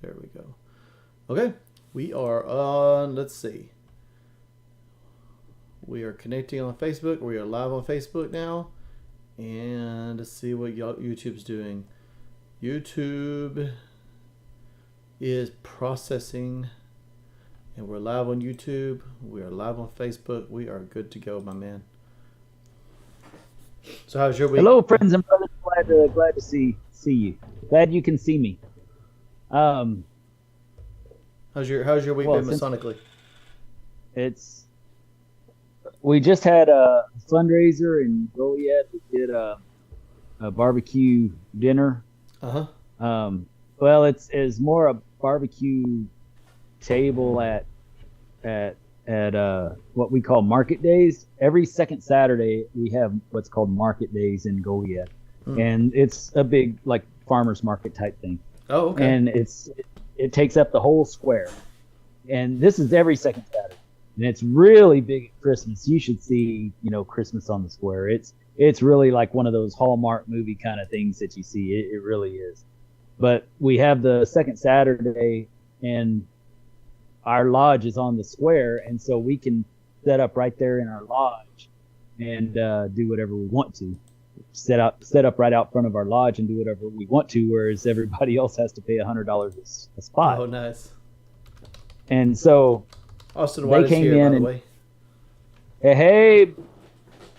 There we go. Okay, we are on. Let's see. We are connecting on Facebook. We are live on Facebook now, and let's see what YouTube's doing. YouTube is processing, and we're live on YouTube. We are live on Facebook. We are good to go, my man. So, how's your week? Hello, friends and brothers. Glad to see you. Glad you can see me. How's your week been Masonically? We just had a fundraiser in Goliad. We did a barbecue dinner. Well, it's more a barbecue table at what we call market days. Every second Saturday we have what's called market days in Goliad, and it's a big like farmers market type thing. Oh, okay. And it takes up the whole square, and this is every second Saturday, and it's really big at Christmas. You should see, Christmas on the Square. It's really like one of those Hallmark movie kind of things that you see. It really is. But we have the second Saturday, and our lodge is on the square, and so we can set up right there in our lodge and do whatever we want to. Set up right out front of our lodge and do whatever we want to, whereas everybody else has to pay $100 a spot. Oh, nice. And so Austin White they came here, in, by the way. Hey,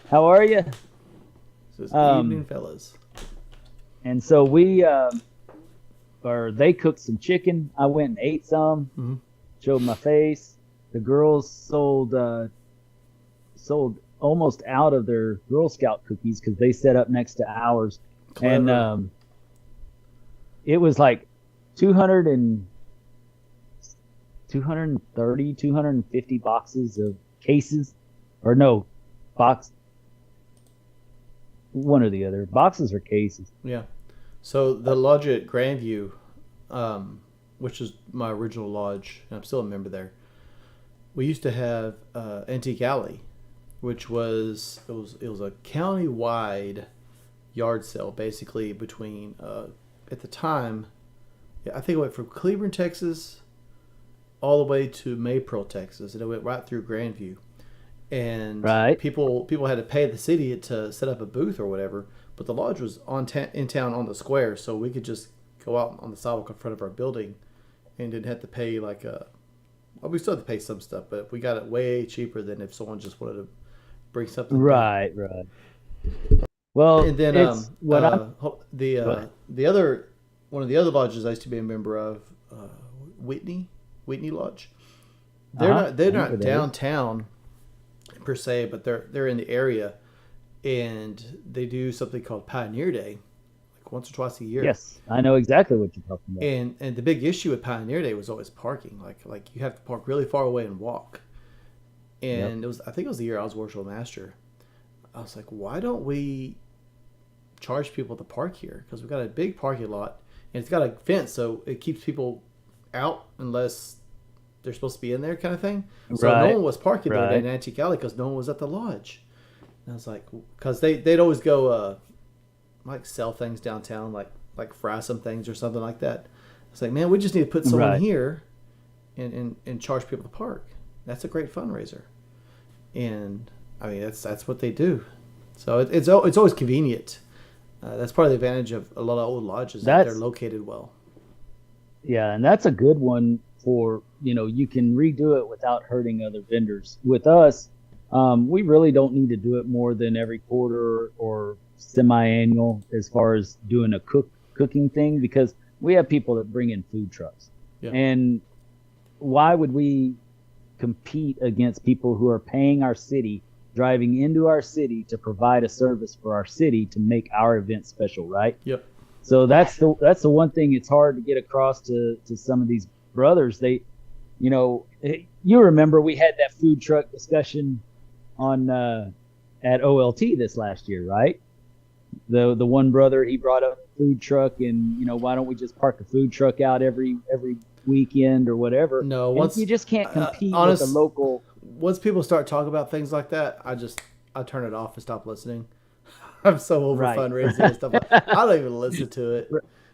how are you? This evening, fellas. And so they cooked some chicken. I went and ate some. Showed my face. The girls sold almost out of their Girl Scout cookies because they set up next to ours. Clever. And it was like 230, 250 boxes of cases, or no, one or the other, boxes or cases. Yeah. So the lodge at Grandview, which is my original lodge, and I'm still a member there, we used to have Antique Alley, which was a county-wide yard sale, basically between at the time, I think it went from Cleburne, Texas, all the way to Maypearl, Texas, and it went right through Grandview, and people had to pay the city to set up a booth or whatever, but the lodge was in town on the square, so we could just go out on the sidewalk in front of our building, and didn't have to pay we still had to pay some stuff, but we got it way cheaper than if someone just wanted to bring something. Right. Well, and then the other one of the other lodges I used to be a member of, Whitney Lodge. They're not downtown per se, but they're in the area, and they do something called Pioneer Day, like once or twice a year. Yes, I know exactly what you're talking about. And the big issue with Pioneer Day was always parking. Like you have to park really far away and walk. And I think it was the year I was Worship Master. I was like, why don't we charge people to park here? Because we've got a big parking lot, and it's got a fence, so it keeps people out unless they're supposed to be in there, kind of thing. So no one was parking there in Antique Alley because no one was at the lodge. And I was like, because they'd always go like sell things downtown, like fry some things or something like that. I was like, man, we just need to put someone here and charge people to park. That's a great fundraiser. And I mean that's what they do. So it's always convenient. That's part of the advantage of a lot of old lodges, that they're located well. Yeah, and that's a good one for, you can redo it without hurting other vendors. With us, we really don't need to do it more than every quarter or semi-annual as far as doing a cooking thing, because we have people that bring in food trucks. Yeah. And why would we compete against people who are paying our city, driving into our city to provide a service for our city to make our event special, right? Yep. So that's the one thing it's hard to get across to some of these brothers. They, you remember we had that food truck discussion on at OLT this last year, right? The one brother, he brought up a food truck, and why don't we just park a food truck out every weekend or whatever? No, once you just can't compete with the local. Once people start talking about things like that, I turn it off and stop listening. I'm so over fundraising and stuff. I don't even listen to it.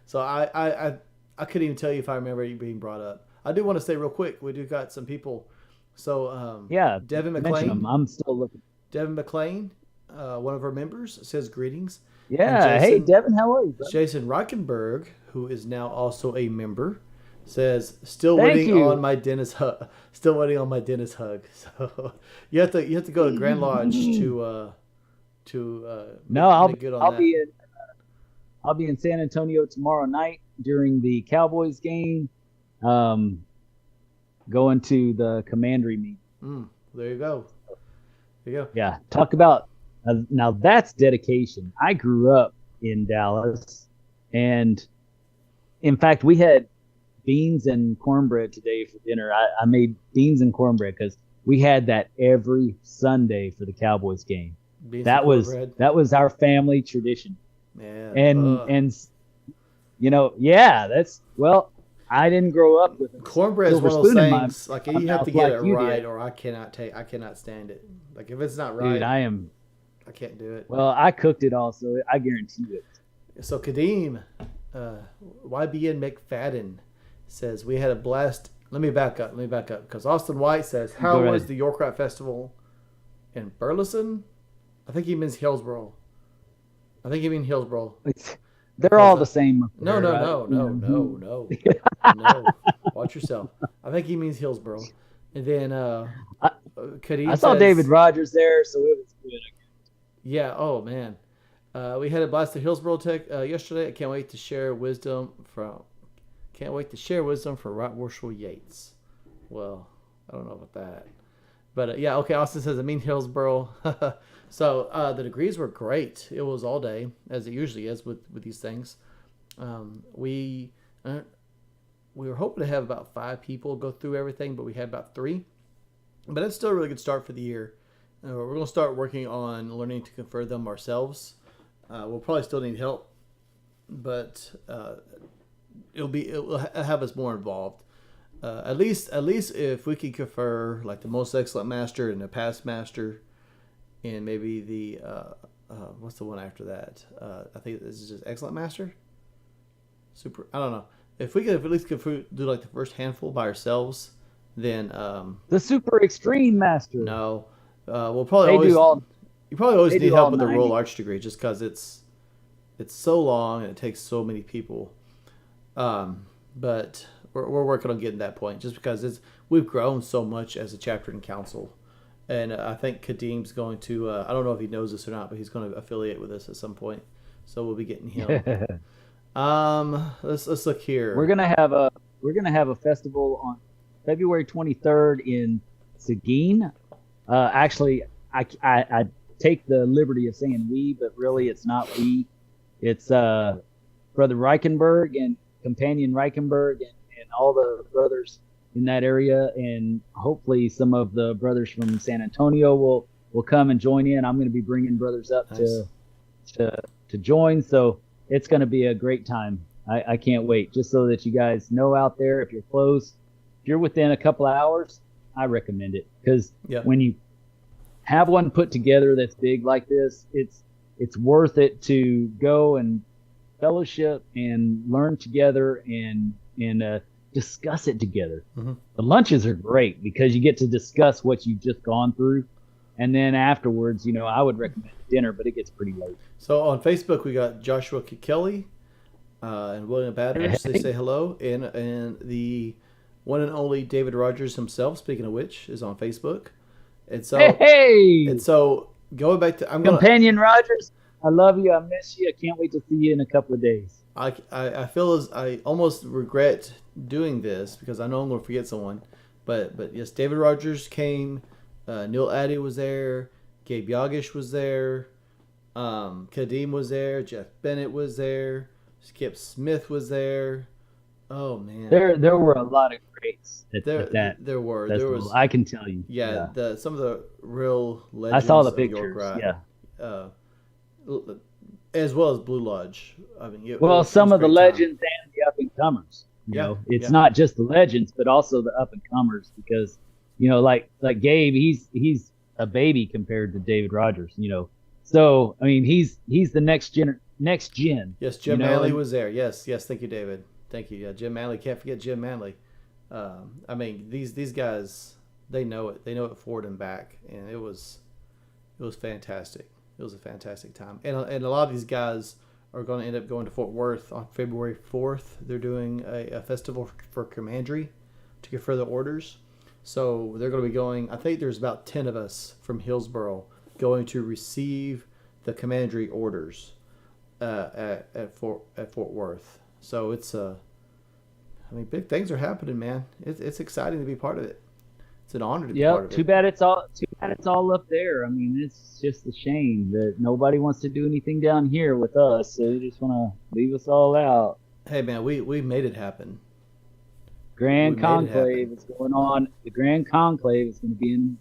So I I couldn't even tell you if I remember it being brought up. I do want to say real quick, we do got some people. So Yeah, Devin mention them. McLean, I'm still looking. Devin McLean, one of our members, says greetings. And Yeah. Hey, Devin, how are you, bro? Jason Reichenberg, who is now also a member, says still Thank waiting you. on my dentist hug. Still waiting on my dentist hug. So you have to go to Grand Lodge to No, make good on I'll that. be in San Antonio tomorrow night during the Cowboys game. Going to the commandery meeting. There you go. There you go. Yeah, talk about now that's dedication. I grew up in Dallas, and in fact, we had beans and cornbread today for dinner. I made beans and cornbread because we had that every Sunday for the Cowboys game. That was our family tradition. Man, and yeah, I didn't grow up with cornbread is one of those things. Like you have to get it right, or I cannot stand it. Like if it's not right, dude, I can't do it. Well, I cooked it all, so I guarantee it. So Kadeem, YBN McFadden says we had a blast. Let me back up because Austin White says, how was the York Rap Festival in Burleson? I think he means Hillsborough. They're all the same. No. Watch yourself. I think he means Hillsborough. And then Kadeem I saw David Rogers there, so it was good. Yeah. Oh man, we had a blast at Hillsborough Tech yesterday. I can't wait to share wisdom for Right Worshipful Yates. Well, I don't know about that, but yeah. Okay. Austin says I mean Hillsborough. So the degrees were great. It was all day, as it usually is with these things. We were hoping to have about 5 people go through everything, but we had about 3. But it's still a really good start for the year. We're going to start working on learning to confer them ourselves. We'll probably still need help, but it'll have us more involved. At least if we can confer like the most excellent master and the past master, and maybe the what's the one after that? I think this is just excellent master. Super. I don't know. If we could at least do like the first handful by ourselves, then the super extreme master. No, we'll probably you probably always need help with the Royal Arch degree just because it's so long and it takes so many people. But we're working on getting that point just because we've grown so much as a chapter and council. And I think Kadeem's going to, I don't know if he knows this or not, but he's going to affiliate with us at some point. So we'll be getting him. Let's look here. We're gonna have a festival on February 23rd in Seguin. Actually, I take the liberty of saying we, but really it's not we. It's Brother Reichenberg and Companion Reichenberg and all the brothers in that area, and hopefully some of the brothers from San Antonio will come and join in. I'm going to be bringing brothers up to join, so it's going to be a great time. I can't wait. Just so that you guys know out there, if you're close, if you're within a couple of hours, I recommend it because when you have one put together that's big like this, it's worth it to go and fellowship and learn together and discuss it together. Mm-hmm. The lunches are great because you get to discuss what you've just gone through, and then afterwards, I would recommend dinner, but it gets pretty late. So on Facebook, we got Joshua Kelly and William Batters. They say hello, and the one and only David Rogers himself, speaking of which, is on Facebook. And so going back to Companion Rogers, I love you. I miss you. I can't wait to see you in a couple of days. I feel as I almost regret doing this because I know I'm going to forget someone. But yes, David Rogers came. Neil Addy was there. Gabe Yagish was there. Kadeem was there. Jeff Bennett was there. Skip Smith was there. Oh man, there were a lot of greats at that. There was. I can tell you. Yeah. Some of the real legends. I saw the pictures. Yeah. As well as Blue Lodge. I mean, some of the legends and the up and comers. It's not just the legends, but also the up and comers because, like Gabe, he's a baby compared to David Rogers. So I mean, he's the next gen. Yes, Jim Manley was there. Yes, thank you, David. Thank you. Yeah, Jim Manley. Can't forget Jim Manley. I mean, these guys, they know it. They know it forward and back, and it was fantastic. It was a fantastic time, and a lot of these guys are going to end up going to Fort Worth on February 4th. They're doing a festival for commandery to get further orders. So they're going to be going. I think there's about 10 of us from Hillsboro going to receive the commandery orders at Fort Worth. So it's I mean, big things are happening, man. It's exciting to be part of it. It's an honor to be part of it. Too bad it's all up there. I mean, it's just a shame that nobody wants to do anything down here with us. So they just want to leave us all out. Hey, man, we made it happen. Grand Conclave is going on. The Grand Conclave is going to be in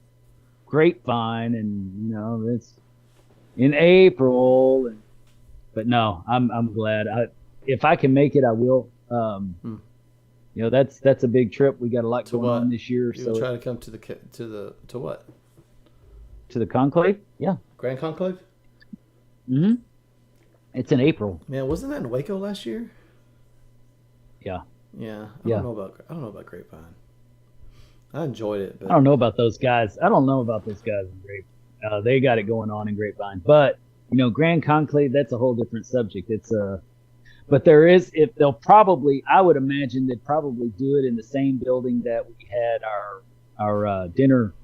Grapevine, and it's in April. But no, I'm glad. If I can make it, I will. That's a big trip. We got a lot going on this year. You'll try to come to what? To the Conclave? Yeah. Grand Conclave? Mm-hmm. It's in April. Man, wasn't that in Waco last year? Yeah. Yeah. I don't know about Grapevine. I enjoyed it. But... I don't know about those guys. in Grapevine. They got it going on in Grapevine. But, Grand Conclave, that's a whole different subject. But I would imagine they'd probably do it in the same building that we had our dinner,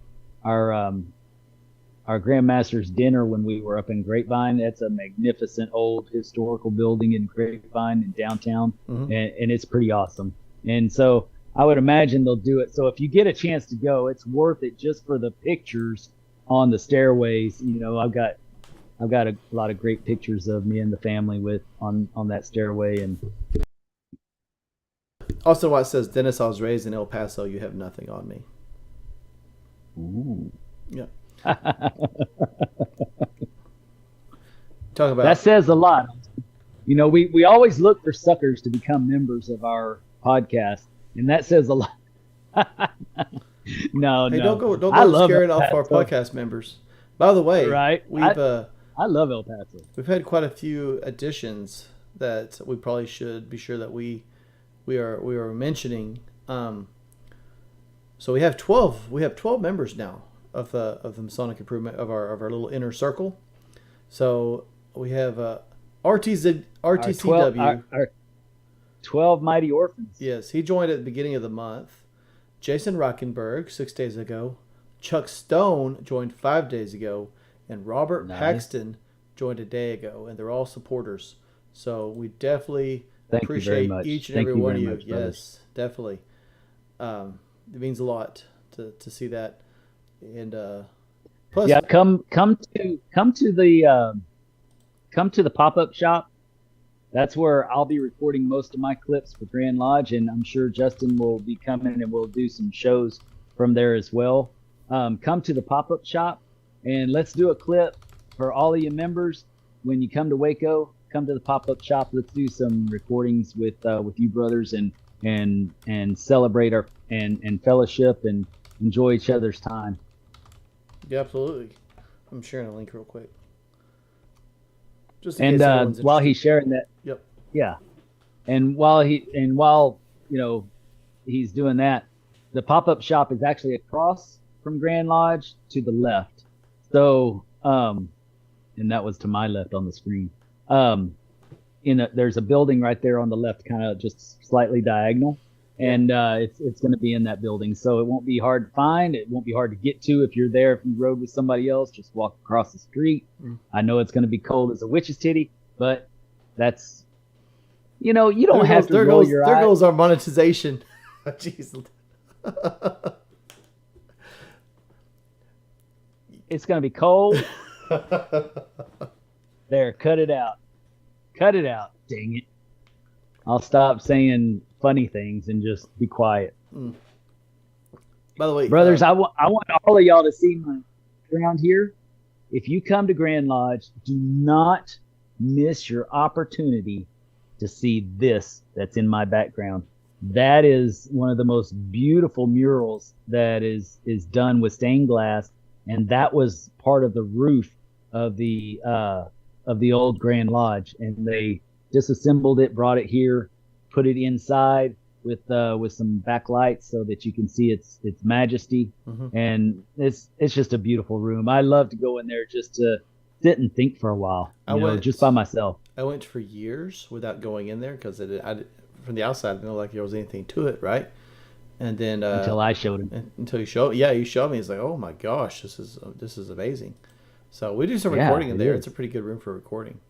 our Grandmaster's dinner when we were up in Grapevine. That's a magnificent old historical building in Grapevine in downtown, and it's pretty awesome. And so I would imagine they'll do it. So if you get a chance to go, it's worth it just for the pictures on the stairways. I've got a lot of great pictures of me and the family on that stairway. And also, what it says, Dennis, I was raised in El Paso. You have nothing on me. Ooh. Yeah. Talk about that says a lot. We always look for suckers to become members of our podcast, and that says a lot. No. Don't go scaring off our podcast members. By the way, right? I love El Paso. We've had quite a few additions that we probably should be sure that we are mentioning. So we have 12 members now of the Masonic Improvement of our little inner circle. So we have RTCW. Our 12 Mighty Orphans. Yes, he joined at the beginning of the month. Jason Rockenberg 6 days ago. Chuck Stone joined 5 days ago. And Robert Paxton joined a day ago, and they're all supporters. So we definitely appreciate each and every one of you. Yes, definitely. It means a lot to see that. And plus, come to the pop-up shop. That's where I'll be recording most of my clips for Grand Lodge, and I'm sure Justin will be coming and we'll do some shows from there as well. Come to the pop-up shop. And let's do a clip for all of you members. When you come to Waco, come to the pop-up shop. Let's do some recordings with you brothers and celebrate and fellowship and enjoy each other's time. Yeah, absolutely. I'm sharing a link real quick. Just while he's sharing that. Yep. Yeah. And while he's doing that, the pop-up shop is actually across from Grand Lodge to the left. So, and that was to my left on the screen. There's a building right there on the left, kind of just slightly diagonal, and it's going to be in that building. So it won't be hard to find. It won't be hard to get to if you're there. If you rode with somebody else, just walk across the street. I know it's going to be cold as a witch's titty, but that's you don't have to roll your eyes. There goes our monetization. Jeez. It's going to be cold. There, cut it out. Cut it out. Dang it. I'll stop saying funny things and just be quiet. By the way, brothers, I want all of y'all to see my background here. If you come to Grand Lodge, do not miss your opportunity to see this that's in my background. That is one of the most beautiful murals that is done with stained glass. And that was part of the roof of the old Grand Lodge, and they disassembled it, brought it here, put it inside with some backlights so that you can see its majesty. And it's just a beautiful room. I love to go in there just to sit and think for a while, just by myself. I went for years without going in there because from the outside, I didn't know like there was anything to it, right? And then Until I showed him. Until you showed, you showed me. It's like, oh my gosh, this is amazing. So we do some recording in there. It's a pretty good room for recording.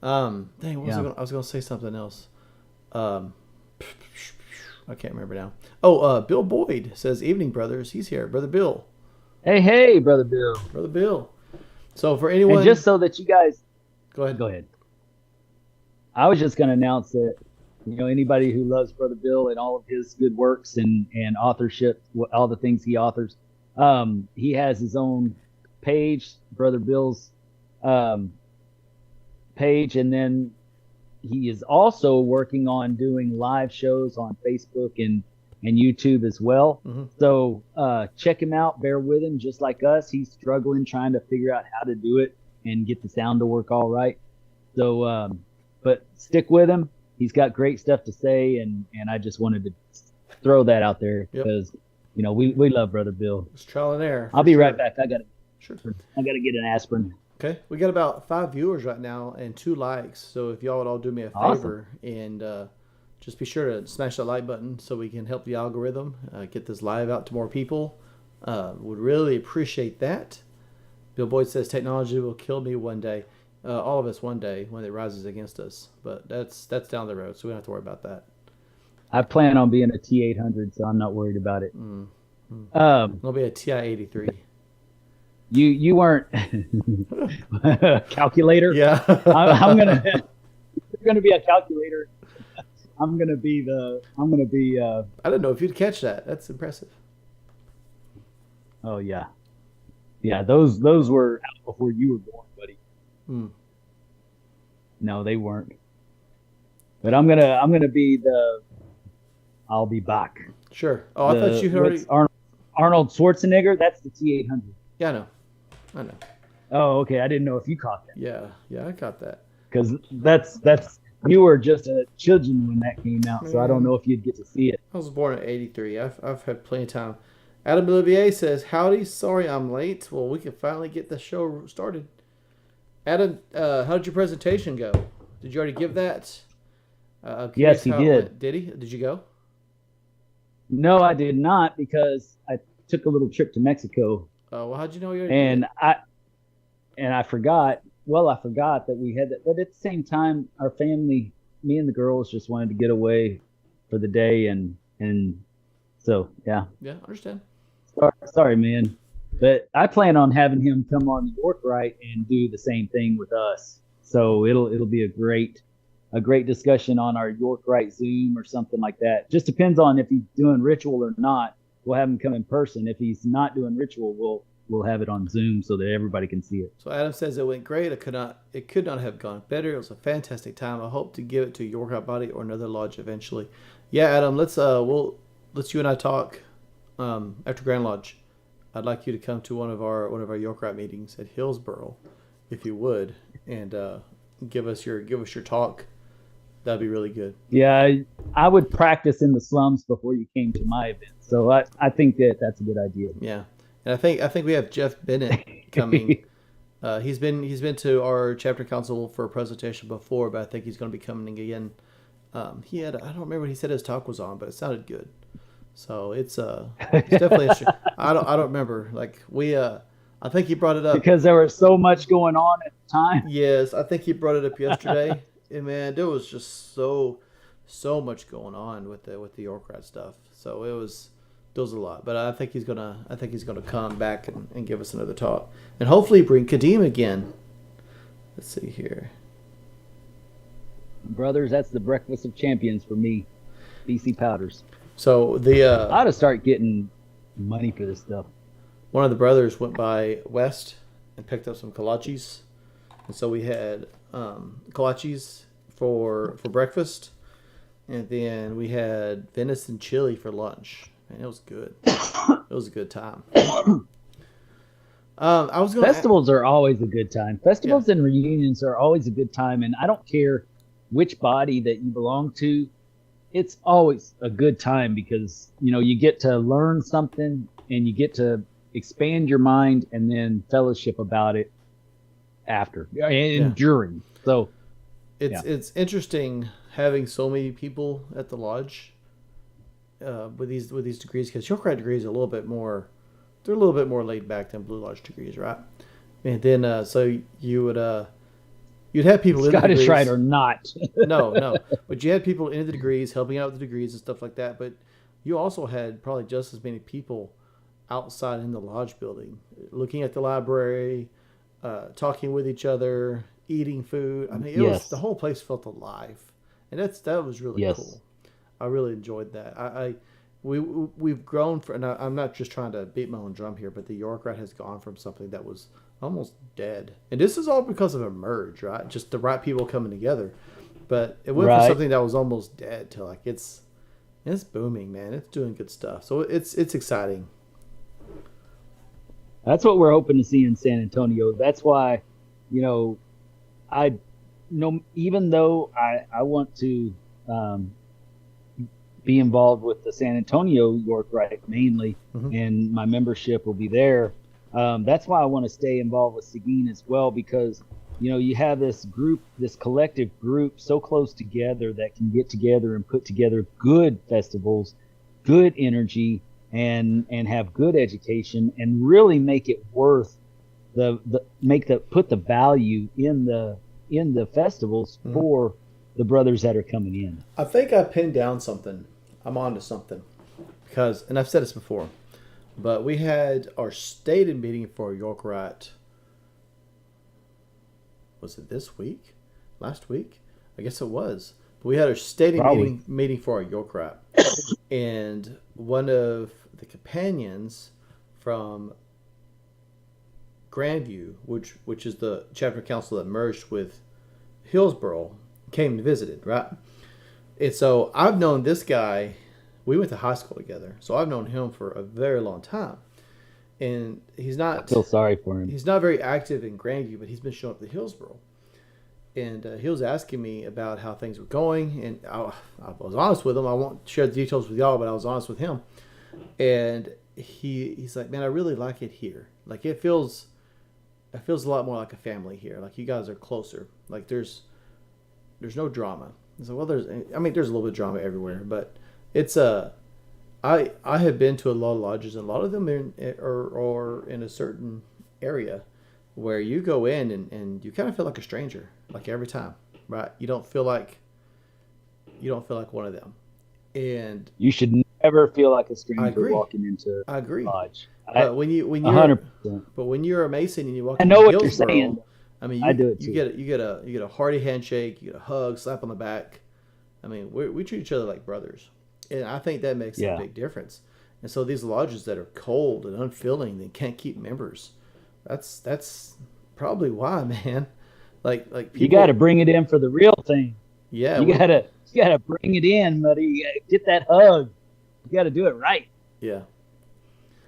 Dang, I was going to say something else. I can't remember now. Oh, Bill Boyd says, "Evening, brothers." He's here, Brother Bill. Hey, Brother Bill. Brother Bill. So for anyone, and just so that you guys, go ahead. I was just going to announce that anybody who loves Brother Bill and all of his good works and authorship, all the things he authors, he has his own page, Brother Bill's page, and then he is also working on doing live shows on Facebook and YouTube as well. So check him out, bear with him, just like us. He's struggling trying to figure out how to do it and get the sound to work all right. So but stick with him. He's got great stuff to say, and I just wanted to throw that out there because we love Brother Bill. It's trial and error. I'll be right back. I gotta get an aspirin. Okay, we got about 5 viewers right now and 2 likes. So if y'all would all do me a favor and just be sure to smash that like button so we can help the algorithm get this live out to more people. Would really appreciate that. Bill Boyd says technology will kill me one day. All of us one day when it rises against us. But that's down the road, so we don't have to worry about that. I plan on being a T800, so I'm not worried about it. It'll be a TI-83. You weren't calculator. Yeah, I'm gonna. You're gonna be a calculator. I'm gonna be. I don't know if you'd catch that. That's impressive. Oh yeah. Those were out before you were born, buddy. No, they weren't. But I'm gonna be the. I'll be back. Sure. Oh, I thought you had already. Arnold Schwarzenegger. That's the T800. Yeah, I know. Oh, okay. I didn't know if you caught that. Yeah, I caught that. Because that's you were just a children when that came out, so I don't know if you'd get to see it. I was born in '83. I've had plenty of time. Adam Olivier says, "Howdy, sorry I'm late. Well, we can finally get the show started." Adam, how did your presentation go? Did you already give that? Yes, he did. Did he? Did you go? No, I did not because I took a little trip to Mexico. Oh, well, how'd you know you already did? I forgot. Well, I forgot that we had that. But at the same time, our family, me and the girls, just wanted to get away for the day, and so yeah. Yeah, I understand. Sorry, man. But I plan on having him come on York Right and do the same thing with us. So it'll be a great discussion on our York Right Zoom or something like that. Just depends on if he's doing ritual or not. We'll have him come in person. If he's not doing ritual, we'll have it on Zoom so that everybody can see it. So Adam says it went great. It could not have gone better. It was a fantastic time. I hope to give it to York Right Body or another lodge eventually. Yeah, Adam, let's you and I talk after Grand Lodge. I'd like you to come to one of our York Right meetings at Hillsboro, if you would, and give us your talk. That'd be really good. Yeah, I would practice in the slums before you came to my event. So I think that's a good idea. Yeah, and I think we have Jeff Bennett coming. He's been to our chapter council for a presentation before, but I think he's going to be coming again. I don't remember what he said his talk was on, but it sounded good. So it's definitely I don't remember. Like I think he brought it up because there was so much going on at the time. Yes, I think he brought it up yesterday. And man, there was just so much going on with the York Rat stuff. So there was a lot. But I think he's gonna come back and give us another talk, and hopefully bring Kadeem again. Let's see here, brothers. That's the breakfast of champions for me, BC Powders. So I ought to start getting money for this stuff. One of the brothers went by West and picked up some kolaches, and so we had kolaches for breakfast, and then we had venison chili for lunch. Man, it was good. It was a good time. Festivals are always a good time. Festivals and reunions are always a good time, and I don't care which body that you belong to. it's always a good time because you get to learn something and you get to expand your mind and then fellowship about it after Yeah. and during. So It's yeah, it's interesting having so many people at the lodge with these degrees, because York Rite degrees are a little bit more, they're a little bit more laid back than Blue Lodge degrees, right? And then so you'd have people in the Scottish Rite degrees. or not. No, no, but you had people in the degrees helping out with the degrees and stuff like that. But you also had probably just as many people outside in the lodge building, looking at the library, talking with each other, eating food. I mean, it was, the Yes, whole place felt alive, and that was really yes. cool. I really enjoyed that. We've grown for, and I'm not just trying to beat my own drum here, but the York Rite has gone from something that was almost dead, and this is all because of a merge, right? Just the right people coming together. But it went from Right. something that was almost dead to like it's booming, man. It's doing good stuff. So it's exciting. That's what we're hoping to see in San Antonio. That's why, you know, I know even though I want to um, be involved with the San Antonio York Rite mainly, Hmm. and my membership will be there. That's why I want to stay involved with Seguin as well because you have this group, this collective group, so close together that can get together and put together good festivals, good energy, and have good education, and really make it worth the make the put the value in the festivals Hmm. for the brothers that are coming in. I think I pinned down something. I'm on to something because, and I've said this before, but we had our stated meeting for York Rite. Was it this week? Last week? I guess it was. But we had our stated Probably. meeting for our York Rite, and one of the companions from Grandview, which is the chapter council that merged with Hillsboro, came and visited, right? And so I've known this guy. We went to high school together, so I've known him for a very long time. And I feel sorry for him. he's not very active in Grandview, but he's been showing up to Hillsboro. And he was asking me about how things were going, and I was honest with him. I won't share the details with y'all, but I was honest with him. And he's like, man, I really like it here. Like it feels a lot more like a family here. Like you guys are closer. Like there's no drama. So well, there's a little bit of drama everywhere, but it's I have been to a lot of lodges, and a lot of them are in a certain area where you go in and you kind of feel like a stranger, like every time, right? You don't feel like one of them, and You should never feel like a I stranger agree. walking into I a agree. lodge. But A 100%. but when you're a Mason and you walk I into know what you're saying. Hillsboro, I mean I you do it you too. get a hearty handshake, you get a hug, slap on the back. I mean we treat each other like brothers, and I think that makes a Yeah. big difference. And so these lodges that are cold and unfilling, they can't keep members. That's probably why, man. Like You got to people, bring it in for the real thing. yeah, You got to bring it in, buddy. You gotta get that hug. You got to do it right. yeah.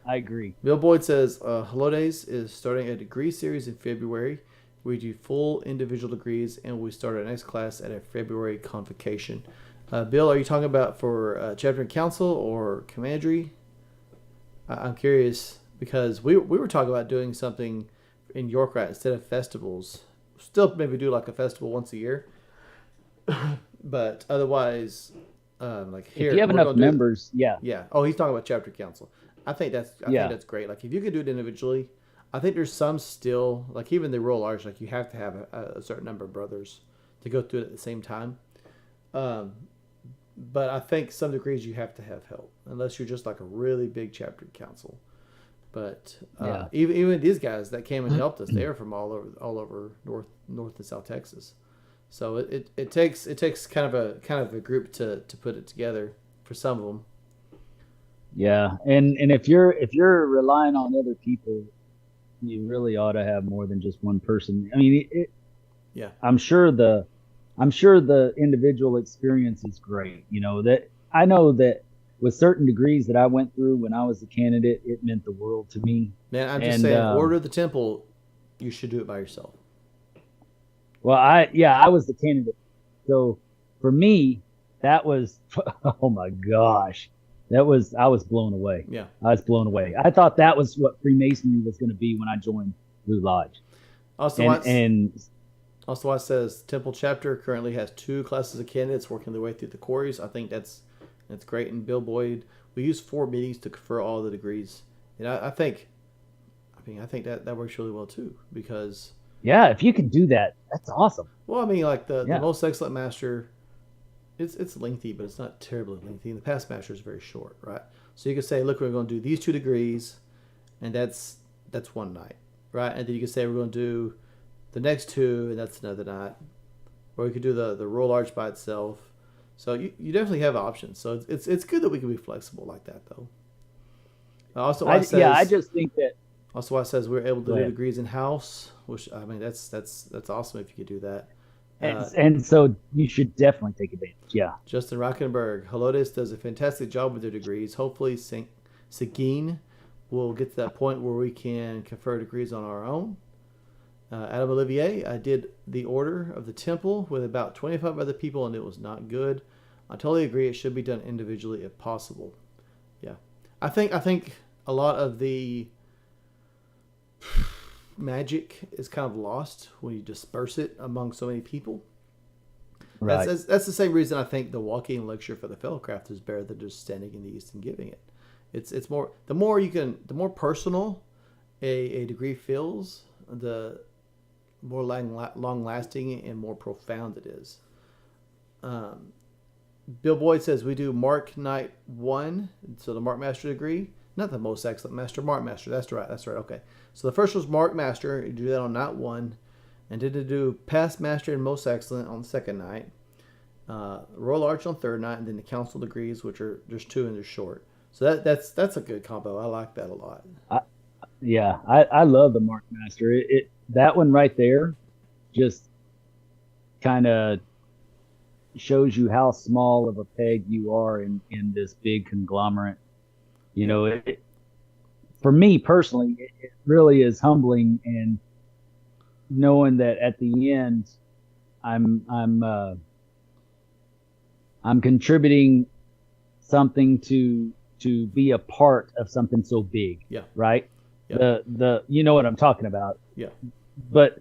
I agree. Bill Boyd says, Hello Days is starting a degree series in February. We do full individual degrees, and we start our next class at a February convocation. Bill, are you talking about for chapter and council or commandery? I'm curious because we were talking about doing something in York Rat instead of festivals. Still maybe do like a festival once a year, but otherwise, like If here you have we're enough gonna do it. members, yeah, Yeah. Oh, he's talking about chapter council. I think yeah, that's great. Like if you could do it individually, I think there's some still like even the Royal Arch, like you have to have a certain number of brothers to go through it at the same time. Um, but I think some degrees you have to have help unless you're just like a really big chapter council. But yeah. even these guys that came and helped us, they're from all over North and South Texas. So it takes kind of a group to put it together for some of them. Yeah, and if you're relying on other people, you really ought to have more than just one person. I mean, Yeah. I'm sure the individual experience is great. That I know that with certain degrees that I went through when I was a candidate, it meant the world to me. Man, I'm just And saying, Order of the Temple, you should do it by yourself. well, I was the candidate. So for me, that was, oh my gosh, I was blown away. Yeah. I was blown away. I thought that was what Freemasonry was going to be when I joined Blue Lodge. Also, why it says Temple Chapter currently has 2 classes of candidates working their way through the quarries. I think that's great. And Bill Boyd, we use 4 meetings to confer all the degrees. And I think that works really well too, because yeah, if you can do that, that's awesome. Well, I mean, like the most excellent master, it's lengthy, but it's not terribly lengthy. And the past master is very short, right? So you can say, look, we're going to do these 2 degrees, and that's one night, right? And then you can say we're going to do the next 2, and that's another night. Or you could do the Royal Arch by itself. So you definitely have options. So it's good that we can be flexible like that, though. Also, I just think that. Also, why it says we're able to do degrees in house, which I mean that's awesome if you could do that. And so you should definitely take advantage. Yeah. Justin Rockenberg, Helotes does a fantastic job with their degrees. Hopefully, Seguin will get to that point where we can confer degrees on our own. Adam Olivier, I did the Order of the Temple with about 25 other people, and it was not good. I totally agree. It should be done individually if possible. Yeah, I think a lot of the magic is kind of lost when you disperse it among so many people. Right. That's the same reason I think the walking lecture for the Fellowcraft is better than just standing in the East and giving it. It's more the more personal a degree feels, the more long lasting and more profound it is. Bill Boyd says we do Mark Night 1, so the Mark Master degree. Not the most excellent master, Mark Master. That's right. Okay. So the first was Mark Master. You do that on night 1. And then to do Past Master and Most Excellent on the second night. Royal Arch on third night. And then the Council degrees, which are just 2 and they're short. So that's a good combo. I like that a lot. I love the Mark Master. That one right there just kind of shows you how small of a peg you are in this big conglomerate. You know, for me personally, it really is humbling, and knowing that at the end, I'm contributing something to be a part of something so big. Yeah. Right. Yeah. The you know what I'm talking about. Yeah. But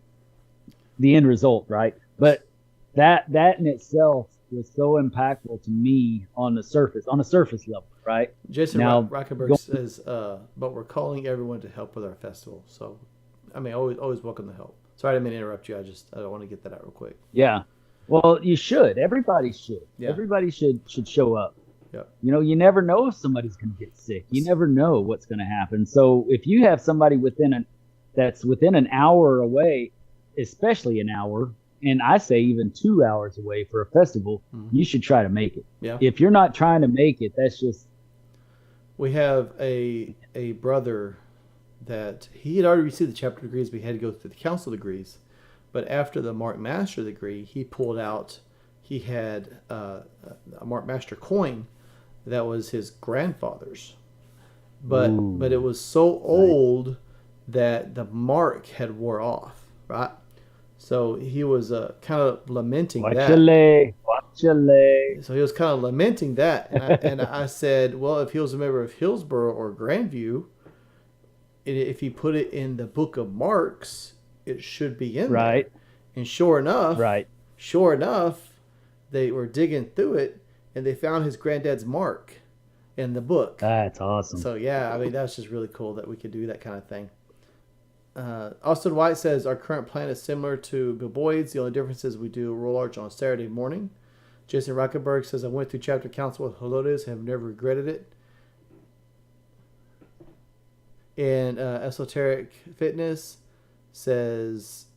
the end result, right? But that in itself was so impactful to me on the surface level, right? Jason Rockenberg says, but we're calling everyone to help with our festival. So, I mean, always welcome to help. Sorry, I didn't mean to interrupt you. I don't want to get that out real quick. Yeah. Well, you should. Everybody should. Yeah. Everybody should show up. Yeah. You know, you never know if somebody's going to get sick. You never know what's going to happen. So if you have somebody that's within an hour away, especially an hour, and I say even 2 hours away for a festival, you should try to make it. Yeah. If you're not trying to make it, that's just. We have a brother that he had already received the chapter degrees, but he had to go through the council degrees. But after the Mark Master degree, he had a Mark Master coin that was his grandfather's. But it was so old that the mark had wore off, right? So he was kind of lamenting that. So he was kind of lamenting that. And I said, well, if he was a member of Hillsborough or Grandview, if he put it in the book of marks, it should be in there. And sure enough, they were digging through it, and they found his granddad's mark in the book. That's awesome. So, yeah, I mean, that's just really cool that we could do that kind of thing. Austin White says, our current plan is similar to Bill Boyd's. The only difference is we do Royal Arch on Saturday morning. Jason Rockenberg says, I went through chapter council with Helotes and have never regretted it. And Esoteric Fitness says,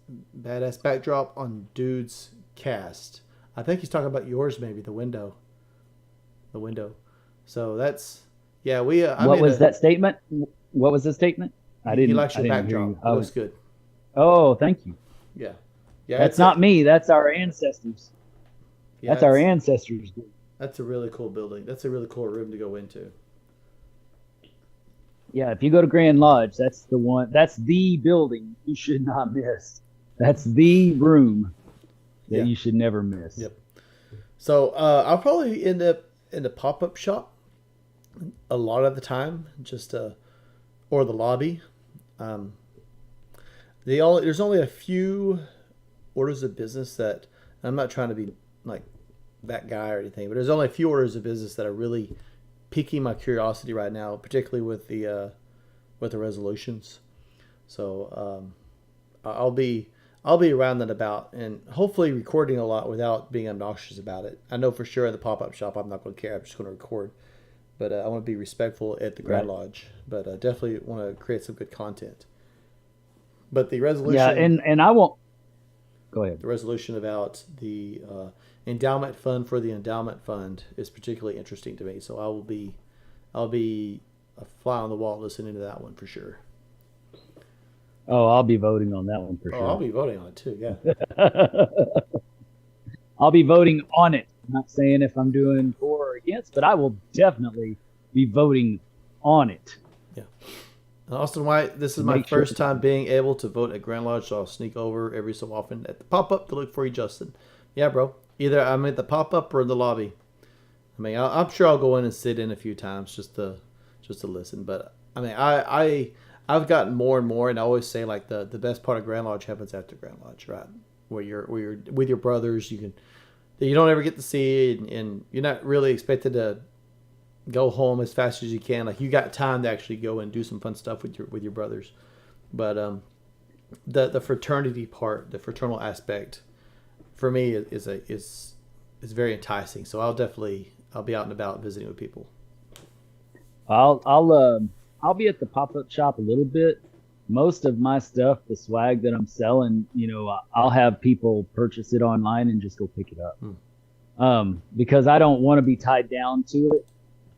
badass backdrop on Dude's cast. I think he's talking about yours, maybe, the window. So that's, yeah, we... what was that statement? What was the statement? He likes your backdrop. It looks good. Oh, thank you. Yeah. That's not me. That's our ancestors. Yeah, that's our ancestors. That's a really cool building. That's a really cool room to go into. Yeah, if you go to Grand Lodge, that's the one. That's the building you should not miss. That's the room that you should never miss. Yep. So I'll probably end up in the pop up shop a lot of the time, just or the lobby. Um, there's only a few orders of business that I'm not trying to be like that guy or anything, but there's only a few orders of business that are really piquing my curiosity right now, particularly with the resolutions. So I'll be around and about, and hopefully recording a lot without being obnoxious about it. I know for sure at the pop up shop I'm not going to care. I'm just going to record, but I want to be respectful at the Grand Lodge. But definitely want to create some good content. But the resolution, Yeah, and I won't. Go ahead. the resolution about the endowment fund for the endowment fund is particularly interesting to me. So I'll be a fly on the wall listening to that one for sure. Oh, I'll be voting on that one for Oh, I'll sure. be voting on it too. Yeah. I'll be voting on it. I'm not saying if I'm doing for or against, but I will definitely be voting on it. Yeah. Austin White, this is my Make sure. first time being able to vote at Grand Lodge, so I'll sneak over every so often at the pop up to look for you, Justin. Yeah, bro. Either I'm at the pop up or in the lobby. I mean, I'm sure I'll go in and sit in a few times just to listen. But I mean, I've gotten more and more, and I always say like the best part of Grand Lodge happens after Grand Lodge, right? Where you're with your brothers, you can that you don't ever get to see, and you're not really expected to go home as fast as you can. Like you got time to actually go and do some fun stuff with your brothers. But the fraternity part, the fraternal aspect, for me is very enticing. So I'll be out and about visiting with people. I'll be at the pop up shop a little bit. Most of my stuff, the swag that I'm selling, I'll have people purchase it online and just go pick it up. Because I don't want to be tied down to it.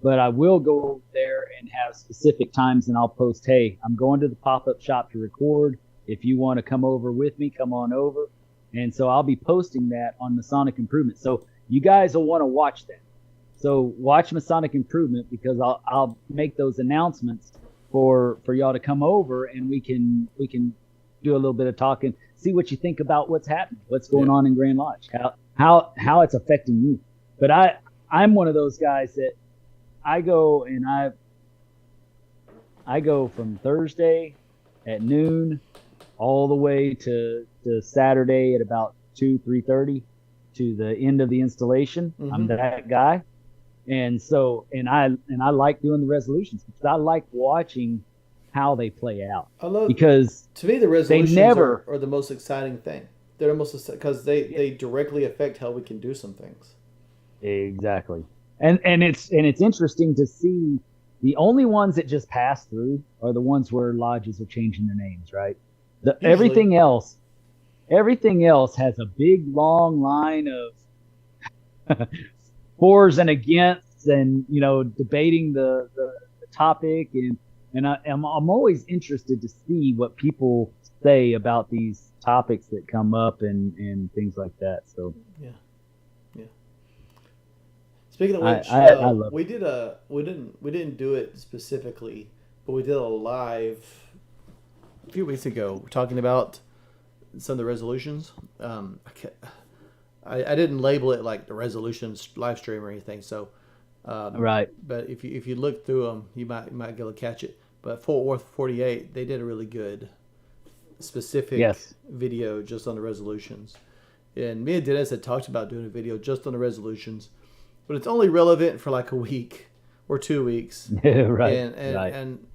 But I will go over there and have specific times, and I'll post, hey, I'm going to the pop-up shop to record. If you want to come over with me, come on over. And so I'll be posting that on Masonic Improvement. So you guys will want to watch that. So watch Masonic Improvement, because I'll make those announcements for y'all to come over, and we can do a little bit of talking, see what you think about what's happening, what's going on in Grand Lodge, how it's affecting you. But I'm one of those guys that I go and I go from Thursday at noon all the way to Saturday at about 3:30 to the end of the installation. Mm-hmm. I'm that guy. And so I like doing the resolutions because I like watching how they play out. I love, because to me the resolutions never are the most exciting thing. They're the most, because they directly affect how we can do some things. Exactly. And it's interesting to see the only ones that just pass through are the ones where lodges are changing their names, right? Everything else has a big long line of fors and against, and debating the topic, and I'm always interested to see what people say about these topics that come up and things like that. So yeah. Speaking of which, I love we didn't do it specifically, but we did a live a few weeks ago. We're talking about some of the resolutions. I didn't label it like the resolutions live stream or anything. So, right. But if you look through them, you might be able to catch it. But Fort Worth 48, they did a really good specific video just on the resolutions. And me and Dennis had talked about doing a video just on the resolutions, but it's only relevant for like a week or 2 weeks. Right. And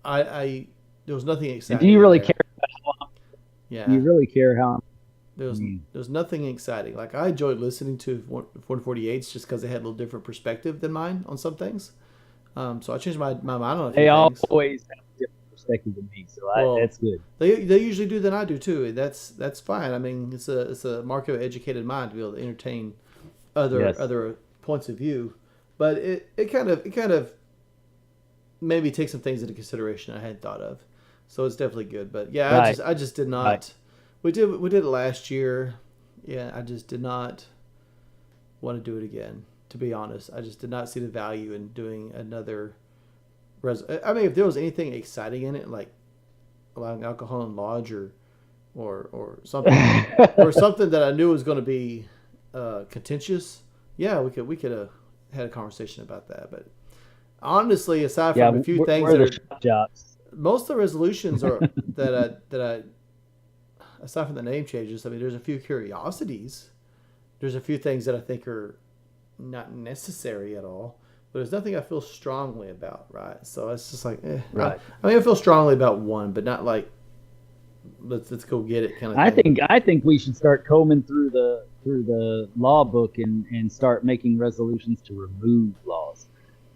I there was nothing exciting. And do you really care about how? Yeah. Do you really care how? There was nothing exciting. Like I enjoyed listening to 148s just because they had a little different perspective than mine on some things. So I changed my mind on a few things. They always have a different perspective than me, so that's good. They usually do than I do too. That's fine. I mean, it's a mark of an educated mind to be able to entertain other points of view, but it kind of maybe takes some things into consideration I hadn't thought of. So it's definitely good. But yeah, I just did not. Right. We did it last year. Yeah, I just did not want to do it again. To be honest, I just did not see the value in doing another. I mean, if there was anything exciting in it, like allowing alcohol in lodge or something or something that I knew was going to be contentious, Yeah, we could have had a conversation about that. But honestly, aside Yeah, from a few things we're that the are, shock jocks. most of the resolutions are that I aside from the name changes. I mean, there's a few curiosities. There's a few things that I think are not necessary at all. But there's nothing I feel strongly about, right? So it's just like, Right. I mean, I feel strongly about one, but not like let's go get it kind of I thing. think we should start combing through the law book and start making resolutions to remove laws.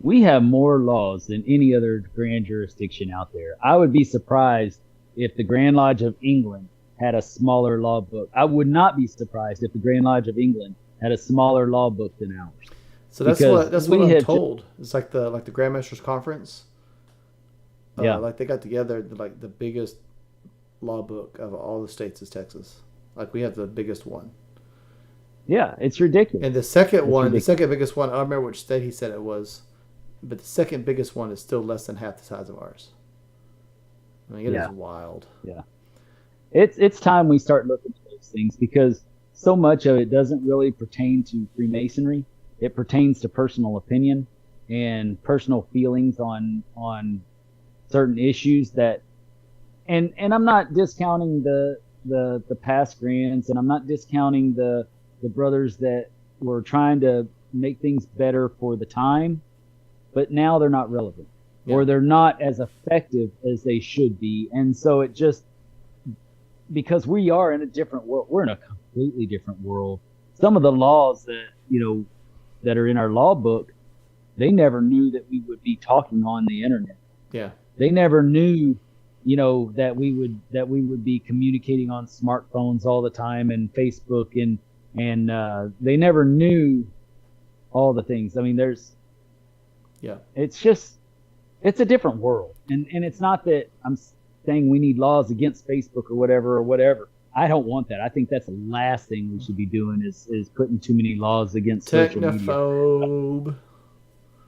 We have more laws than any other grand jurisdiction out there. I would be surprised if the Grand Lodge of England had a smaller law book. I would not be surprised if the Grand Lodge of England had a smaller law book than ours. So that's Because what I'm told. It's like the Grandmasters Conference. Yeah. Like they got together. Like the biggest law book of all the states is Texas. Like we have the biggest one. Yeah, it's ridiculous. And the second one, ridiculous. the second biggest one, I don't remember which state he said it was, but the second biggest one is still less than half the size of ours. I mean, it is wild. Yeah. It's time we start looking at those things because so much of it doesn't really pertain to Freemasonry. It pertains to personal opinion and personal feelings on certain issues that and I'm not discounting the past grands, and I'm not discounting the brothers that were trying to make things better for the time, but now they're not relevant or they're not as effective as they should be. And so it just, because we are in a different world, we're in a completely different world. Some of the laws that, that are in our law book, they never knew that we would be talking on the internet. Yeah. They never knew, that we would be communicating on smartphones all the time and Facebook and they never knew all the things. I mean, it's a different world. And it's not that I'm saying we need laws against Facebook or whatever. I don't want that. I think that's the last thing we should be doing is putting too many laws against social media. Technophobe.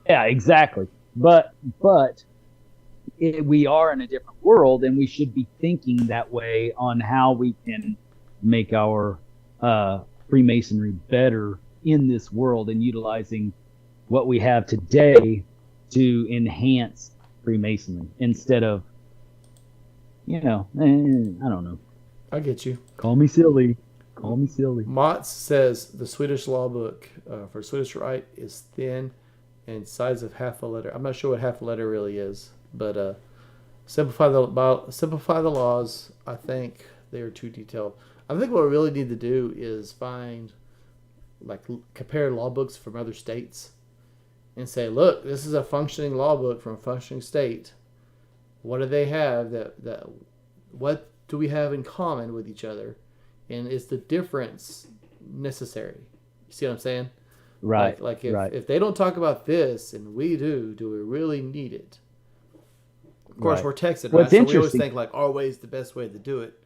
Yeah, exactly. But we are in a different world, and we should be thinking that way on how we can make our Freemasonry better in this world and utilizing what we have today to enhance Freemasonry instead of, I don't know. I get you. Call me silly. Motz says the Swedish law book for Swedish Rite is thin and size of half a letter. I'm not sure what half a letter really is, but simplify the laws. I think they are too detailed. I think what we really need to do is compare law books from other states and say, look, this is a functioning law book from a functioning state. What do they have what do we have in common with each other? And is the difference necessary? You see what I'm saying? Right. If they don't talk about this and we do we really need it? Of course, we're Texan, right? So we always think our way is the best way to do it.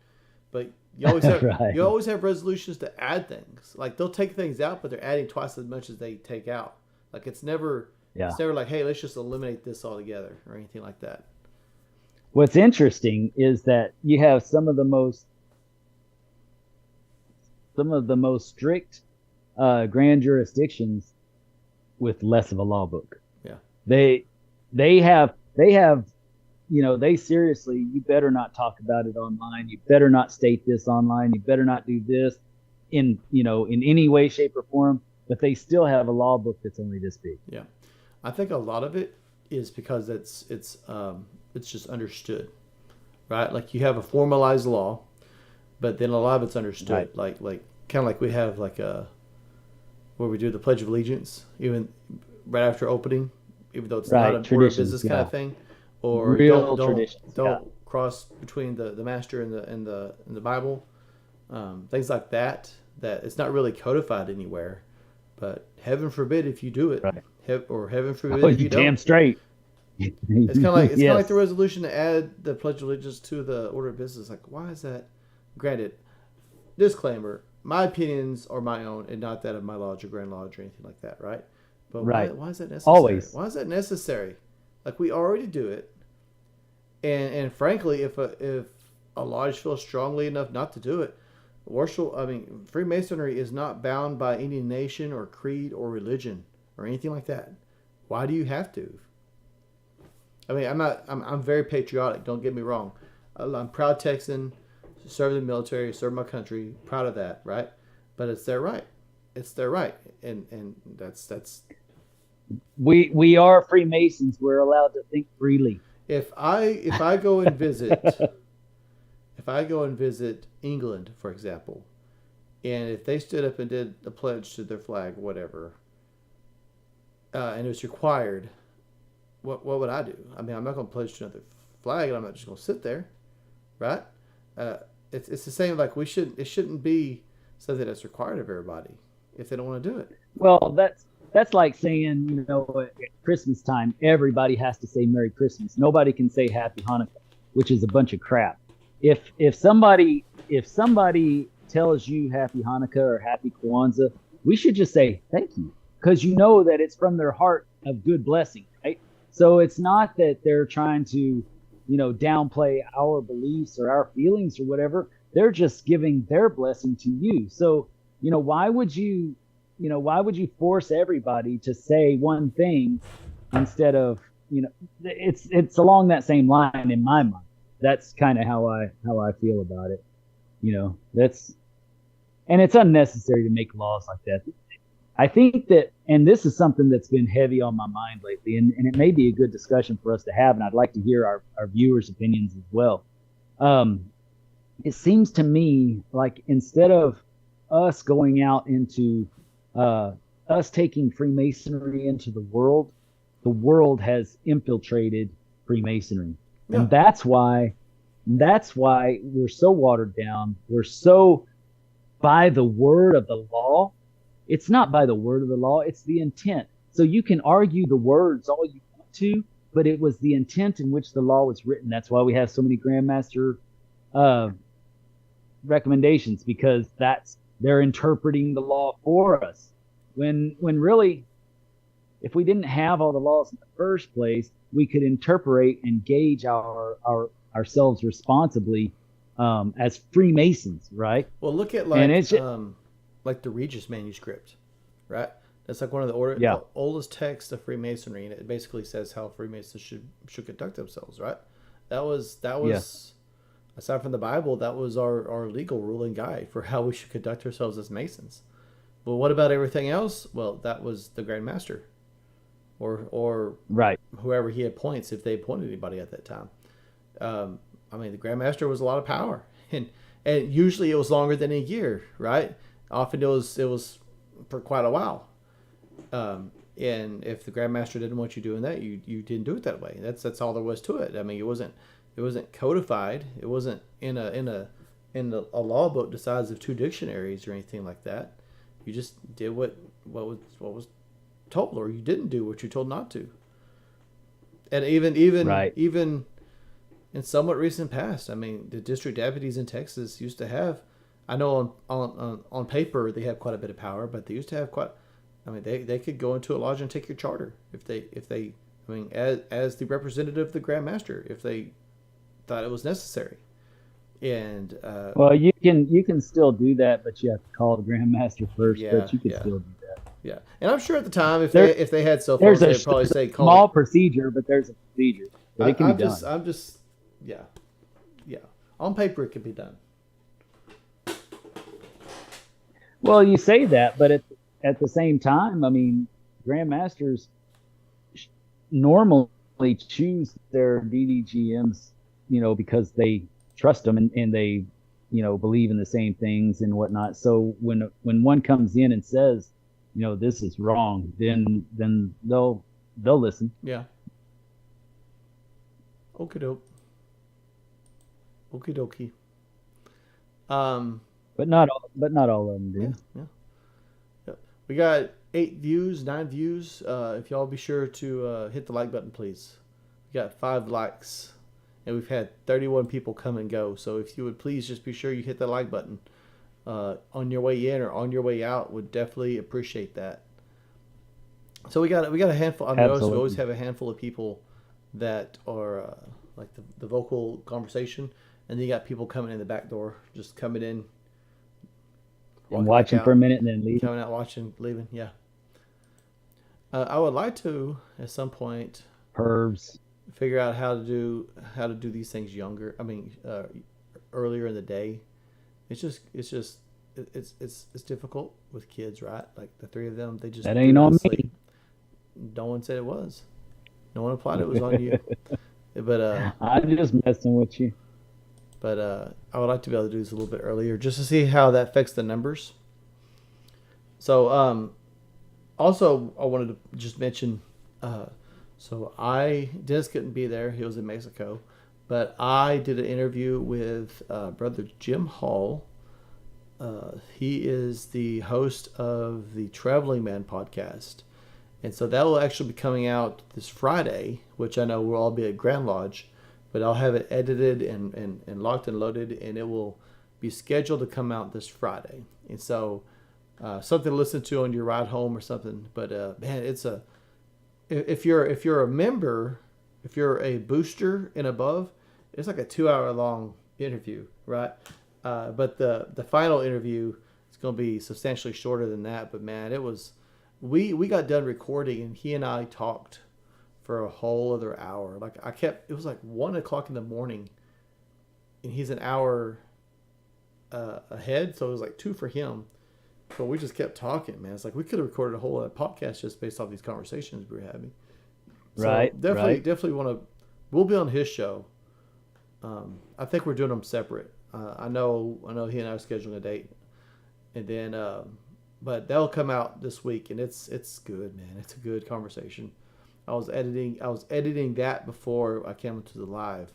But you always have you always have resolutions to add things. Like they'll take things out, but they're adding twice as much as they take out. Like it's never like, hey, let's just eliminate this altogether or anything like that. What's interesting is that you have some of the most strict grand jurisdictions with less of a law book. Yeah. They have they seriously, you better not talk about it online. You better not state this online. You better not do this in any way, shape, or form. But they still have a law book that's only this big. Yeah. I think a lot of it is because it's just understood, right? Like you have a formalized law, but then a lot of it's understood. Right. Like kind of like we have where we do the Pledge of Allegiance, even right after opening, even though it's not a order of business kind of thing, or real don't cross between the master and the Bible, things like that. That it's not really codified anywhere, but heaven forbid if you do it, or heaven forbid if you don't. Damn straight. It's kind of like like the resolution to add the Pledge of Allegiance to the order of business. Like, why is that? Granted, disclaimer: my opinions are my own, and not that of my lodge or Grand Lodge or anything like that, right? But why is that necessary? Always. Why is that necessary? Like we already do it, and frankly, if a lodge feels strongly enough not to do it, Freemasonry is not bound by any nation or creed or religion or anything like that. Why do you have to? I mean, I'm very patriotic. Don't get me wrong. I'm proud Texan. Serve the military. Serve my country. Proud of that, right? But it's their right. It's their right, and that's. We are Freemasons. We're allowed to think freely. If I go and visit, if I go and visit England, for example, and if they stood up and did a pledge to their flag, whatever, and it was required, what would I do? I mean, I'm not going to pledge to another flag, and I'm not just going to sit there, right? It's the same. Like it shouldn't be something that's required of everybody if they don't want to do it. Well, that's like saying, at Christmas time, everybody has to say Merry Christmas. Nobody can say Happy Hanukkah, which is a bunch of crap. If somebody tells you Happy Hanukkah or Happy Kwanzaa, we should just say thank you, because you know that it's from their heart of good blessing, right? So it's not that they're trying to, downplay our beliefs or our feelings or whatever. They're just giving their blessing to you. So, why would you force everybody to say one thing instead of, it's along that same line in my mind. That's kind of how I feel about it. And it's unnecessary to make laws like that. I think that, and this is something that's been heavy on my mind lately, and it may be a good discussion for us to have, and I'd like to hear our viewers' opinions as well. It seems to me like instead of us going out into us taking Freemasonry into the world has infiltrated Freemasonry. Yeah. And that's why we're so watered down. We're so by the word of the law. It's not by the word of the law, it's the intent. So you can argue the words all you want to, but it was the intent in which the law was written. That's why we have so many Grandmaster recommendations, because they're interpreting the law for us. When really, if we didn't have all the laws in the first place, we could interpret and gauge ourselves responsibly as Freemasons, right? Well, look at like the Regis manuscript, right? That's like one of the oldest texts of Freemasonry, and it basically says how Freemasons should conduct themselves, right? That was aside from the Bible, that was our legal rule and guide for how we should conduct ourselves as Masons. But what about everything else? Well, that was the Grand Master, or right, whoever he appoints, if they appointed anybody at that time. The Grand Master was a lot of power, and usually it was longer than a year, right? Often it was for quite a while. And if the Grand Master didn't want you doing that, you didn't do it that way. That's all there was to it. I mean, it wasn't codified. It wasn't in a law book the size of 2 dictionaries or anything like that. You just did what was told, or you didn't do what you told not to. And even in somewhat recent past, I mean, the district deputies in Texas used to have, I know on paper they have quite a bit of power, but they used to have they could go into a lodge and take your charter if they as the representative of the Grand Master, if they thought it was necessary. And well, you can still do that, but you have to call the Grand Master first. Yeah, but you can still do that. Yeah, and I'm sure at the time, if they had cell phones, they'd probably say call. Small procedure, but there's a procedure. But it can be done. Yeah. On paper, it can be done. Well, you say that, but at the same time, I mean, Grand Masters normally choose their DDGMs, because they trust them and they, believe in the same things and whatnot. So when one comes in and says, this is wrong, then they'll listen. Yeah. Okie dokie. But not all of them do. Yeah. We got 9 views. If y'all be sure to hit the like button, please. We got 5 likes, and we've had 31 people come and go. So if you would please just be sure you hit the like button on your way in or on your way out. Would definitely appreciate that. So we got a handful. I noticed we always have a handful of people that are like the vocal conversation, and then you got people coming in the back door, just coming in, And walking back watching for a out, minute and then leaving. coming out, watching, leaving. Yeah. I would like to at some point Pervs. figure out how to do these things younger. I mean, earlier in the day. It's difficult with kids, right? Like the three of them, they just That do ain't not on sleep. me. No one said it was. No one implied it was on you. But I'm just messing with you. I would like to be able to do this a little bit earlier just to see how that affects the numbers. So also I wanted to just mention. So Dennis couldn't be there; he was in Mexico, but I did an interview with Brother Jim Hall. He is the host of the Traveling Man podcast. And so that will actually be coming out this Friday, which I know will all be at Grand Lodge, but I'll have it edited and locked and loaded, and it will be scheduled to come out this Friday. And so something to listen to on your ride home or something. But man, if you're a member, if you're a booster and above, it's like a 2 hour long interview, right? But the final interview is going to be substantially shorter than that. But man, it was we got done recording and he and I talked for a whole other hour. Like it was like 1 o'clock in the morning, and he's an hour ahead, so it was like 2 for him. But we just kept talking, man. It's like we could have recorded a whole other podcast just based off these conversations we were having. So Right. Definitely want to. We'll be on his show. I think we're doing them separate. I know he and I are scheduling a date, and then but that'll come out this week, and it's good, man. It's a good conversation. I was editing that before I came into the live,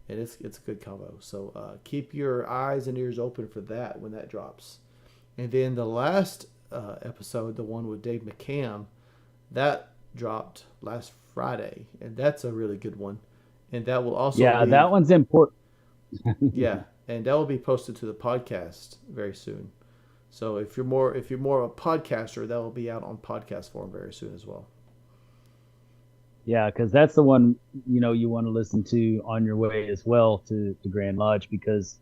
and it's a good combo. So keep your eyes and ears open for that when that drops. And then the last episode, the one with Dave McCam, that dropped last Friday, and that's a really good one. And that will also that one's important. Yeah, and that will be posted to the podcast very soon. So if you're more of a podcaster, that will be out on podcast form very soon as well. Yeah, because that's the one you want to listen to on your way as well to Grand Lodge, because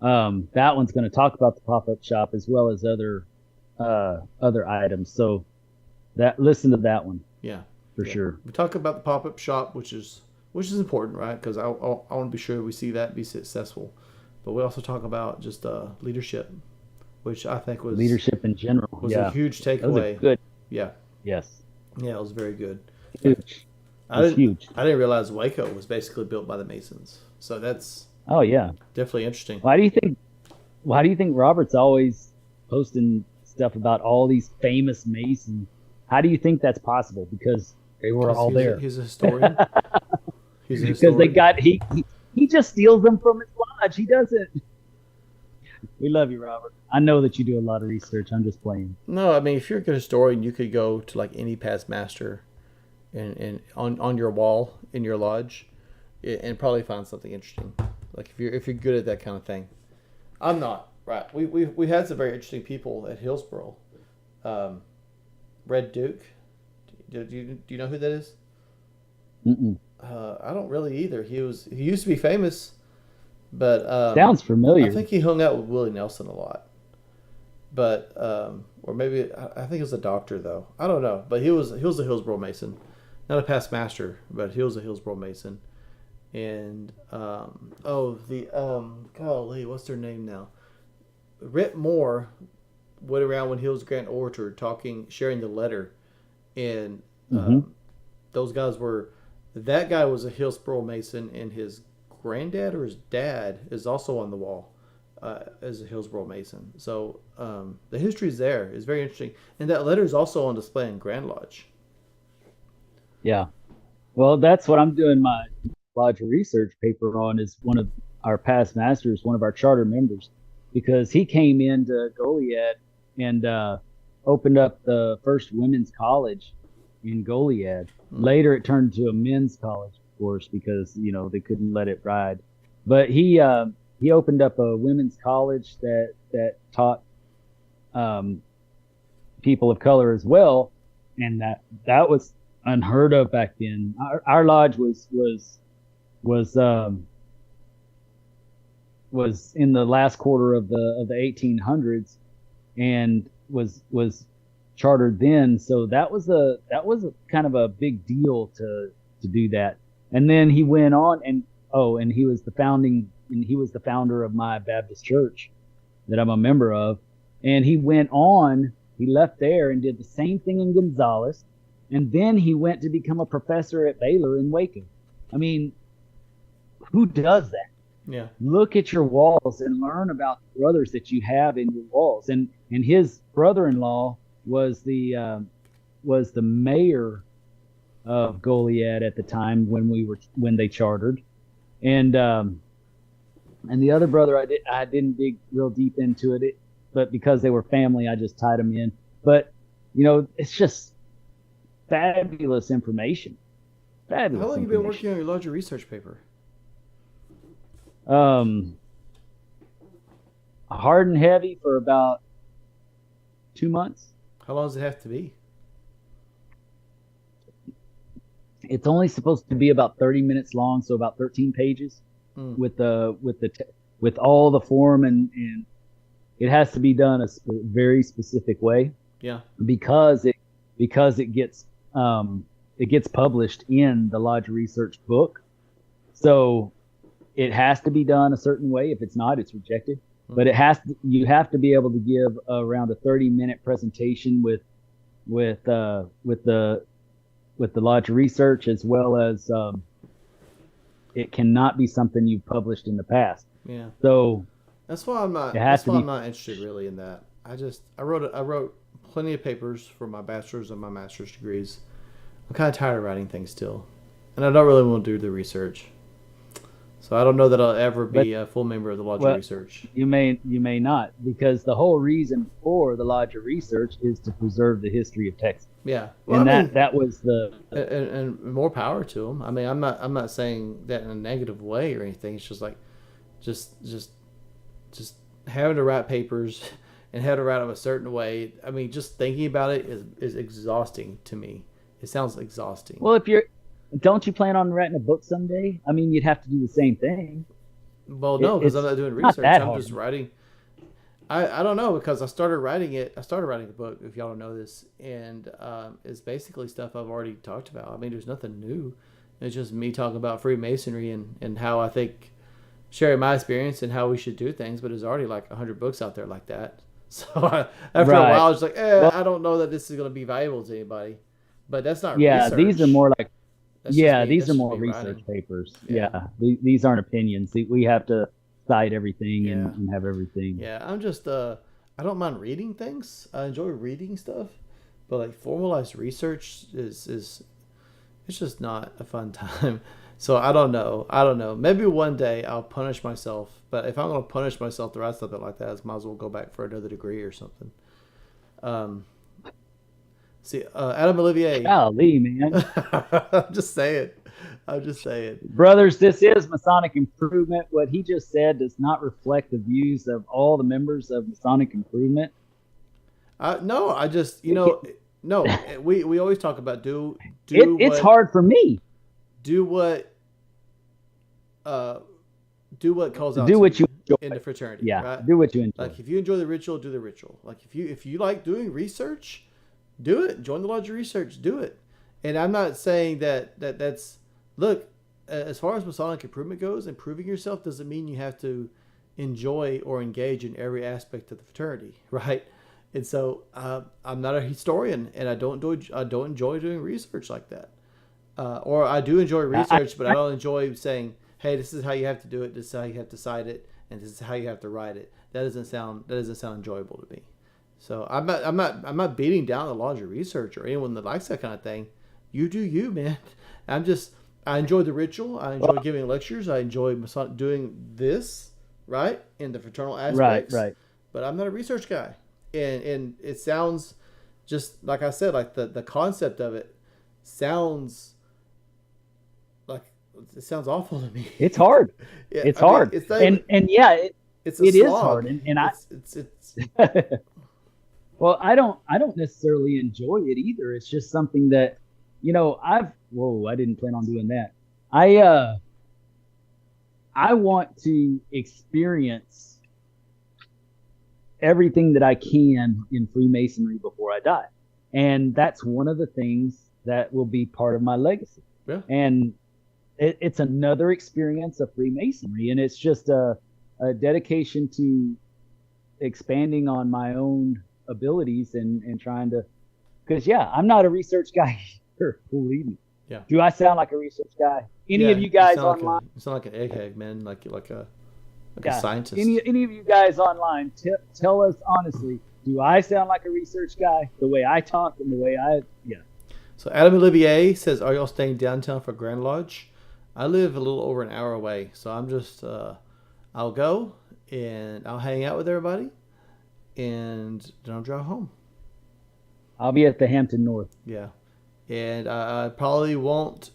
that one's going to talk about the pop-up shop as well as other items. So listen to that one. Yeah, for sure. We talk about the pop-up shop, which is important, right? Because I want to be sure we see that be successful. But we also talk about just leadership, which I think was leadership in general was a huge takeaway. Good. Yeah. Yes. Yeah, it was very good. Huge. Huge. I didn't realize Waco was basically built by the Masons. So that's definitely interesting. Why do you think Robert's always posting stuff about all these famous Masons? How do you think that's possible? Because they were all there. He's a historian. Because he just steals them from his lodge. He doesn't. We love you, Robert. I know that you do a lot of research. I'm just playing. No, I mean, if you're a good historian, you could go to like any past master and on your wall in your lodge and probably find something interesting. Like if you're good at that kind of thing. I'm not, right. We had some very interesting people at Hillsboro. Red Duke. Do you know who that is? Mm-mm. I don't really either. He used to be famous, but sounds familiar. I think he hung out with Willie Nelson a lot. But or maybe I think he was a doctor though. I don't know. But he was a Hillsboro Mason, not a past master, but he was a Hillsboro Mason. And golly, what's their name now? Rhett Moore went around when he was Grand Orator sharing the letter, and those guys were. That guy was a Hillsboro Mason, and his granddad or his dad is also on the wall as a Hillsboro Mason. So the history is there. It's very interesting. And that letter is also on display in Grand Lodge. Yeah. Well, that's what I'm doing my lodge research paper on, is one of our past masters, one of our charter members, because he came into Goliad and opened up the first women's college in Goliad. Later, it turned to a men's college, of course, because they couldn't let it ride. But he opened up a women's college that taught people of color as well, and that was unheard of back then. Our lodge was in the last quarter of the 1800s, and was chartered then. So that was a kind of a big deal to do that. And then he went on and he was the founder of my Baptist church that I'm a member of. And he left there and did the same thing in Gonzales. And then he went to become a professor at Baylor in Waco. I mean, who does that? Yeah. Look at your walls and learn about the brothers that you have in your walls. And his brother-in-law was the mayor of Goliad at the time when they chartered. And the other brother, I didn't dig real deep into it, but because they were family, I just tied them in. But it's just fabulous information. Fabulous. How long have you been working on your larger research paper? Hard and heavy for about 2 months. How long does it have to be? It's only supposed to be about 30 minutes long, so about 13 pages with all the form, and it has to be done a very specific way. Yeah. Because it gets published in the Lodge Research book, so it has to be done a certain way. If it's not, it's rejected. But you have to be able to give around a 30-minute presentation with the Lodge Research, as well as it cannot be something you've published in the past. Yeah. So that's why I'm not. I'm not interested really in that. I wrote plenty of papers for my bachelor's and my master's degrees. I'm kind of tired of writing things still, and I don't really want to do the research. So I don't know that I'll ever be a full member of the Lodge of Research. You may not, because the whole reason for the Lodge of Research is to preserve the history of Texas. Yeah, well, and that was the and more power to them. I mean, I'm not saying that in a negative way or anything. It's just like, just having to write papers and having to write them a certain way. I mean, just thinking about it is exhausting to me. It sounds exhausting. Well, don't you plan on writing a book someday? I mean, you'd have to do the same thing. Well, no, because I'm not doing research. I'm just writing. I don't know, because I started writing a book, if y'all don't know this, and it's basically stuff I've already talked about. I mean, there's nothing new. It's just me talking about Freemasonry and how I think, sharing my experience and how we should do things, but there's already like 100 books out there like that. So after a while, it's like, I don't know that this is going to be valuable to anybody. But that's not research. These are more like these are more research writing. Papers. Yeah. These aren't opinions. We have to cite everything and have everything. Yeah, I'm just I don't mind reading things. I enjoy reading stuff, but like formalized research is it's just not a fun time. So I don't know. Maybe one day I'll punish myself. But if I'm going to punish myself to write something like that, I might as well go back for another degree or something. See, Adam Olivier. Golly, man. I'm just saying. Brothers, this is Masonic Improvement. What he just said does not reflect the views of all the members of Masonic Improvement. No, I just, no. We always talk about it's hard for me. Do what calls out. Do what you enjoy in the fraternity. Yeah, right? Do what you enjoy. Like if you enjoy the ritual, do the ritual. Like if you like doing research, do it. Join the Lodge of Research. Do it. And I'm not saying that's look. As far as Masonic improvement goes, improving yourself doesn't mean you have to enjoy or engage in every aspect of the fraternity, right? And so I'm not a historian, and I don't enjoy doing research like that. Or I do enjoy research, but I don't enjoy saying, "Hey, this is how you have to do it. This is how you have to cite it, and this is how you have to write it." That doesn't sound enjoyable to me. So I'm not beating down the Lodge of Research or anyone that likes that kind of thing. You do you, man. I enjoy the ritual. I enjoy giving lectures. I enjoy doing this, right, in the fraternal aspects. Right. But I'm not a research guy, and it sounds just like I said, like the concept of it sounds like it sounds awful to me. It's hard. Yeah, it's hard. It's not even, it is hard. And it's well, I don't necessarily enjoy it either. It's just something that, I didn't plan on doing that. I want to experience everything that I can in Freemasonry before I die. And that's one of the things that will be part of my legacy. Yeah. And it's another experience of Freemasonry. And it's just a dedication to expanding on my own abilities and trying to, because I'm not a research guy either, believe me. Yeah. Do I sound like a research guy? Any of you guys online? You sound like an egghead, man. Like a scientist. Any of you guys online, tell us honestly, do I sound like a research guy? The way I talk and the way So Adam Olivier says, are y'all staying downtown for Grand Lodge? I live a little over an hour away, so I'm just, I'll go and I'll hang out with everybody and then I'll drive home. I'll be at the Hampton North. Yeah. And I probably won't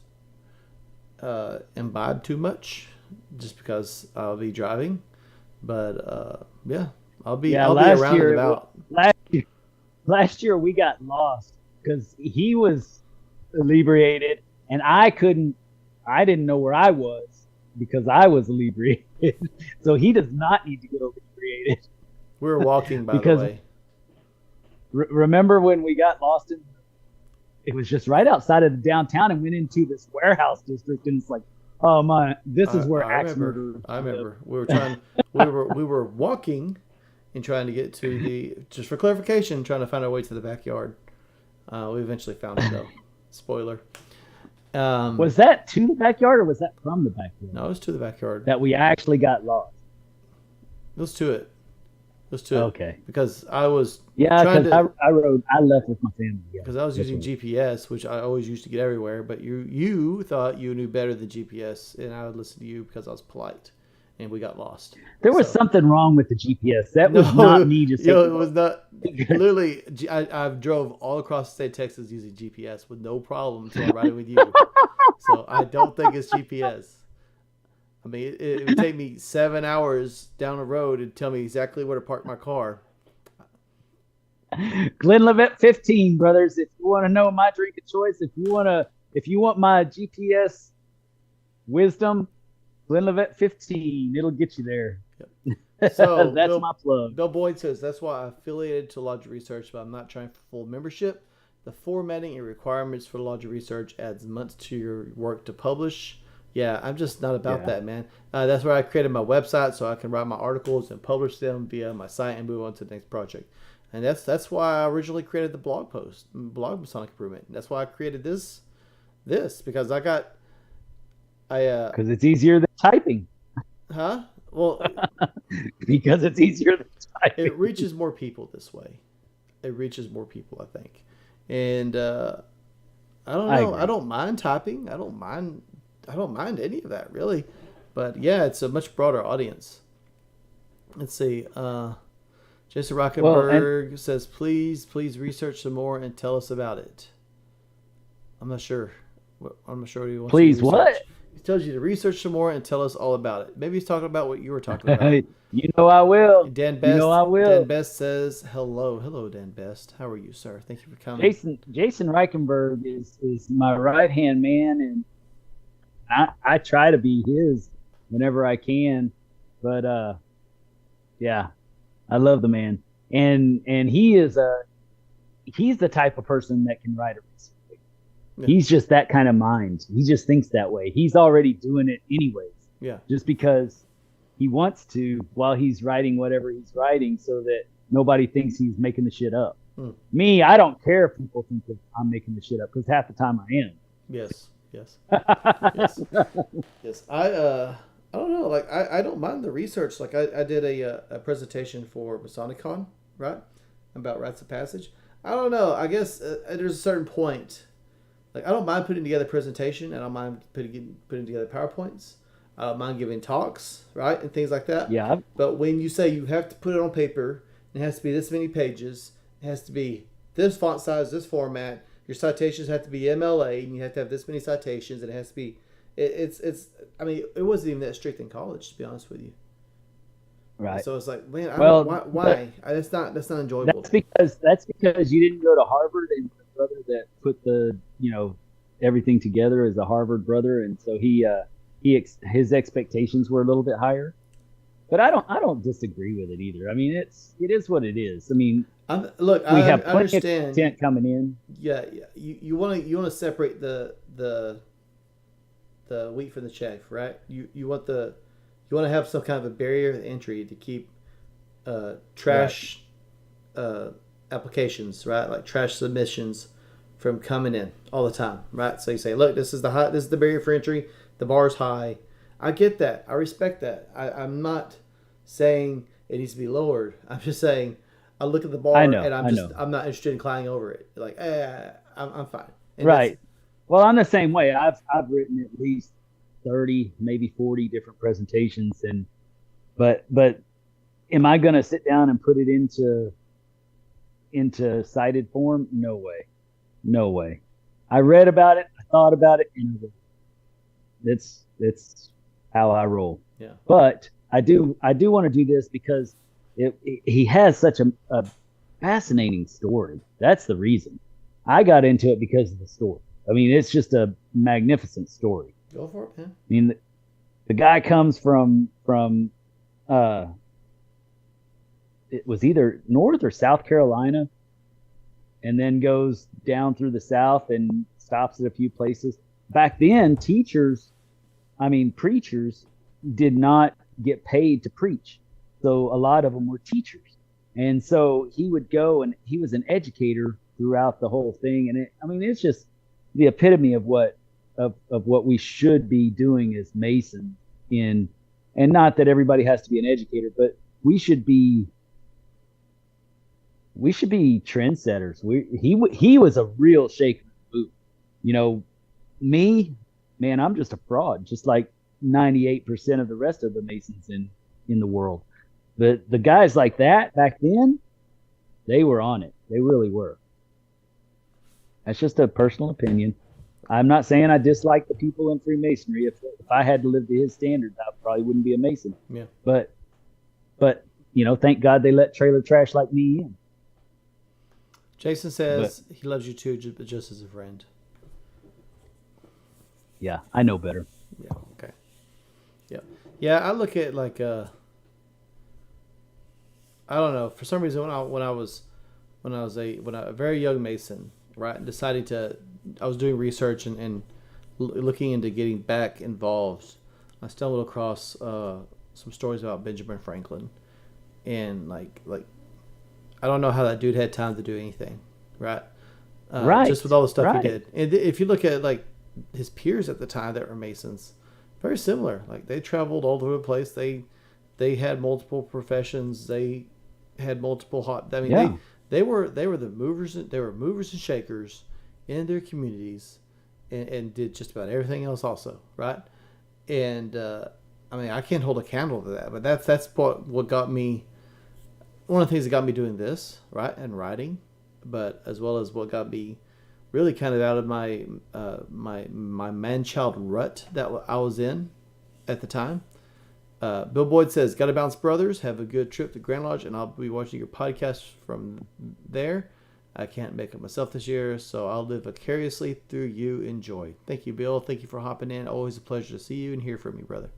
imbibe too much just because I'll be driving. But, I'll be around and about. Last year we got lost because he was inebriated and I didn't know where I was because I was inebriated. So he does not need to get inebriated. We were walking, by the way. Remember when we got lost it was just right outside of the downtown and went into this warehouse district, and it's like, oh my, this is where axe murder. I remember. We were walking and trying to get to just for clarification, trying to find our way to the backyard. We eventually found it though. Spoiler. Was that to the backyard or was that from the backyard? No, it was to the backyard. That we actually got lost. It was to it. Okay. Because I was I left with my family. Because I was using GPS, which I always used to get everywhere. But you thought you knew better than GPS, and I would listen to you because I was polite, and we got lost. There was something wrong with the GPS. That was not me just. It was not. Literally, I drove all across the state of Texas using GPS with no problem until I'm riding with you. So I don't think it's GPS. I mean, it would take me 7 hours down the road and tell me exactly where to park my car. Glenlivet 15, brothers. If you want to know my drink of choice, if you want my GPS wisdom, Glenlivet 15. It'll get you there. Yep. So that's my plug. Bill Boyd says, that's why I affiliated to Lodge Research, but I'm not trying for full membership. The formatting and requirements for Lodge Research adds months to your work to publish. Yeah, I'm just not about that, man. That's where I created my website so I can write my articles and publish them via my site and move on to the next project. And that's why I originally created the blog Masonic Improvement. That's why I created this because because it's easier than typing. Huh? Well, because it's easier than typing. It reaches more people this way. It reaches more people, I think. And I don't know. I don't mind typing. I don't mind any of that, really. But yeah, it's a much broader audience. Let's see. Jason Rockenberg says, please research some more and tell us about it. I'm not sure. I'm not sure what he wants. Please what? He tells you to research some more and tell us all about it. Maybe he's talking about what you were talking about. You know I will. Dan Best. I will. Dan Best says, hello, Dan Best. How are you, sir? Thank you for coming. Jason Reichenberg is my right-hand man, and I try to be his whenever I can. But, I love the man. And he's the type of person that can write a recipe. Yeah. He's just that kind of mind. He just thinks that way. He's already doing it anyways. Yeah. Just because he wants to while he's writing whatever he's writing so that nobody thinks he's making the shit up. Me, I don't care if people think that I'm making the shit up because half the time I am. Yes. Yes. I don't know. Like I don't mind the research. Like I did a presentation for MasonicCon, right? About rites of passage. I don't know. I guess there's a certain point. Like I don't mind putting together a presentation, and I don't mind putting together PowerPoints. I don't mind giving talks, right, and things like that. Yeah. But when you say you have to put it on paper, it has to be this many pages. It has to be this font size, this format. Your citations have to be MLA, and you have to have this many citations, and it has to be. It's. I mean, it wasn't even that strict in college, to be honest with you. Right. So it's like, man, why? That's not enjoyable. That's because you didn't go to Harvard, and the brother that put the everything together is a Harvard brother, and so his expectations were a little bit higher. But I don't disagree with it either. I mean, it is what it is. I mean, Look, we I have plenty of understand. content coming in. Yeah, yeah. You want to separate the wheat from the chaff, right? You want to have some kind of a barrier of entry to keep Right. trash uh, applications, right? Like trash submissions from coming in all the time, right? So you say, look, this is the barrier for entry. The bar is high. I get that. I respect that. I'm not saying it needs to be lowered. I'm just saying I look at the I bar know. and I know. I'm not interested in climbing over it. Like, I'm fine. And that's Right. Well, I'm the same way. I've written at least 30, maybe 40 different presentations, and but am I going to sit down and put it into cited form? No way. No way. I read about it, I thought about it, and that's how I roll. yeah. But I do want to do this because he has such a fascinating story. That's the reason. I got into it because of the story. I mean, it's just a magnificent story. Go for it, man. I mean, the guy comes from uh, it was either North or South Carolina, and then goes down through the South and stops at a few places. Back then, preachers did not get paid to preach. So a lot of them were teachers. And so he would go and he was an educator throughout the whole thing. And it's just the epitome of what we should be doing as Masons in, and not that everybody has to be an educator, but we should be trendsetters. He was a real shaker of the boot. You know, me, man, I'm just a fraud, just like 98% of the rest of the Masons in the world. The guys like that back then, they were on it. They really were. That's just a personal opinion. I'm not saying I dislike the people in Freemasonry. If I had to live to his standards, I probably wouldn't be a Mason. Yeah. But thank God they let trailer trash like me in. Jason says he loves you too, just as a friend. Yeah, I know better. Yeah. Okay. Yeah. Yeah. I look at like I don't know. For some reason, when I was a very young Mason, right, deciding to, I was doing research and looking into getting back involved. I stumbled across some stories about Benjamin Franklin, and like I don't know how that dude had time to do anything, right? Right. Just with all the stuff Right. he did. And if you look at like his peers at the time that were Masons, very similar. Like they traveled all over the place. They had multiple professions. They had multiple hot. I mean, Yeah. they were the movers. They were movers and shakers in their communities, and did just about everything else also, right? And I mean, I can't hold a candle to that. But that's what got me. One of the things that got me doing this, right, and writing, but as well as what got me really kind of out of my my man-child rut that I was in at the time. Bill Boyd says, "Got to bounce, brothers. Have a good trip to Grand Lodge, and I'll be watching your podcast from there. I can't make it myself this year, so I'll live vicariously through you. Enjoy." Thank you, Bill. Thank you for hopping in. Always a pleasure to see you and hear from you, brother.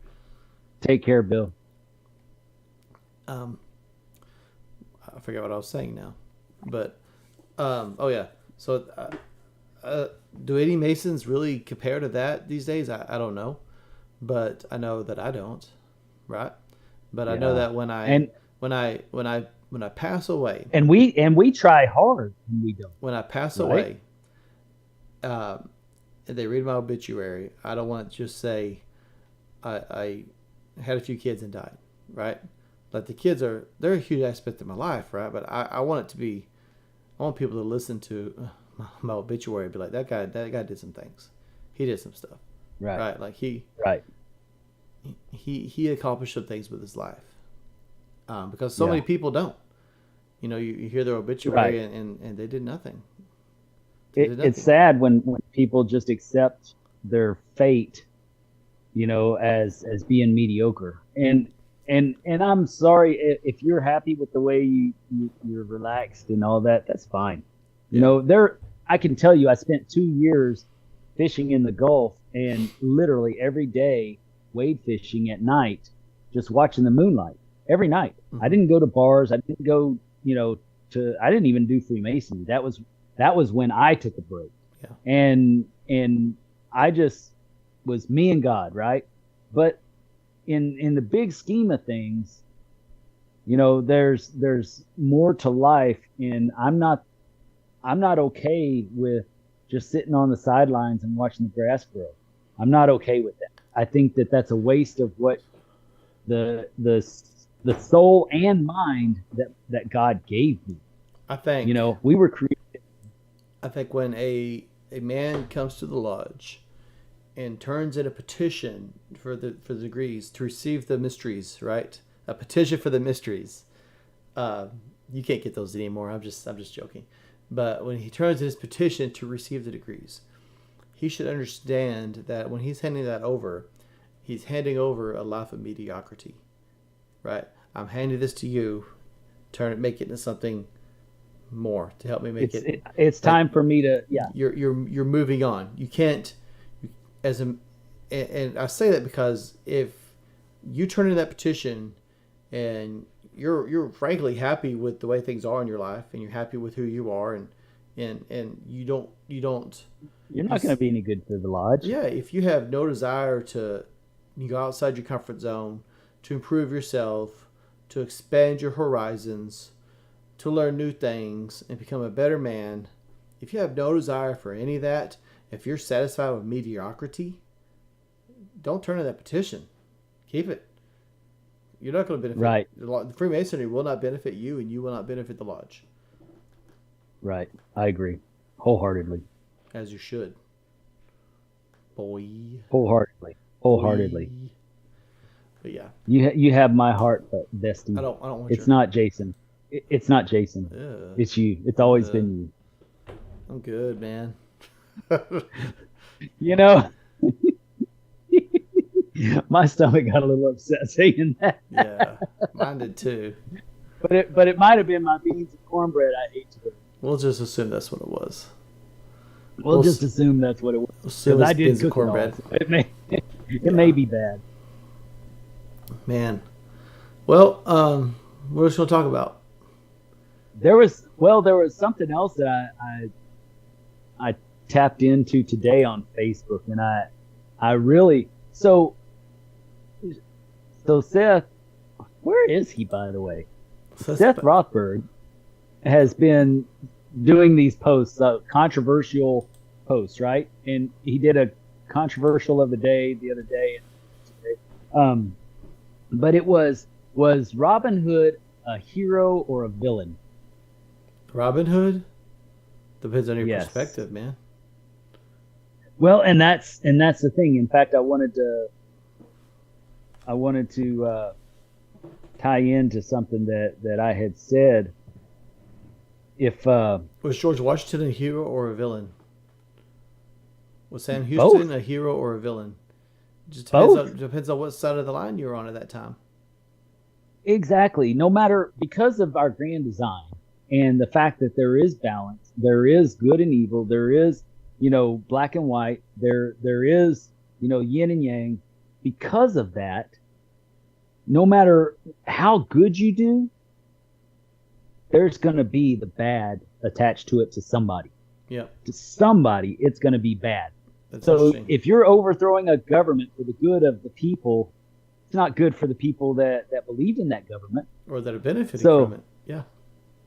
Take care, Bill. I forgot what I was saying now, but oh yeah. So do any Masons really compare to that these days? I don't know, but I know that I don't, right? But I know Yeah. that when And I pass away, we try hard and we don't. when I pass Right? away, and they read my obituary, I don't want to just say I had a few kids and died, right? Like the kids they're a huge aspect of my life, right? But I want it to be, I want people to listen to my obituary and be like, that guy did some things, he did some stuff, Right. right? Like Right. he accomplished some things with his life, because so Yeah. many people don't. You hear their obituary Right. and they did nothing. They did It's nothing. sad when people just accept their fate, as being mediocre. And I'm sorry if you're happy with the way you're relaxed and all that. That's fine. Yeah. I can tell you, I spent 2 years fishing in the Gulf, and literally every day wade fishing at night. just watching the moonlight every night. Mm-hmm. I didn't go to bars. I didn't go, I didn't even do Freemasonry. That was when I took a break. Yeah. And I just was me and God, right? But in the big scheme of things, there's more to life, and I'm not okay with just sitting on the sidelines and watching the grass grow. I'm not okay with that. I think that that's a waste of what the soul and mind that God gave me. I think we were created. I think when a man comes to the lodge and turns in a petition for the degrees to receive the mysteries, right? A petition for the mysteries. You can't get those anymore. I'm just joking. But when he turns in his petition to receive the degrees, he should understand that when he's handing that over, he's handing over a life of mediocrity, right? I'm handing this to you, make it into something more to help me make it. It's time for me to, yeah. You're moving on. You can't, and I say that because if you turn in that petition and you're frankly happy with the way things are in your life, and you're happy with who you are, and you don't you're not going to be any good for the lodge. Yeah, if you have no desire to go outside your comfort zone, to improve yourself, to expand your horizons, to learn new things and become a better man, if you have no desire for any of that, if you're satisfied with mediocrity, don't turn in that petition. Keep it. You're not going to benefit. Right. The Freemasonry will not benefit you, and you will not benefit the lodge. Right. I agree. Wholeheartedly. As you should. Boy. Wholeheartedly. But yeah. You have my heart, bestie. I don't want It's not Jason. It's not Jason. Ugh. It's you. It's always been you. I'm good, man. My stomach got a little upset saying that. Yeah, mine did too. But it might have been my beans and cornbread I ate today. We'll just assume that's what it was. We'll just assume that's what it was. Assume it's I did beans and cook cornbread. It may be bad. Man. Well, what are we going to talk about? There was something else that I tapped into today on Facebook, and I really so Seth, where is he, by the way? Seth Rothberg has been doing these posts, controversial posts, right? And he did a controversial of the day the other day. But it was Robin Hood a hero or a villain? Robin Hood? Depends on your perspective, man. Well, and that's the thing. In fact, I wanted to tie into something that I had said. If was George Washington a hero or a villain? Was Sam Houston a hero or a villain? Just depends on what side of the line you're on at that time. Exactly. No matter, because of our grand design and the fact that there is balance, there is good and evil, there is, black and white, there is, yin and yang. Because of that, no matter how good you do, there's going to be the bad attached to it to somebody. Yeah. To somebody, it's going to be bad. That's so if you're overthrowing a government for the good of the people, it's not good for the people that believed in that government. Or that are benefiting from it. Yeah.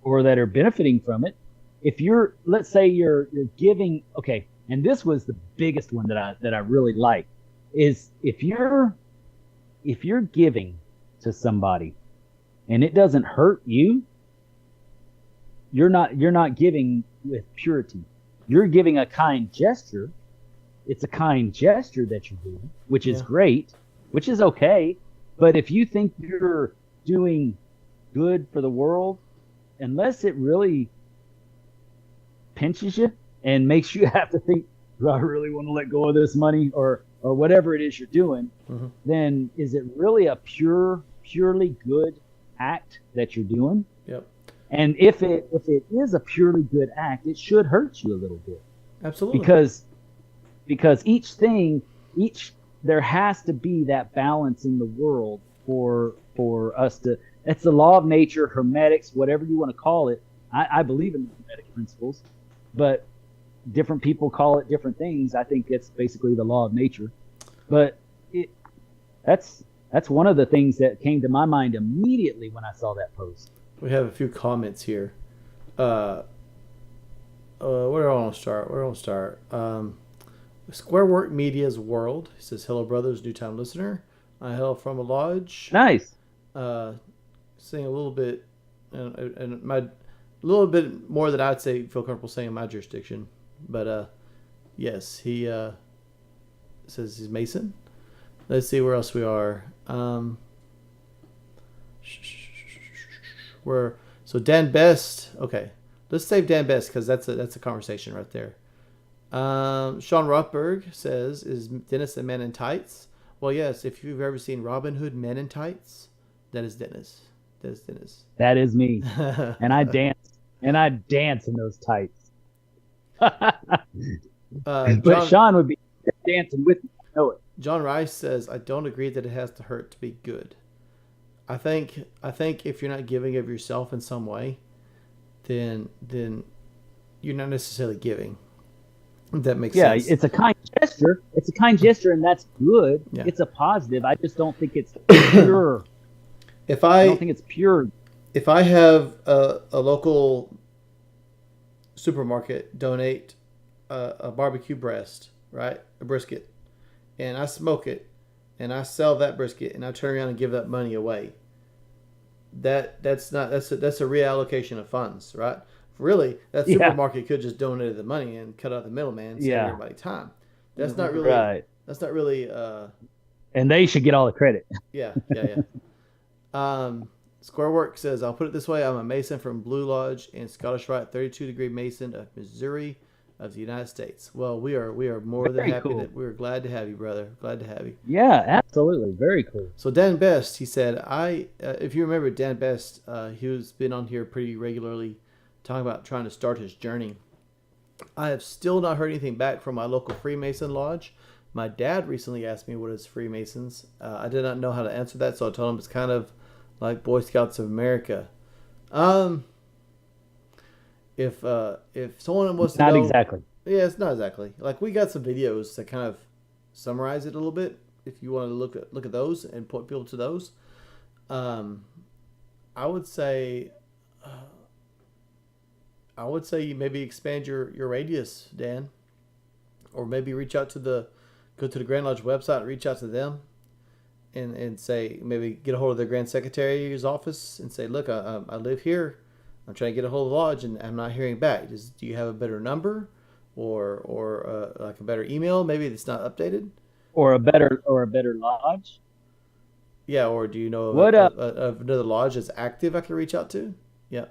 Or that are benefiting from it. If you're, let's say you're giving, okay, and this was the biggest one that I really like, is if you're giving to somebody and it doesn't hurt you, you're not giving with purity. You're giving a kind gesture. It's a kind gesture that you're doing, which is great, which is okay. But if you think you're doing good for the world, unless it really pinches you and makes you have to think, do I really want to let go of this money or whatever it is you're doing, then is it really a purely good act that you're doing? Yep. And if it is a purely good act, it should hurt you a little bit. Absolutely. Because there has to be that balance in the world for us to. It's the law of nature, hermetics, whatever you want to call it. I believe in the hermetic principles, but different people call it different things. I think it's basically the law of nature. But that's one of the things that came to my mind immediately when I saw that post. We have a few comments here. Where do I want to start? Squarework Media's World. He says, "Hello, brothers, new time listener. I hail from a lodge." Nice. Saying a little bit, and my a little bit more than I'd say feel comfortable saying in my jurisdiction, but yes, he says he's Mason. Let's see where else we are. So Dan Best. Okay, let's save Dan Best because that's a conversation right there. Sean Rothberg says, "Is Dennis a man in tights?" Well, yes. If you've ever seen Robin Hood Men in Tights, that is Dennis. That is Dennis. That is me, and I dance. And I dance in those tights. But Sean would be dancing with me. I know it. John Rice says, "I don't agree that it has to hurt to be good. I think if you're not giving of yourself in some way, then you're not necessarily giving." If that makes sense. Yeah, it's a kind gesture. It's a kind gesture, and that's good. Yeah. It's a positive. I just don't think it's pure. I don't think it's pure. If I have a local supermarket donate a barbecue breast, right, a brisket, and I smoke it, and I sell that brisket, and I turn around and give that money away, that's a reallocation of funds, right? Really, that supermarket could just donate the money and cut out the middleman and save everybody time. That's not really right. That's not really. And they should get all the credit. Yeah. Squarework says, "I'll put it this way: I'm a Mason from Blue Lodge and Scottish Rite 32-degree Mason of Missouri, of the United States." Well, we are more than happy that we're glad to have you, brother. Glad to have you. Yeah, absolutely, very cool. So Dan Best, he said, if you remember Dan Best, he's been on here pretty regularly, talking about trying to start his journey. I have still not heard anything back from my local Freemason lodge. My dad recently asked me what is Freemasons. I did not know how to answer that, so I told him it's kind of like Boy Scouts of America. If someone wants to know, not exactly. Yeah, it's not exactly. Like, we got some videos that kind of summarize it a little bit. If you want to look at those and point people to those, I would say you maybe expand your radius, Dan, or maybe go to the Grand Lodge website and reach out to them. And say, maybe get a hold of their Grand Secretary's office and say, "Look, I live here. I'm trying to get a hold of the lodge, and I'm not hearing back. Do you have a better number, or like a better email? Maybe it's not updated, or a better lodge. Yeah, or do you know of another lodge that's active I can reach out to? Yeah.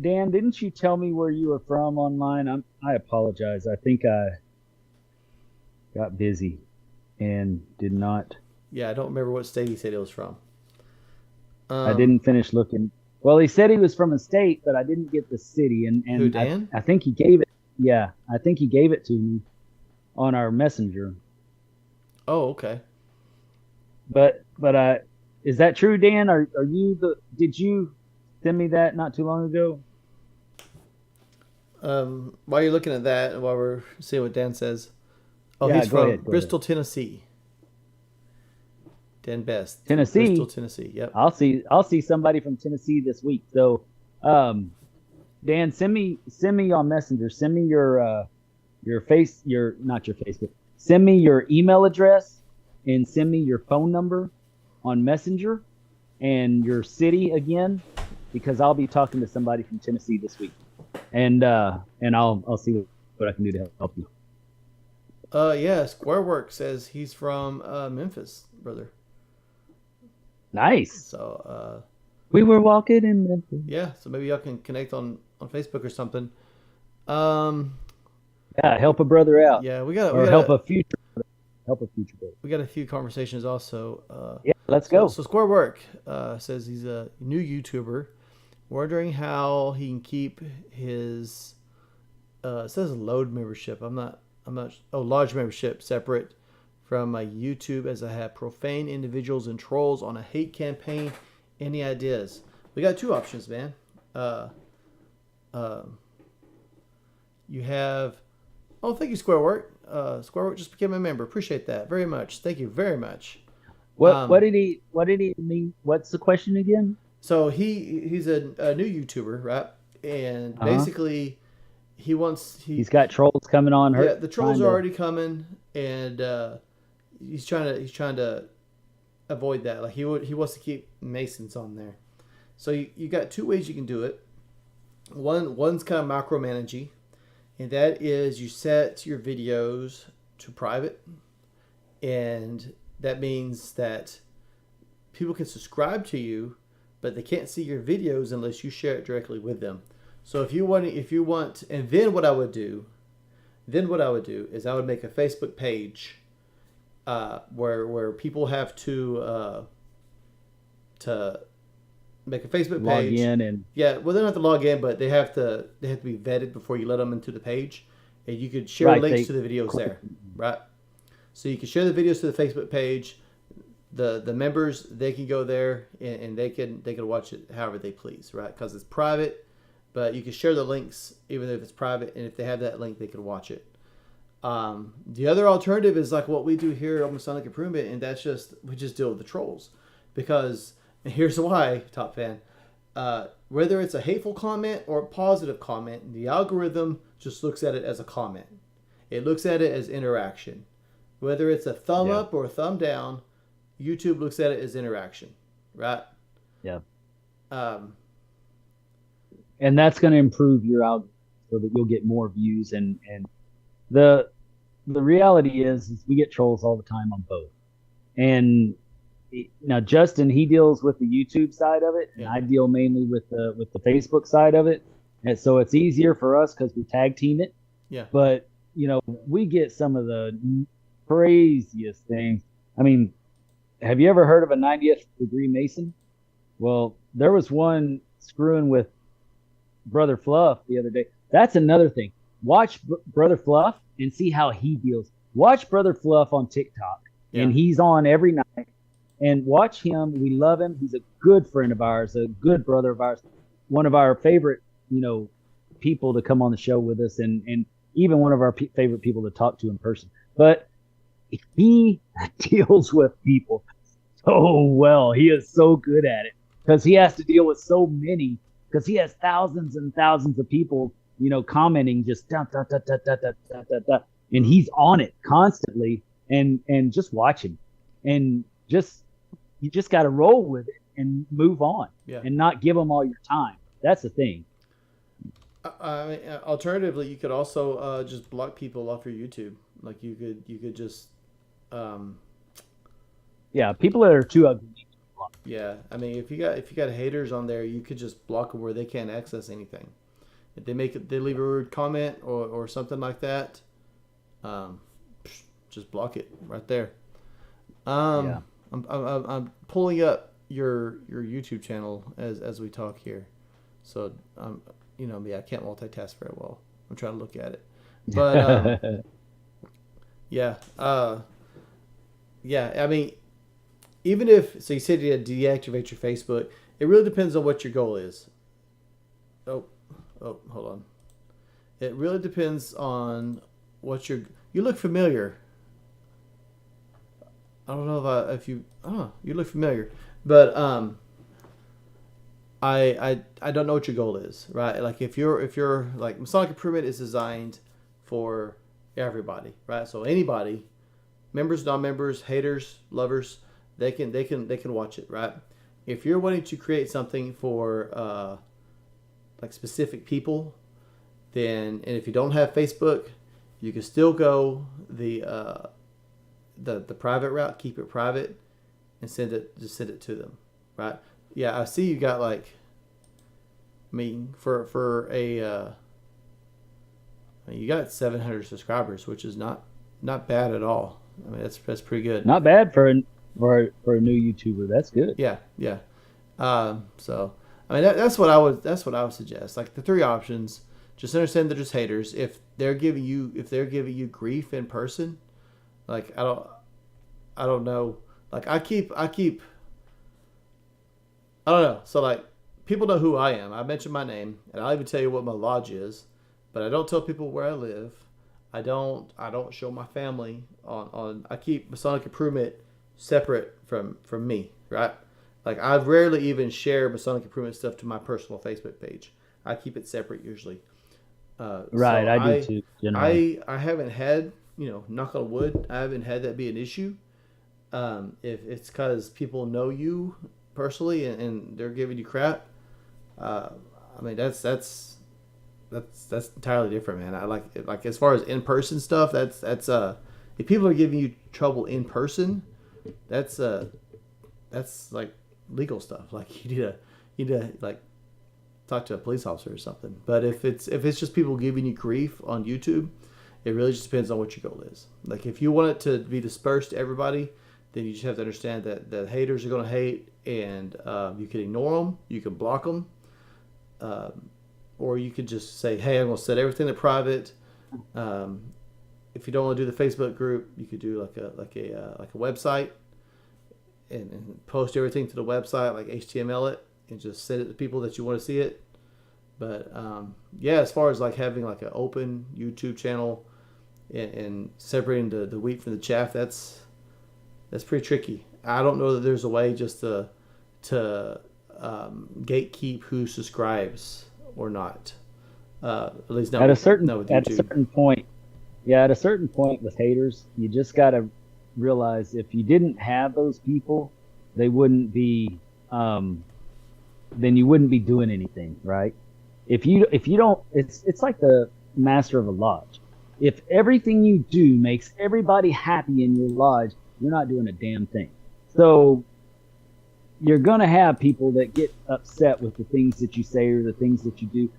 Dan, didn't you tell me where you were from online? I apologize. I think I got busy and did not. Yeah, I don't remember what state he said he was from. I didn't finish looking. Well, he said he was from a state, but I didn't get the city. And who, Dan? I think he gave it. Yeah, I think he gave it to me on our messenger. Oh, okay. But is that true, Dan? Did you send me that not too long ago? While you're looking at that, and while we're seeing what Dan says. Oh, yeah, he's from Bristol, Tennessee. Dan Best. Tennessee. Bristol, Tennessee. Yep. I'll see somebody from Tennessee this week. So, Dan, send me on Messenger. Send me not your Facebook. Send me your email address and send me your phone number on Messenger and your city again, because I'll be talking to somebody from Tennessee this week, and I'll see what I can do to help you. Yeah, Squarework says he's from Memphis, brother. Nice. So we were walking in Memphis. Yeah, so maybe y'all can connect on Facebook or something. Yeah, help a brother out. Yeah, help a future brother. We got a few conversations also. Yeah, let's go. So Squarework says he's a new YouTuber, wondering how he can keep his it says load membership. I'm not lodge membership separate from my YouTube, as I have profane individuals and trolls on a hate campaign. Any ideas? We got two options, man. You have... Oh, thank you, Squarework. Squarework just became a member. Appreciate that very much. Thank you very much. What did he mean? What's the question again? So he's a new YouTuber, right? And basically he's got trolls coming on. Yeah, the trolls are already coming, and he's trying to avoid that. Like he wants to keep Masons on there. So you got two ways you can do it. One's kind of micromanaging, and that is you set your videos to private, and that means that people can subscribe to you, but they can't see your videos unless you share it directly with them. So if you want, and then what I would do is I would make a Facebook page where people have to make a Facebook page. Log in and yeah, well, they don't have to log in, but they have to be vetted before you let them into the page, and you could share links to the videos there, right? So you can share the videos to the Facebook page. The members, they can go there and they can watch it however they please, right? Because it's private, but you can share the links even if it's private, and if they have that link, they can watch it. The other alternative is like what we do here on Masonic Improvement, and that's we just deal with the trolls, because, and here's why, Top Fan, whether it's a hateful comment or a positive comment, the algorithm just looks at it as a comment. It looks at it as interaction. Whether it's a thumb up or a thumb down, YouTube looks at it as interaction, right? Yeah. And that's going to improve your algorithm so that you'll get more views. And the reality is we get trolls all the time on both. And now Justin, he deals with the YouTube side of it, and I deal mainly with the Facebook side of it. And so it's easier for us because we tag team it. Yeah. But we get some of the craziest things. I mean, have you ever heard of a 90th degree Mason? Well, there was one screwing with Brother Fluff the other day. That's another thing. Watch Brother Fluff and see how he deals. Watch Brother Fluff on TikTok, and he's on every night. And watch him. We love him. He's a good friend of ours, a good brother of ours, one of our favorite, people to come on the show with us, and even one of our favorite people to talk to in person. But he deals with people so well. He is so good at it because he has to deal with so many, because he has thousands and thousands of people, commenting just da, da, da, da, da, da, da, da, da. And he's on it constantly, and just watch him, and you just got to roll with it and move on, and not give them all your time. That's the thing. Alternatively, you could also just block people off your YouTube. Like you could just people that are too ugly. Yeah, I mean, if you got haters on there, you could just block them where they can't access anything. If they leave a rude comment or something like that, just block it right there. I'm pulling up your YouTube channel as we talk here, so I can't multitask very well. I'm trying to look at it, but I mean, even if, so you said you deactivate your Facebook, it really depends on what your goal is. Oh, hold on. It really depends on what you look familiar. I don't know you look familiar, but I don't know what your goal is, right? Like if you're like, Masonic Improvement is designed for everybody, right? So anybody, members, non-members, haters, lovers, they can watch it, right? If you're wanting to create something for like specific people, then, and if you don't have Facebook, you can still go the private route, keep it private, and send it to them, right? Yeah, I see you got like, I mean, for a you got 700 subscribers, which is not bad at all. I mean, that's pretty good. Not bad for a new YouTuber. That's good. Yeah. So I mean, that's what I would suggest. Like the three options. Just understand they're just haters. If they're giving you grief in person, like I don't know. Like I keep I don't know. So like people know who I am. I mention my name, and I'll even tell you what my lodge is, but I don't tell people where I live. I don't show my family on I keep Masonic Improvement separate from me, right? Like I rarely even share Masonic Improvement stuff to my personal Facebook page. I keep it separate usually. Right, So I do too. Generally. I haven't had, knock on wood, I haven't had that be an issue. If it's because people know you personally and they're giving you crap, I mean that's entirely different, man. I like as far as in person stuff. That's if people are giving you trouble in person, that's like legal stuff. Like you need to like talk to a police officer or something. But if it's just people giving you grief on YouTube, it really just depends on what your goal is. Like if you want it to be dispersed to everybody, then you just have to understand that the haters are going to hate, and you can ignore them, you can block them, or you could just say, hey, I'm going to set everything to private. If you don't want to do the Facebook group, you could do like a website and post everything to the website, like HTML it, and just send it to people that you want to see it. But yeah, as far as like having like an open YouTube channel and separating the wheat from the chaff, that's pretty tricky. I don't know that there's a way just to gatekeep who subscribes or not. At least not at a certain point. Yeah, at a certain point with haters, you just got to realize if you didn't have those people, they wouldn't be. Then you wouldn't be doing anything, right? If you don't, it's like the master of a lodge. If everything you do makes everybody happy in your lodge, you're not doing a damn thing. So you're gonna have people that get upset with the things that you say or the things that you do.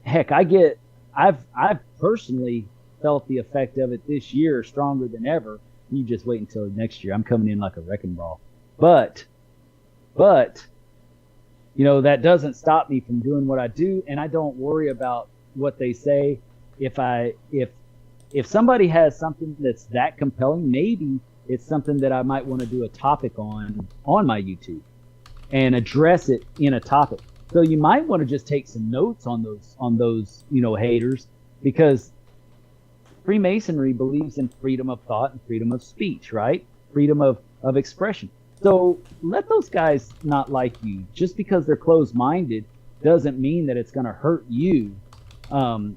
Heck, I've personally felt the effect of it this year stronger than ever. You just wait until next year. I'm coming in like a wrecking ball. But that doesn't stop me from doing what I do, and I don't worry about what they say. If somebody has something that's that compelling, maybe it's something that I might want to do a topic on my YouTube and address it in a topic. So you might want to just take some notes on those haters, because Freemasonry believes in freedom of thought and freedom of speech, right? Freedom of expression. So let those guys not like you. Just because they're closed-minded doesn't mean that it's going to hurt you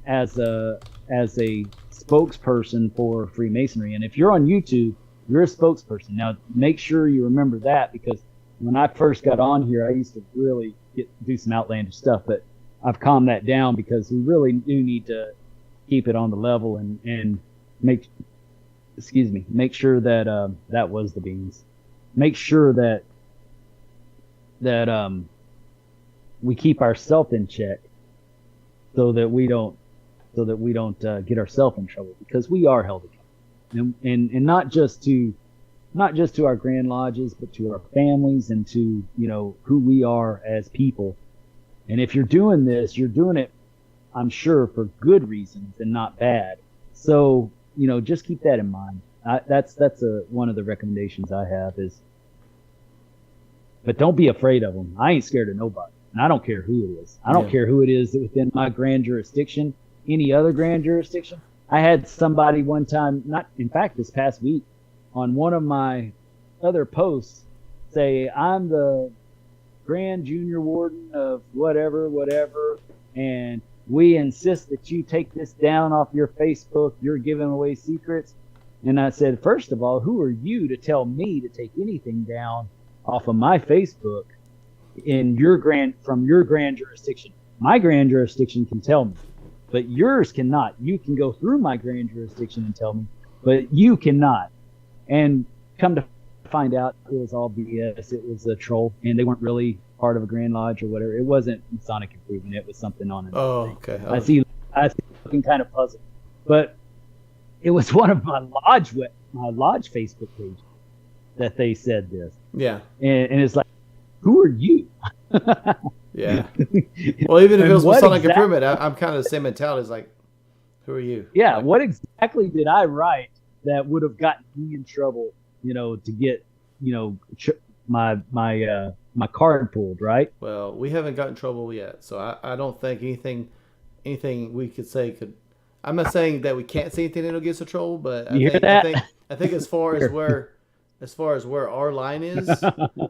as a spokesperson for Freemasonry. And if you're on YouTube, you're a spokesperson. Now, make sure you remember that, because when I first got on here, I used to really do some outlandish stuff, but I've calmed that down because we really do need to keep it on the level and make sure that that was the beans. Make sure that we keep ourselves in check, so that we don't get ourselves in trouble, because we are held accountable, and not just to our grand lodges, but to our families and to who we are as people. And if you're doing this, you're doing it, I'm sure, for good reasons and not bad. So just keep that in mind. That's one of the recommendations I have is, but don't be afraid of them. I ain't scared of nobody, and I don't care who it is. I don't care who it is within my grand jurisdiction, any other grand jurisdiction. I had somebody one time, this past week, on one of my other posts say, I'm the Grand Junior Warden of whatever, and we insist that you take this down off your Facebook. You're giving away secrets. And I said, first of all, who are you to tell me to take anything down off of my Facebook from your grand jurisdiction? My grand jurisdiction can tell me, but yours cannot. You can go through my grand jurisdiction and tell me, but you cannot. And come to find out, it was all BS. It was a troll, and they weren't really part of a Grand Lodge or whatever. It wasn't Masonic Improvement. It was something on another thing. Okay. I see looking kind of puzzled, but it was one of my lodge Facebook page that they said this. Yeah. And it's like, who are you? Yeah. Well, even if it was Masonic Improvement, I'm kind of the same mentality. It's like, who are you? Yeah. Like, what exactly did I write that would have gotten me in trouble to get, my card pulled, right? Well, we haven't gotten in trouble yet, so I don't think anything we could say could. I'm not saying that we can't say anything that'll get us in trouble, but You hear that? I think as far as where our line is,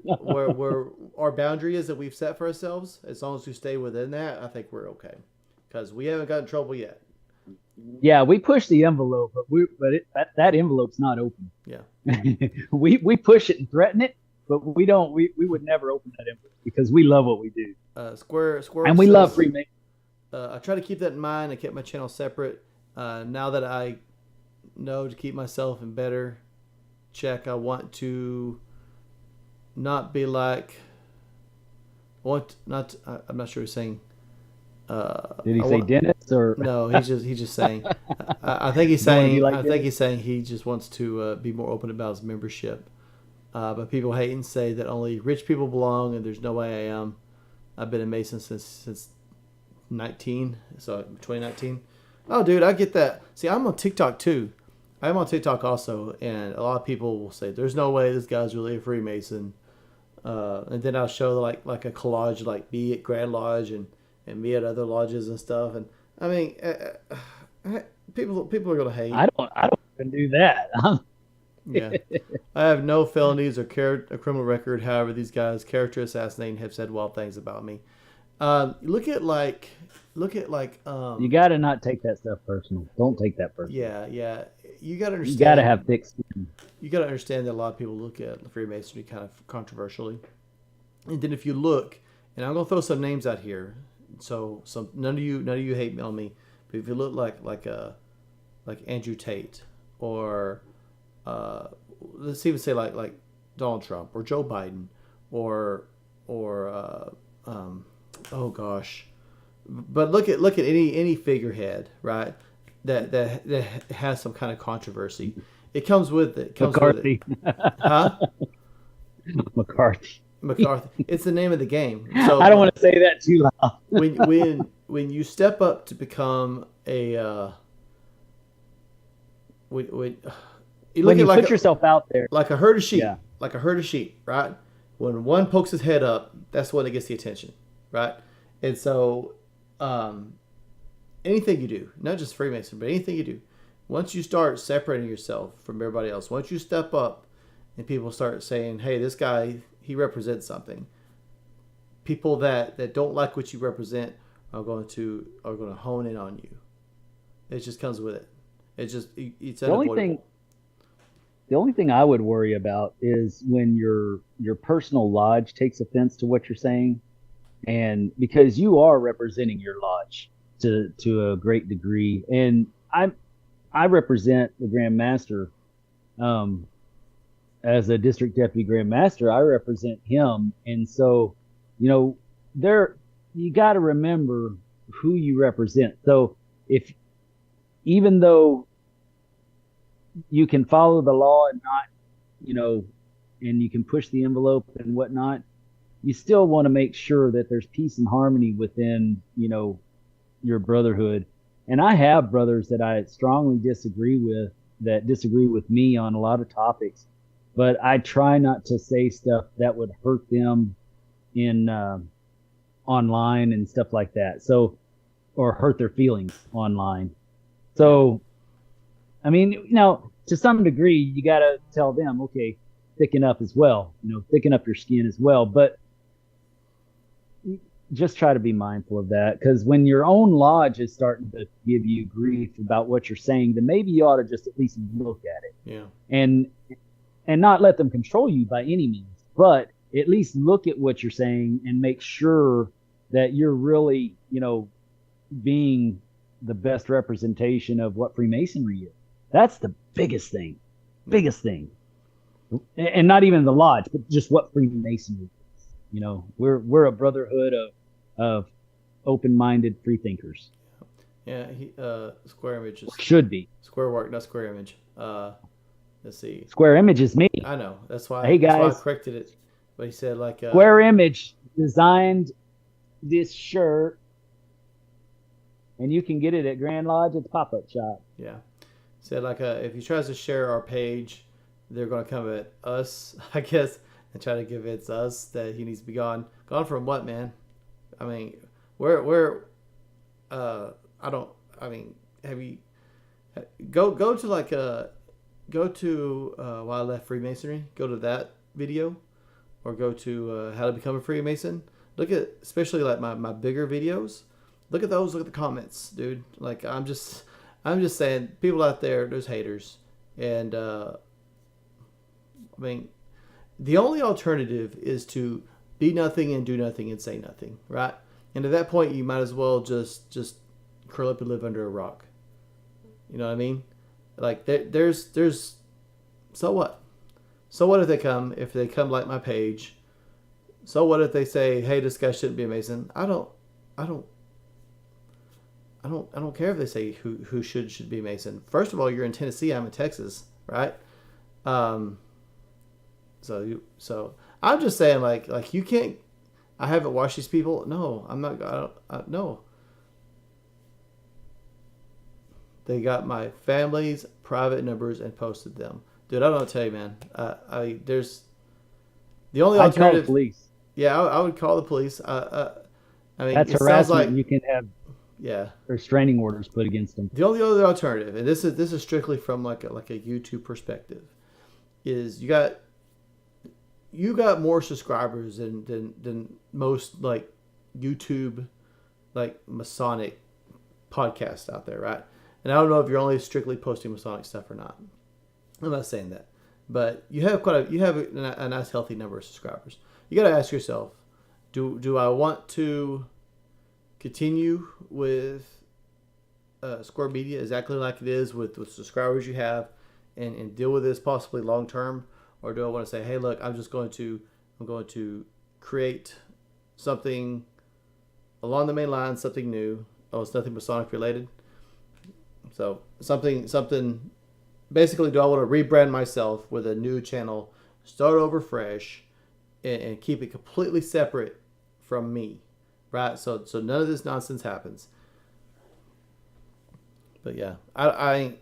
where our boundary is that we've set for ourselves, as long as we stay within that, I think we're okay. Because we haven't gotten in trouble yet. Yeah, we push the envelope, that envelope's not open. Yeah. we push it and threaten it, but we don't. We would never open that envelope because we love what we do. Square and we love Freemasons. I try to keep that in mind. I kept my channel separate. Now that I know to keep myself in better check, I want to not be like. I'm not sure what he's saying. Did he say Dennis or no? He's just saying. I think he's saying. I think he's saying he just wants to be more open about his membership. But people hate and say that only rich people belong, and there's no way I am. I've been a Mason since 2019. Oh, dude, I get that. See, I'm on TikTok too. I'm on TikTok also, and a lot of people will say, "There's no way this guy's really a Freemason." And then I'll show like a collage, like me at Grand Lodge and me at other lodges and stuff. And I mean, people are gonna hate. I don't even do that. Yeah, I have no felonies or a criminal record. However, these guys character assassinate and have said wild things about me. Look at you got to not take that stuff personal. Don't take that personal. Yeah. You got to understand. You got to have thick skin. You got to understand that a lot of people look at Freemasonry kind of controversially. And then if you look, and I'm gonna throw some names out here, so none of you hate on me, but if you look like Andrew Tate or let's even say like Donald Trump or Joe Biden or oh gosh, but look at any figurehead, right? That has some kind of controversy. It comes with it. McCarthy. Huh? McCarthy. It's the name of the game. So I don't want to say that too loud. when you step up to become a when you put yourself out there like a herd of sheep, right? When one pokes his head up, that's when it gets the attention, right? And so anything you do, not just Freemason, but anything you do, once you start separating yourself from everybody else, once you step up and people start saying, hey, this guy, he represents something, people that don't like what you represent are going to hone in on you. It just comes with it. It's unavoidable. The only thing I would worry about is when your personal lodge takes offense to what you're saying, and because you are representing your lodge to a great degree, and I represent the Grand Master as a district deputy Grand Master. I represent him, and so you got to remember who you represent. So even though you can follow the law and not, and you can push the envelope and whatnot, you still want to make sure that there's peace and harmony within, your brotherhood. And I have brothers that I strongly disagree with, that disagree with me on a lot of topics, but I try not to say stuff that would hurt them in online and stuff like that. So, or hurt their feelings online. So, I mean, to some degree, you got to tell them, okay, thicken up as well, thicken up your skin as well. But just try to be mindful of that, because when your own lodge is starting to give you grief about what you're saying, then maybe you ought to just at least look at it. Yeah. And not let them control you by any means, but at least look at what you're saying and make sure that you're really, being the best representation of what Freemasonry is. That's the biggest thing. And not even the lodge, but just what Freemasonry is. We're a brotherhood of open-minded free thinkers. Yeah, Square Image should be Square Work, not Square Image. Let's see. Square Image is me. I know. That's why. Hey guys, that's why I corrected it. But he said Square Image designed this shirt, and you can get it at Grand Lodge at the pop-up shop. Yeah. Said if he tries to share our page, they're going to come at us, I guess, and try to convince us that he needs to be gone. Gone from what, man? I mean, where I don't. I mean, have you go to like go to why I left Freemasonry? Go to that video, or go to how to become a Freemason. Look at especially like my bigger videos. Look at those. Look at the comments, dude. Like I'm just saying, people out there, there's haters, and I mean, the only alternative is to be nothing and do nothing and say nothing, right? And at that point, you might as well just curl up and live under a rock. You know what I mean? Like there's so what? So what if they come like my page? So what if they say, hey, this guy shouldn't be a Mason? I don't care if they say who should be a Mason. First of all, you're in Tennessee, I'm in Texas, right? So I'm just saying, like you can't. I haven't watched these people. No, I'm not. No. They got my family's private numbers and posted them, dude. I don't tell you, man. There's the only I'd call the alternative. police. Yeah, I would call the police. I mean, That's it harassment. sounds like You can have yeah. restraining orders put against them. The only other alternative, and this is strictly from like a YouTube perspective, is you got more subscribers than most like YouTube like Masonic podcasts out there, right? And I don't know if you're only strictly posting Masonic stuff or not. I'm not saying that, but you have a nice healthy number of subscribers. You got to ask yourself, do I want to continue with Square Media exactly like it is with subscribers you have, and deal with this possibly long term, or do I want to say, hey, look, I'm going to create something along the main line, something new. Oh, it's nothing Masonic related. So something. Basically, do I want to rebrand myself with a new channel, start over fresh, and keep it completely separate from me, right? So none of this nonsense happens. But yeah, I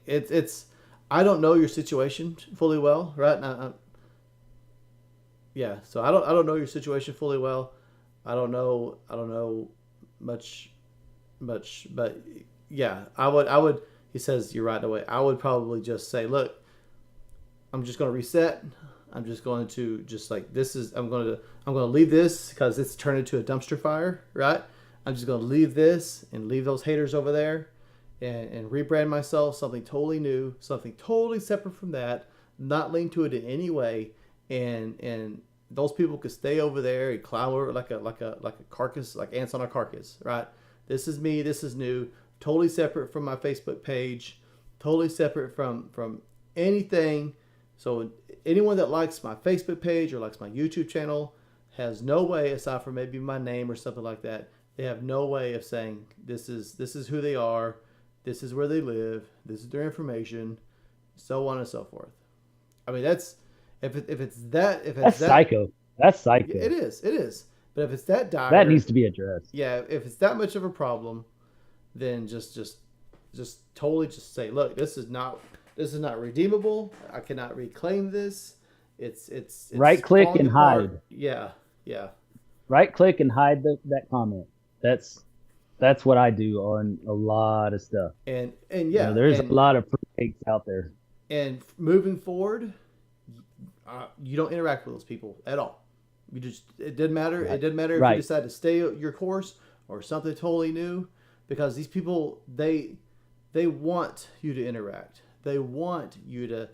don't know your situation fully well, right? Yeah, so I don't know your situation fully well. I don't know much, but yeah, I would. He says you're right away. I would probably just say, look, I'm just going to reset. I'm just going to I'm going to leave this because it's turned into a dumpster fire, right? I'm just going to leave this and leave those haters over there, and rebrand myself something totally new, something totally separate from that, not linked to it in any way, and those people could stay over there and climb over like a carcass, like ants on a carcass, right? This is me. This is new. Totally separate from my Facebook page. Totally separate from anything. So anyone that likes my Facebook page or likes my YouTube channel has no way, aside from maybe my name or something like that, they have no way of saying this is who they are, this is where they live, this is their information, so on and so forth. I mean, that's that's psycho. That's psycho. It is. But if it's that dire, that needs to be addressed. Yeah, if it's that much of a problem, then just totally just say, look, this is not redeemable. I cannot reclaim this. It's right click and apart. hide. Yeah. Right click and hide that comment. That's what I do on a lot of stuff. And yeah, there's a lot of fakes out there. And moving forward, you don't interact with those people at all. It didn't matter. Right. It didn't matter if you decide to stay your course or something totally new, because these people they want you to interact. They want you to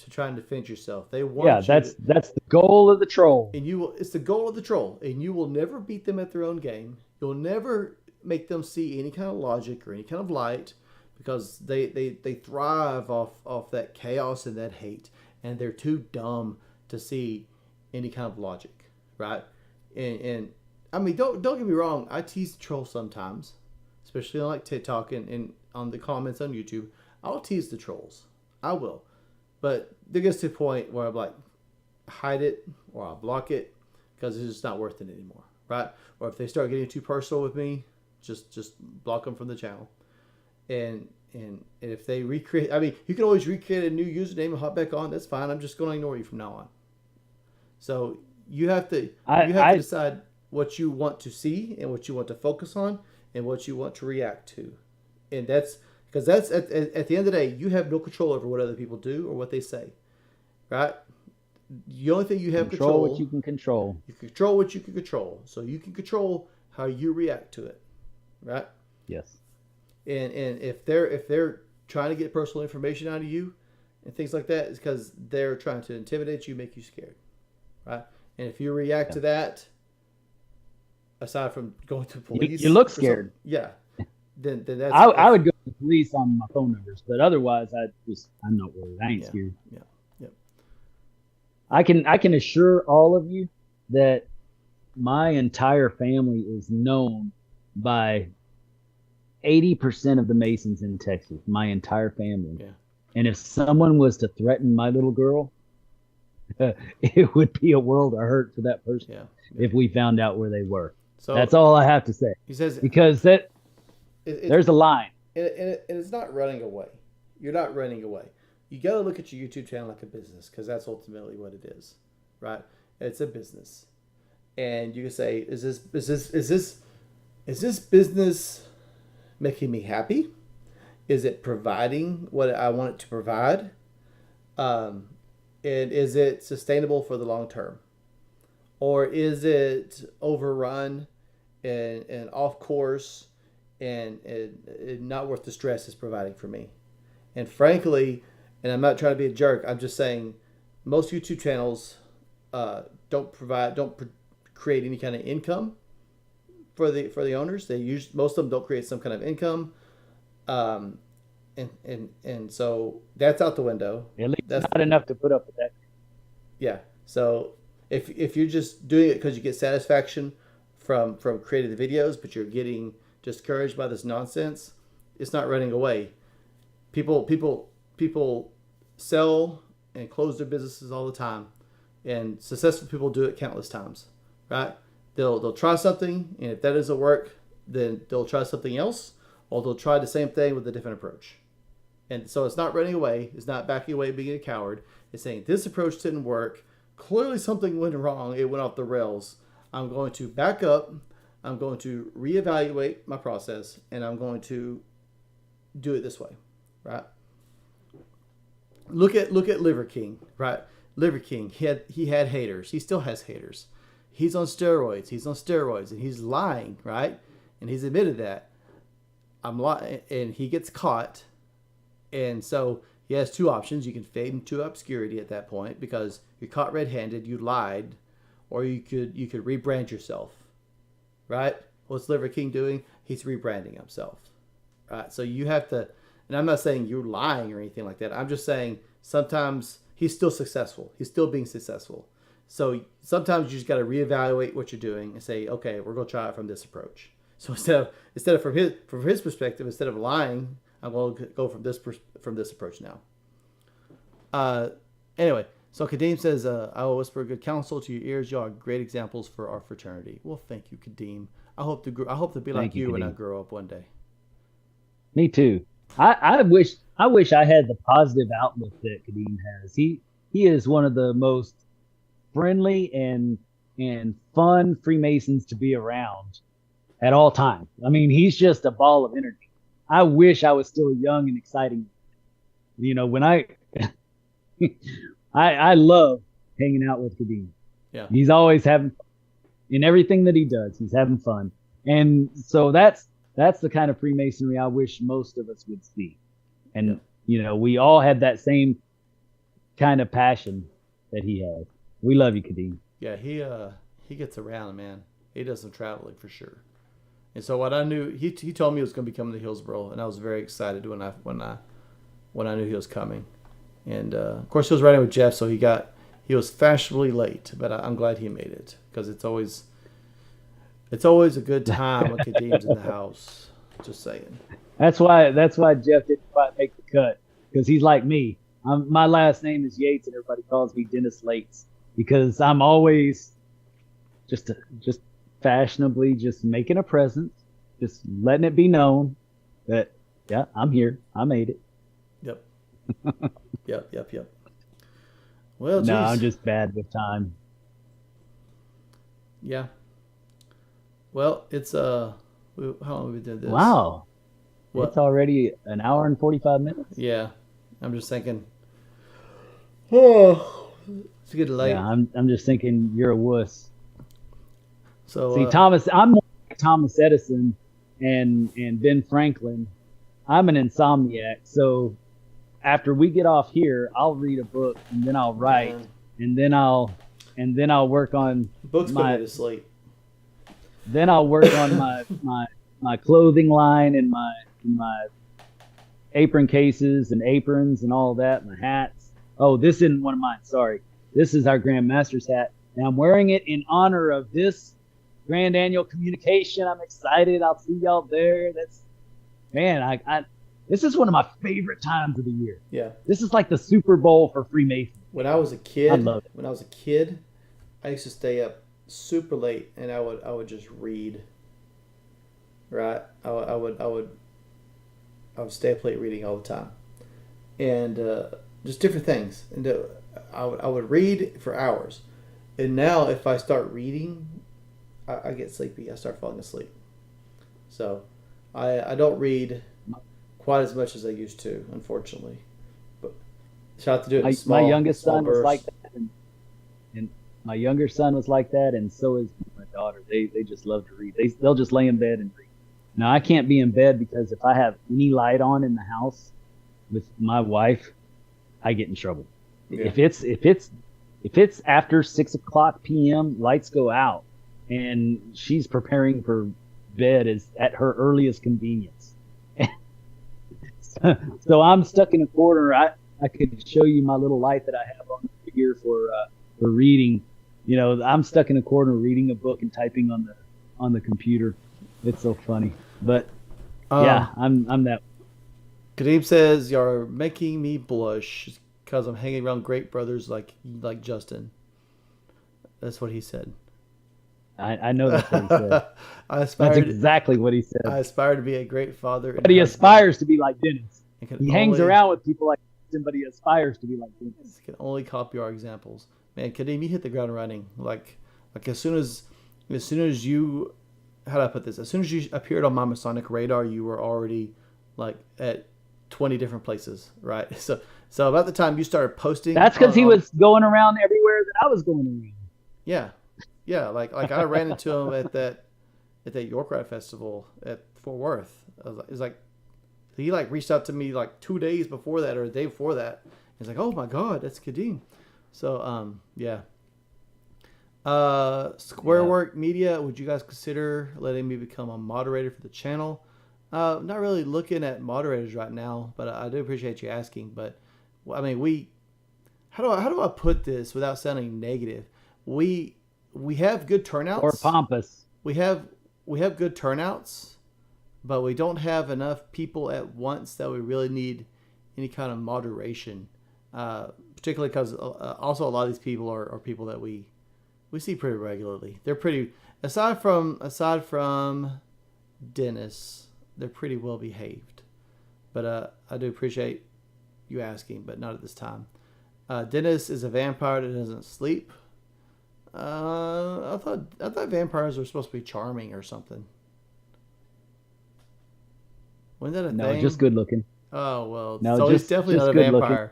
try and defend yourself. They want that's the goal of the troll. And it's the goal of the troll, and you will never beat them at their own game. You'll never make them see any kind of logic or any kind of light, because they thrive off that chaos and that hate, and they're too dumb to see any kind of logic, right? And I mean, don't get me wrong, I tease the troll sometimes, especially on like TikTok and on the comments on YouTube. I'll tease the trolls. I will. But there gets to a point where I'm like, hide it or I'll block it, because it's just not worth it anymore, right? Or if they start getting too personal with me, just block them from the channel. And And if they recreate, I mean, you can always recreate a new username and hop back on. That's fine. I'm just going to ignore you from now on. So you have to I decide what you want to see and what you want to focus on and what you want to react to. And that's because that's at the end of the day, you have no control over what other people do or what they say, right? The only thing you have control control, what you can control. you control what you can control. So you can control how you react to it, right? Yes. And if they're trying to get personal information out of you and things like that, it's because they're trying to intimidate you, make you scared, right? And if you react to that, aside from going to police, You look scared. yeah, then that's I would go to the police on my phone numbers, but otherwise, I'm not worried. I ain't yeah, scared. yeah, yeah, I can assure all of you that my entire family is known by 80% of the Masons in Texas. My entire family. yeah. And if someone was to threaten my little girl, it would be a world of hurt for that person Yeah. if we found out where they were. So that's all I have to say. He says because there's a line. And it's not running away. You're not running away. You got to look at your YouTube channel like a business because that's ultimately what it is, right? It's a business, and you can say, is this business making me happy? Is it providing what I want it to provide? And is it sustainable for the long term? Or is it overrun and off course and not worth the stress it's providing for me? And frankly, I'm not trying to be a jerk, I'm just saying most YouTube channels don't create any kind of income for the owners. Most of them don't create some kind of income. And so that's out the window. At least that's not enough to put up with that. Yeah. So if you're just doing it because you get satisfaction from creating the videos, but you're getting discouraged by this nonsense, it's not running away. People sell and close their businesses all the time, and successful people do it countless times, right? They'll try something, and if that doesn't work, then they'll try something else, or they'll try the same thing with a different approach. And so it's not running away. It's not backing away, being a coward. It's saying this approach didn't work. Clearly something went wrong. It went off the rails. I'm going to back up. I'm going to reevaluate my process, and I'm going to do it this way, right? Look at Liver King, right? Liver King, he had haters. He still has haters. He's on steroids, and he's lying, right? And he's admitted that. I'm lying, and he gets caught. And so he has two options. You can fade into obscurity at that point because you're caught red-handed, you lied, or you could rebrand yourself, right? What's Liver King doing? He's rebranding himself, right? So you have to, and I'm not saying you're lying or anything like that. I'm just saying sometimes he's still successful. He's still being successful. So sometimes you just got to reevaluate what you're doing and say, okay, we're going to try it from this approach. So instead of from his perspective, instead of lying, I'm going to go from this approach now. Anyway, so Kadeem says, I will whisper good counsel to your ears. Y'all are great examples for our fraternity. Well, thank you, Kadeem. I hope to be like you when I grow up one day. Me too. I wish I had the positive outlook that Kadeem has. He is one of the most friendly and fun Freemasons to be around at all times. I mean, he's just a ball of energy. I wish I was still young and exciting. You know, when I love hanging out with Kadeem. Yeah. He's always having fun. In everything that he does, he's having fun. And so that's the kind of Freemasonry I wish most of us would see. And, you know, we all had that same kind of passion that he has. We love you, Kadeem. Yeah, he gets around, man. He does some traveling for sure. And so what I knew, he told me he was going to be coming to Hillsboro, and I was very excited when I knew he was coming. And of course, he was riding with Jeff, so he was fashionably late, but I'm glad he made it because it's always a good time when Kadeem's in the house. Just saying. That's why Jeff didn't quite make the cut because he's like me. My last name is Yates, and everybody calls me Dennis Lates because I'm always just fashionably just making a presence, just letting it be known that Yeah, I'm here. I made it. Yep. Yep. Well, No, I'm geez. just bad with time. Yeah. Well, it's how long have we done this? Wow. It's What? already an hour and 45 minutes. Yeah. I'm just thinking. Oh, it's getting Yeah, late. I'm just thinking you're a wuss. So See, Thomas, I'm more like Thomas Edison and Ben Franklin. I'm an insomniac. So after we get off here, I'll read a book and then I'll write man, and then I'll work on books put me my to sleep. then I'll work on my clothing line and my apron cases and aprons and all that, my hats. Oh, this isn't one of mine. Sorry. This is our Grand Master's hat. And I'm wearing it in honor of this Grand Annual Communication. I'm excited. I'll see y'all there. That's man, I this is one of my favorite times of the year. Yeah. This is like the Super Bowl for Freemasons. When I was a I kid, love it. I used to stay up super late and I would just read. Right. I would stay up late reading all the time, and just different things. And I would read for hours. And now if I start reading, I get sleepy. I start falling asleep. So I don't read quite as much as I used to, unfortunately. But try to do it in My youngest small son was like bursts. that, and my younger son was like that, and so is my daughter. They just love to read. They'll just lay in bed and read. Now I can't be in bed because if I have any light on in the house with my wife, I get in trouble. Yeah. If it's after 6 o'clock p.m., lights go out, and she's preparing for bed is at her earliest convenience. So I'm stuck in a corner. I could show you my little light that I have on here for reading. You know, I'm stuck in a corner reading a book and typing on the computer. It's so funny. But yeah, I'm that. Kadeem says you're making me blush because I'm hanging around great brothers like Justin. That's what he said. I know that's what he said. I That's aspire. exactly what he said. I aspire to be a great father. But he aspires to be like Dennis. And He hangs around with people like Dennis, but he aspires to be like Dennis. Can only copy our examples. Man, Kadeem, you hit the ground running. Like as soon as you, how do I put this? As soon as you appeared on my Masonic radar, you were already like at 20 different places, right? So about the time you started posting, That's because he was going around everywhere that I was going around. Yeah. Like I ran into him at that York Ride Festival at Fort Worth. It's like he reached out to me like 2 days before that or a day before that. He's like, "Oh my God, that's Kadeem." So yeah. Squarework Media, would you guys consider letting me become a moderator for the channel? Not really looking at moderators right now, but I do appreciate you asking. But I mean, how do I put this without sounding negative? We have good turnouts. Or pompous. We have good turnouts, but we don't have enough people at once that we really need any kind of moderation. Particularly because also a lot of these people are people that we see pretty regularly. They're pretty aside from Dennis, they're pretty well behaved. But I do appreciate you asking, but not at this time. Dennis is a vampire that doesn't sleep. I thought vampires were supposed to be charming or something. Wasn't that a thing? No, just good looking. Oh well, No, so he's definitely not a vampire. looking.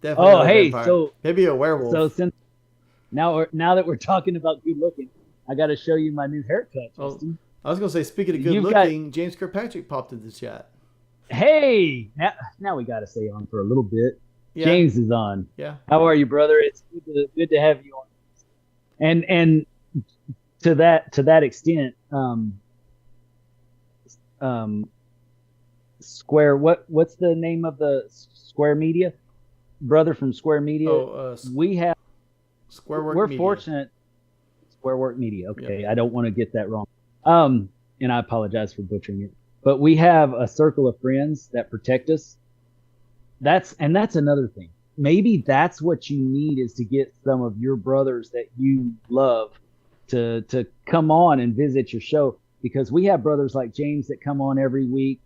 Definitely not a hey, vampire. so maybe a werewolf. So since now that we're talking about good looking, I got to show you my new haircut, Justin. I was gonna say, speaking of good You've looking, James Kirkpatrick popped into the chat. Hey, now we got to stay on for a little bit. Yeah. James is on. Yeah. How are you, brother? It's good to have you on. And to that extent, Square. What's the name of the Square Media? Brother from Square Media. We have Squarework. We're Media. fortunate. Squarework Media. Okay, Yeah. I don't want to get that wrong. And I apologize for butchering it. But we have a circle of friends that protect us. That's another thing. Maybe that's what you need is to get some of your brothers that you love to come on and visit your show, because we have brothers like James that come on every week.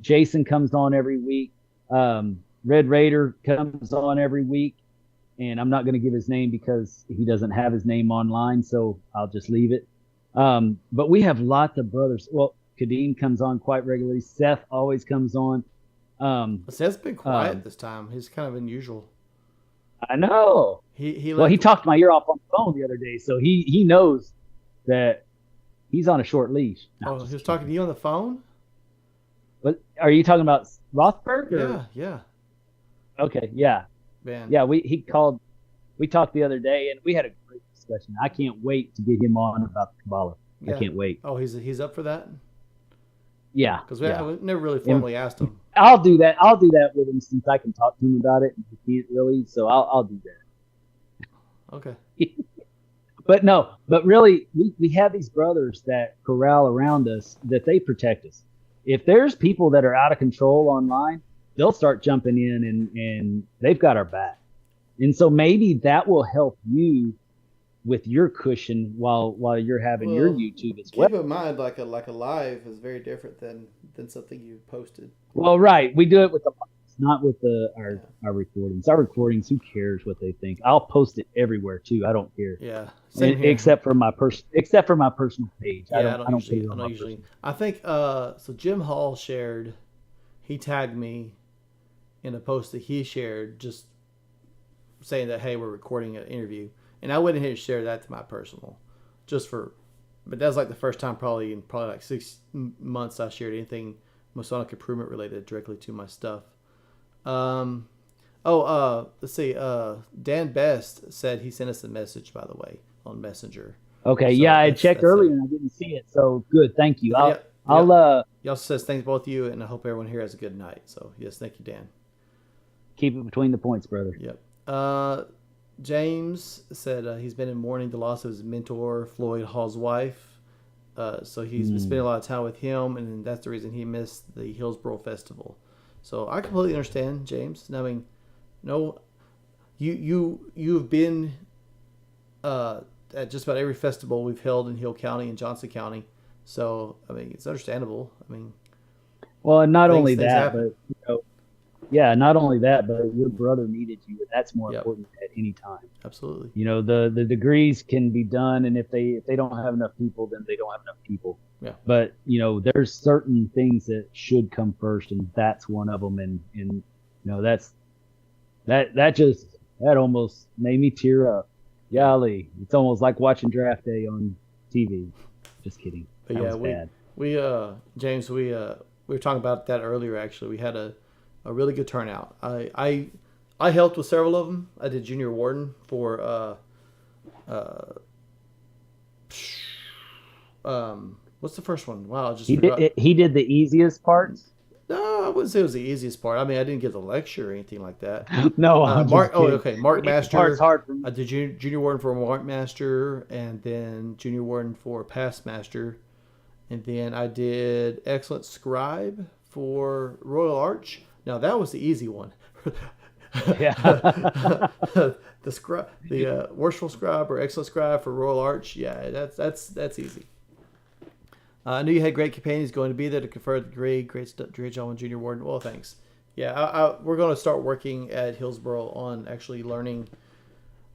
Jason comes on every week. Red Raider comes on every week, and I'm not going to give his name because he doesn't have his name online, so I'll just leave it. But we have lots of brothers. Well, Kadeem comes on quite regularly. Seth always comes on. Seth's been quiet this time. He's kind of unusual. I know. He talked my ear off on the phone the other day, so he knows that he's on a short leash. No, he was talking to you on the phone? But are you talking about Rothberg? Yeah. Okay, yeah. Man. Yeah, he called. We talked the other day, and we had a great discussion. I can't wait to get him on about the Kabbalah. Yeah. I can't wait. Oh, he's up for that? Yeah. Because we never really formally asked him. I'll do that. I'll do that with him since I can talk to him about it. He can't really, so I'll do that. Okay. But really, we have these brothers that corral around us, that they protect us. If there's people that are out of control online, they'll start jumping in and they've got our back. And so maybe that will help you with your cushion while you're having your YouTube as well. Keep in mind, like a live is very different than something you posted. Well, right. We do it with the not with our recordings. Our recordings, who cares what they think? I'll post it everywhere too. I don't care. Yeah, same here. Except for my personal page. Yeah, I don't usually. I think so. Jim Hall shared. He tagged me in a post that he shared, just saying that, hey, we're recording an interview, and I went ahead and shared that to my personal, but that was like the first time probably in like 6 months I shared anything Masonic improvement related directly to my stuff. Let's see. Dan Best said he sent us a message, by the way, on Messenger. Okay, so I checked earlier and I didn't see it. So good, thank you. He also says thanks both of you, and I hope everyone here has a good night. So yes, thank you, Dan. Keep it between the points, brother. Yep. James said he's been in mourning the loss of his mentor, Floyd Hall's wife. So he's been spending a lot of time with him, and that's the reason he missed the Hillsborough Festival. So I completely understand, James. I mean, you've been at just about every festival we've held in Hill County and Johnson County. So I mean, it's understandable. I mean, well, and not only that, but not only that, but your brother needed you, and that's more important at any time. Absolutely. The degrees can be done, and if they don't have enough people, then they don't have enough people. Yeah. But there's certain things that should come first, and that's one of them. And that almost made me tear up. Golly, it's almost like watching draft day on TV. Just kidding. But James, we were talking about that earlier. Actually, we had a really good turnout. I helped with several of them. I did junior warden for what's the first one? Wow, he did the easiest parts. No, I wouldn't say it was the easiest part. I mean, I didn't give the lecture or anything like that. No, Mark Master. Part's hard for me. I did junior warden for Mark Master, and then junior warden for Past Master, and then I did excellent scribe for Royal Arch. Now that was the easy one. Yeah. the worshipful scribe or excellent scribe for Royal Arch. Yeah, that's easy. I knew you had great companions going to be there to confer the degree. Great job on junior warden. Well, thanks. Yeah, we're going to start working at Hillsborough on actually learning.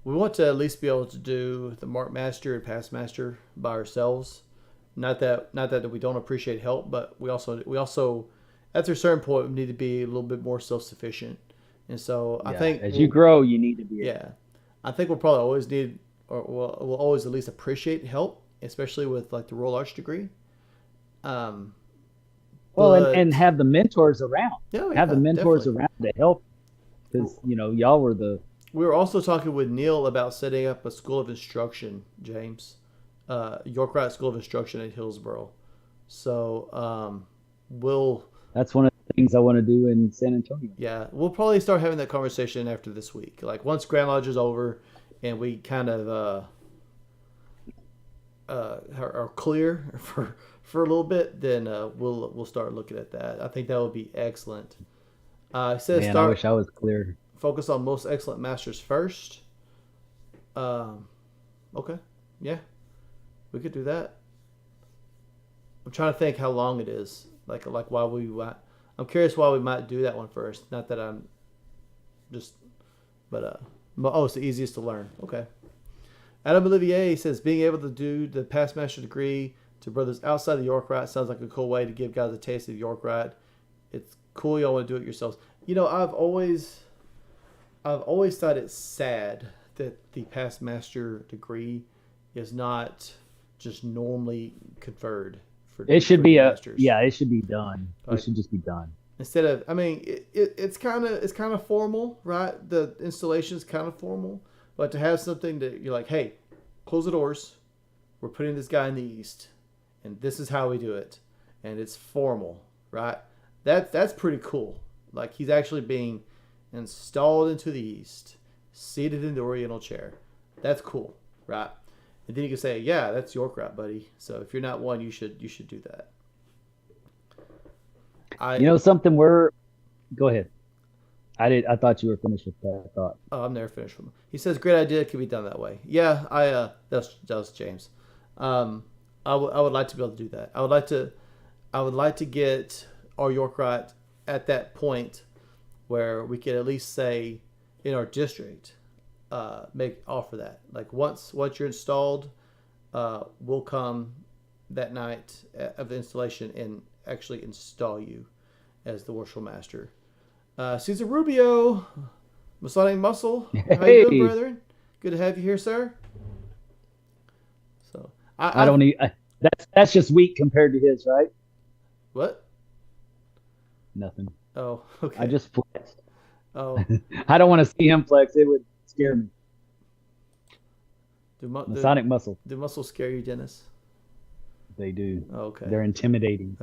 We want to at least be able to do the Mark Master and Past Master by ourselves. Not that we don't appreciate help, but we also at a certain point we need to be a little bit more self-sufficient. And so I think as you grow, you need to be. Yeah, I think we'll probably always need, or we'll always at least appreciate help, especially with like the Royal Arch degree. And have the mentors around. Have the mentors around to help, because y'all were the. We were also talking with Neil about setting up a school of instruction, James, York Wright School of Instruction at Hillsborough. So That's one of the things I want to do in San Antonio. Yeah, we'll probably start having that conversation after this week. Like once Grand Lodge is over, and we kind of are clear for a little bit, then we'll start looking at that. I think that would be excellent. I wish I was clear. Focus on most excellent masters first. Okay, yeah, we could do that. I'm trying to think how long it is. Like why we might. I'm curious why we might do that one first. Not that I'm just, but it's the easiest to learn. Okay. Adam Olivier says being able to do the past master degree to brothers outside the York Rite sounds like a cool way to give guys a taste of York Rite. It's cool y'all want to do it yourselves. I've always thought it's sad that the past master degree is not just normally conferred for. It should be masters. it should be done. Like, it should just be done. Instead of, it's kind of formal, right? The installation is kind of formal, but to have something that you're like, hey, close the doors. We're putting this guy in the east, and this is how we do it, and it's formal, right? That's pretty cool. Like he's actually being installed into the east, seated in the Oriental chair. That's cool, right? And then you can say, yeah, that's York Rite, buddy. So if you're not one, you should do that. Something go ahead. I thought you were finished with that thought. Oh, I'm never finished with him. He says, great idea. It could be done that way. Yeah, that was James. I would like to be able to do that. I would like to get our York Rite at that point where we could at least say in our district, offer that. Like once you're installed, we'll come that night of the installation and actually install you as the worshipful master. Cesar Rubio, Masonic Muscle. How you doing, brethren? Good to have you here, sir. So I don't need. That's just weak compared to his, right? What? Nothing. Oh, okay. I just flexed. Oh. I don't want to see him flex. It would scare me. Masonic muscle. Do muscles scare you, Dennis? They do. Oh, okay. They're intimidating.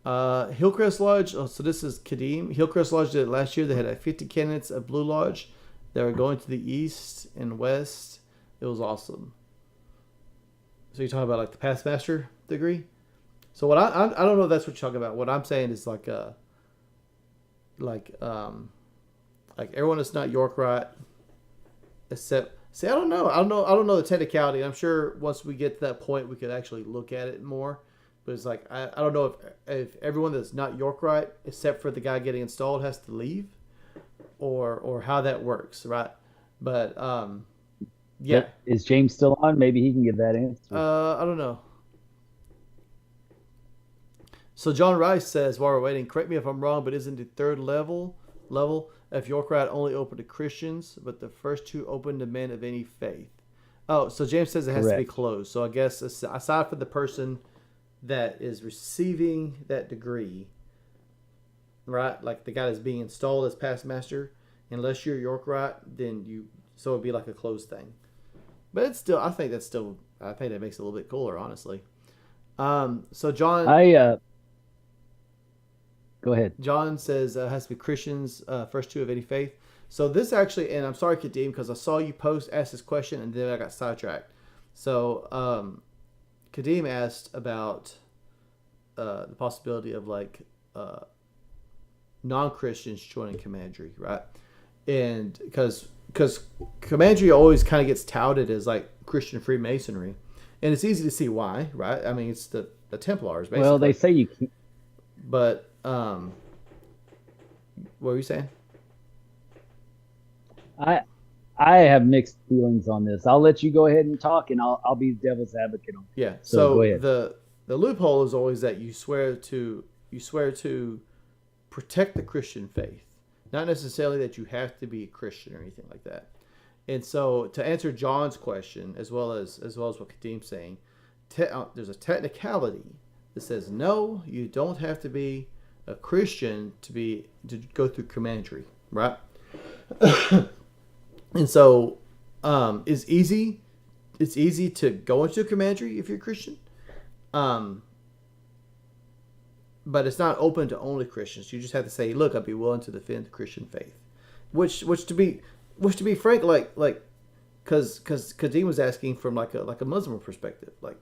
Hillcrest Lodge. Oh, so this is Kadeem. Hillcrest Lodge did it last year. They had 50 candidates at Blue Lodge. They were going to the east and west. It was awesome. So you're talking about like the past master degree? So what I don't know if that's what you're talking about. What I'm saying is like everyone that's not York Rite, except I don't know the technicality. I'm sure once we get to that point we could actually look at it more. But it's like I don't know if everyone that's not York Rite, except for the guy getting installed, has to leave, or how that works, right? But yeah. Is James still on? Maybe he can give that answer. I don't know. So John Rice says, while we're waiting, correct me if I'm wrong, but isn't the third level of York Rite only open to Christians, but the first two open to men of any faith? Oh, so James says it has to be closed. So I guess aside from the person that is receiving that degree, right? Like the guy that's being installed as past master, unless you're York Rite, then so it'd be like a closed thing. But it's still, I think that makes it a little bit cooler, honestly. So John, go ahead. John says has to be Christians, first two of any faith. So this actually, and I'm sorry, Kadeem, because I saw you ask this question, and then I got sidetracked. So Kadeem asked about the possibility of like non-Christians joining Commandery, right? And because Commandery always kind of gets touted as like Christian Freemasonry, and it's easy to see why, right? I mean, it's the Templars, basically. Well, they say you can't. But what were you saying? I have mixed feelings on this. I'll let you go ahead and talk, and I'll be devil's advocate on it. Yeah. So go ahead. The loophole is always that you swear to protect the Christian faith, not necessarily that you have to be a Christian or anything like that. And so to answer John's question, as well as what Kadeem's saying, there's a technicality that says no, you don't have to be a Christian to go through Commandery, right? And so it's easy to go into Commandery if you're a Christian, but it's not open to only Christians. You just have to say, look, I'd be willing to defend the Christian faith, which to be frank, like because Kadeem was asking from like a Muslim perspective, like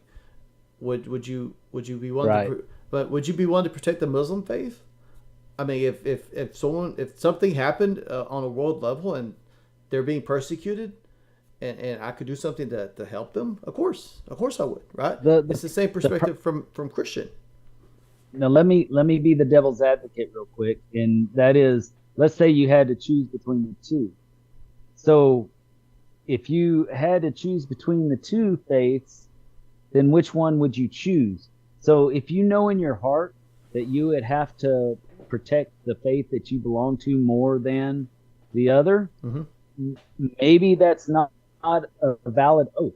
would you be willing right. But would you be willing to protect the Muslim faith? I mean, if something happened on a world level and they're being persecuted, and I could do something to help them, of course I would, right? It's the same perspective from Christian. Now let me be the devil's advocate real quick, and that is, let's say you had to choose between the two. So if you had to choose between the two faiths, then which one would you choose? So if you know in your heart that you would have to protect the faith that you belong to more than the other, maybe that's not a valid oath.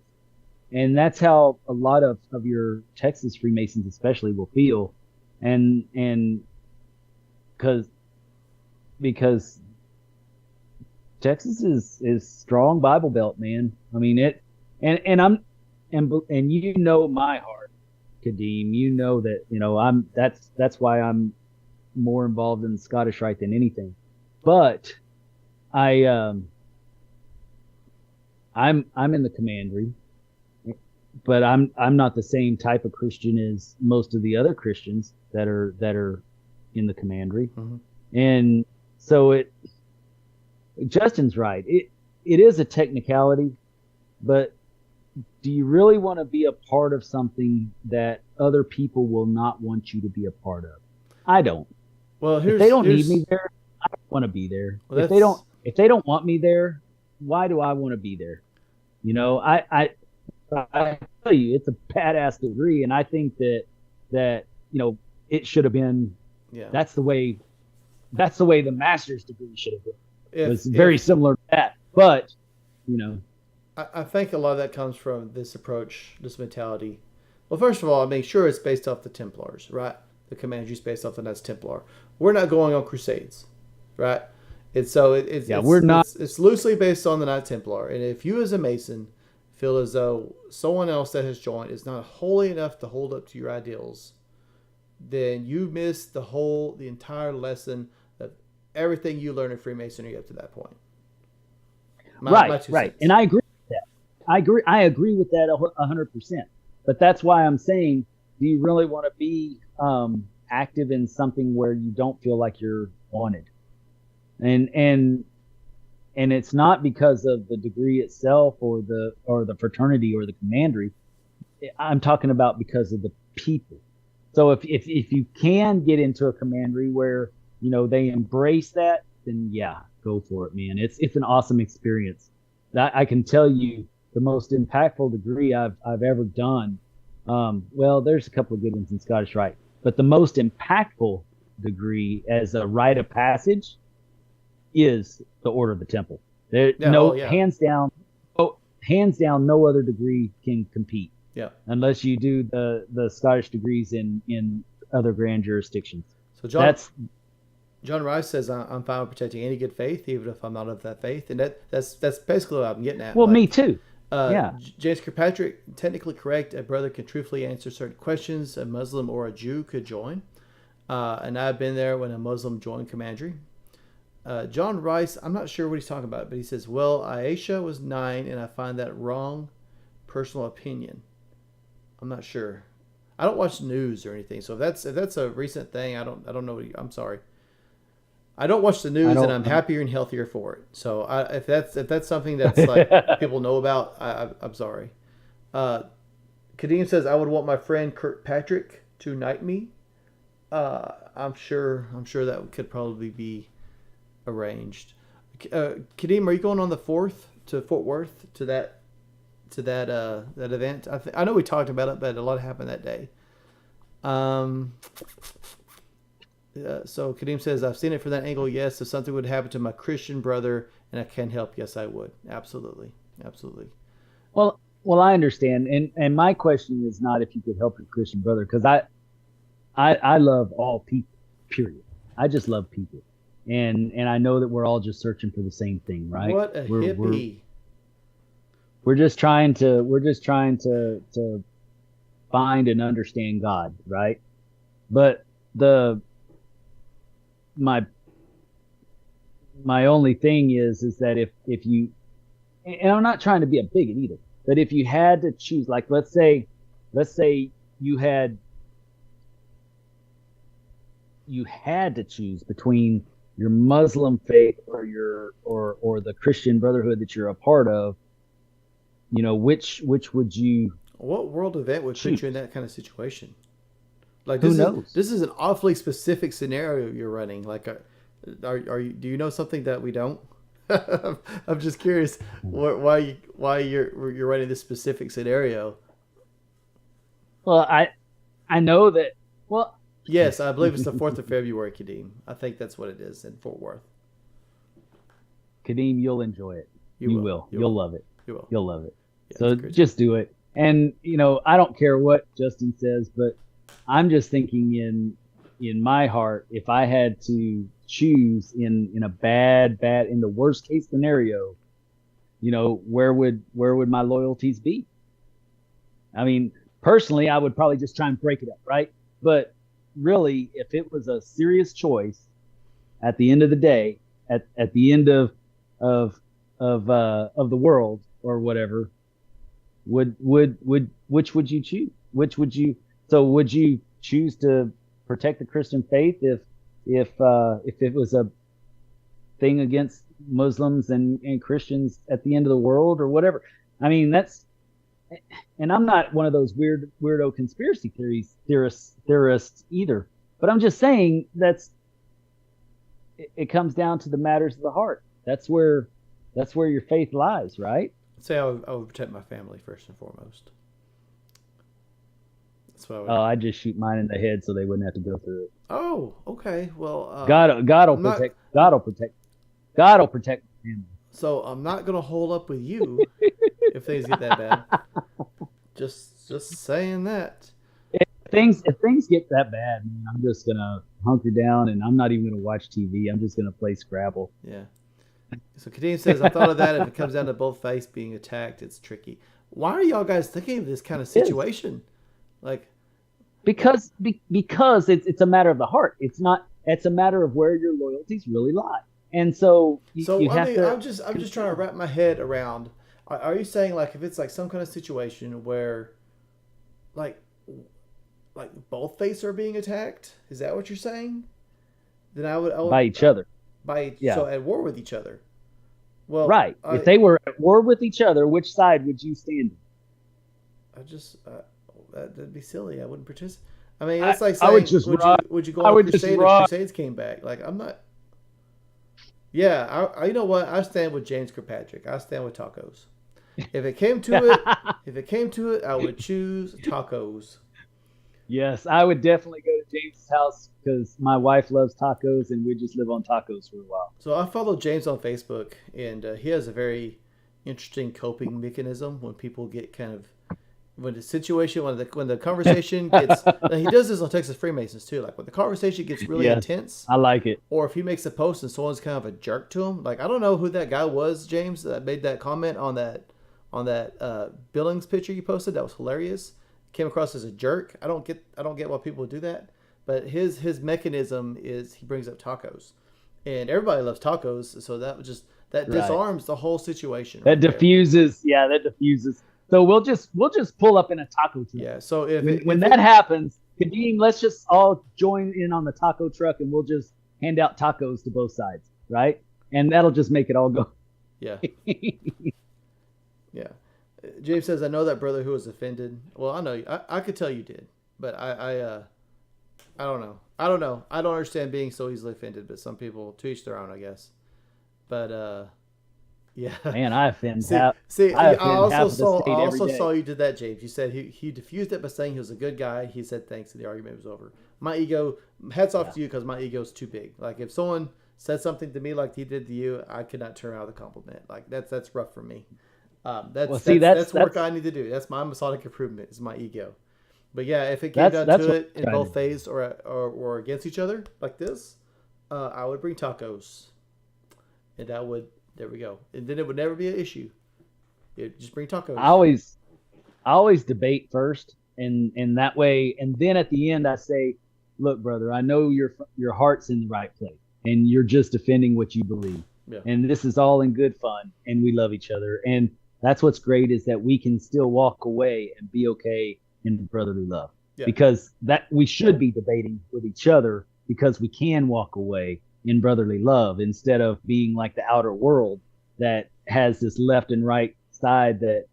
And that's how a lot of your Texas Freemasons especially will feel. And because Texas is strong Bible Belt, man. I mean it, and you know my heart, Kadeem. You know that that's why I'm more involved in the Scottish Rite than anything. But I'm in the commandery, but I'm not the same type of Christian as most of the other Christians that are in the commandery, and so Justin's right. It is a technicality, but do you really want to be a part of something that other people will not want you to be a part of? I don't. Well, if they don't need me there, I don't want to be there. Well, if they don't want me there, why do I want to be there? I tell you, it's a badass degree, and I think that it should have been. Yeah. That's the way the master's degree should have been. It's very similar to that, but I think a lot of that comes from this approach, this mentality. Well, first of all, I mean, sure, it's based off the Templars, right? The commandery is based off the Knights Templar. We're not going on crusades, right? We're not. It's loosely based on the Knight Templar, and if you as a Mason feel as though someone else that has joined is not holy enough to hold up to your ideals, then you miss the entire lesson of everything you learn in Freemasonry up to that point. Right. And I agree with that. I agree with that 100%. But that's why I'm saying, do you really want to be active in something where you don't feel like you're wanted? And it's not because of the degree itself or the fraternity or the commandery. I'm talking about because of the people. So if you can get into a commandery where they embrace that, then yeah, go for it, man. It's an awesome experience. I can tell you the most impactful degree I've ever done. Well, there's a couple of good ones in Scottish Rite, but the most impactful degree as a rite of passage is the Order of the Temple. Hands down, no other degree can compete. Yeah. Unless you do the Scottish degrees in other grand jurisdictions. So John Rice says, I'm fine with protecting any good faith, even if I'm not of that faith. And that's basically what I'm getting at. Well, me too. Yeah. James Kirkpatrick, technically correct. A brother can truthfully answer certain questions. A Muslim or a Jew could join. And I've been there when a Muslim joined commandery. John Rice, I'm not sure what he's talking about, but he says, well, Aisha was 9, and I find that wrong. Personal opinion. I'm not sure. I don't watch news or anything, so if that's a recent thing, I don't know. I'm sorry. I don't watch the news, and I'm happier and healthier for it. So if that's something that's like people know about, I'm sorry. Kadeem says I would want my friend Kirkpatrick to knight me. I'm sure that could probably be arranged. Kadeem, are you going on the 4th to Fort Worth to that event? I know we talked about it, but a lot happened that day. So Kadeem says, I've seen it from that angle. Yes, if something would happen to my Christian brother and I can help, yes, I would. Absolutely. Well, I understand, and my question is not if you could help your Christian brother, because I love all people. Period. I just love people, and I know that we're all just searching for the same thing, right? What a hippie. We're just trying to find and understand God, right? But my only thing is that if you, and I'm not trying to be a bigot either, but if you had to choose, like let's say you had to choose between your Muslim faith or the Christian Brotherhood that you're a part of, which would you? What world event would put you in that kind of situation? Like Who knows? this is an awfully specific scenario you're running. Like, are you? Do you know something that we don't? I'm just curious why you're running this specific scenario. Well, I know that. Well, Yes, I believe it's the 4th of February, Kadeem. I think that's what it is in Fort Worth. Kadeem, you'll enjoy it. You will. You'll love it. You will. You'll love it. Yeah, So just do it. And I don't care what Justin says, but I'm just thinking in my heart, if I had to choose in a bad in the worst case scenario, where would my loyalties be? I mean, personally, I would probably just try and break it up, right? But really, if it was a serious choice, at the end of the day, at the end of the world or whatever, which would you choose? Would you choose to protect the Christian faith if it was a thing against Muslims and Christians at the end of the world or whatever? I mean, and I'm not one of those weirdo conspiracy theorists either, but I'm just saying it comes down to the matters of the heart. That's where your faith lies, right? I'd say I would protect my family first and foremost. That's what I would. Oh, I'd just shoot mine in the head so they wouldn't have to go through it. Oh, okay. Well, God will protect the family. So I'm not gonna hold up with you if things get that bad. Just saying that. If things get that bad, man, I'm just gonna hunker down and I'm not even gonna watch TV. I'm just gonna play Scrabble. Yeah. So Kadeem says, I thought of that. If it comes down to both faiths being attacked, it's tricky. Why are y'all guys thinking of this kind of situation? Like, because it's a matter of the heart. It's a matter of where your loyalties really lie. And so I'm just trying to wrap my head around. Are you saying, like, if it's like some kind of situation where, like both faiths are being attacked? Is that what you're saying? Then I would by each other. So at war with each other. Well, right. If they were at war with each other, which side would you stand in? That'd be silly. I wouldn't participate. I mean, it's like saying, I would just would you go on a crusade if Crusades came back? Like, I'm not. Yeah, I you know what? I stand with James Kirkpatrick. I stand with tacos. If it came to it, I would choose tacos. Yes, I would definitely go to James's house because my wife loves tacos, and we just live on tacos for a while. So I follow James on Facebook, and he has a very interesting coping mechanism when people get kind of when the conversation gets. He does this on Texas Freemasons too. Like when the conversation gets really intense, I like it. Or if he makes a post and someone's kind of a jerk to him. Like I don't know who that guy was, James, that made that comment on that Billings picture you posted. That was hilarious. Came across as a jerk. I don't get why people do that. But his mechanism is he brings up tacos, and everybody loves tacos. So that disarms the whole situation. That diffuses. Yeah, that diffuses. So we'll just pull up in a taco truck. Yeah. So when that happens, Kadeem, let's just all join in on the taco truck, and we'll just hand out tacos to both sides, right? And that'll just make it all go. Yeah. Yeah. James says, I know that brother who was offended. Well, I know I could tell you did, but I don't know. I don't understand being so easily offended, but some people, to each their own, I guess. But yeah. Man, I offend I also saw you did that, James. You said he diffused it by saying he was a good guy. He said thanks, and the argument was over. My ego, hats off to you because my ego is too big. Like if someone said something to me like he did to you, I could not turn around with a compliment. Like that's rough for me. That's work I need to do. That's my Masonic improvement. Is my ego. But yeah, if it came down to it in both phases or against each other like this, I would bring tacos, and there we go. And then it would never be an issue. Just bring tacos. I always debate first, and that way, and then at the end I say, look, brother, I know your heart's in the right place, and you're just defending what you believe, and this is all in good fun, and we love each other, and that's what's great is that we can still walk away and be okay in brotherly love, because that we should be debating with each other because we can walk away in brotherly love instead of being like the outer world that has this left and right side that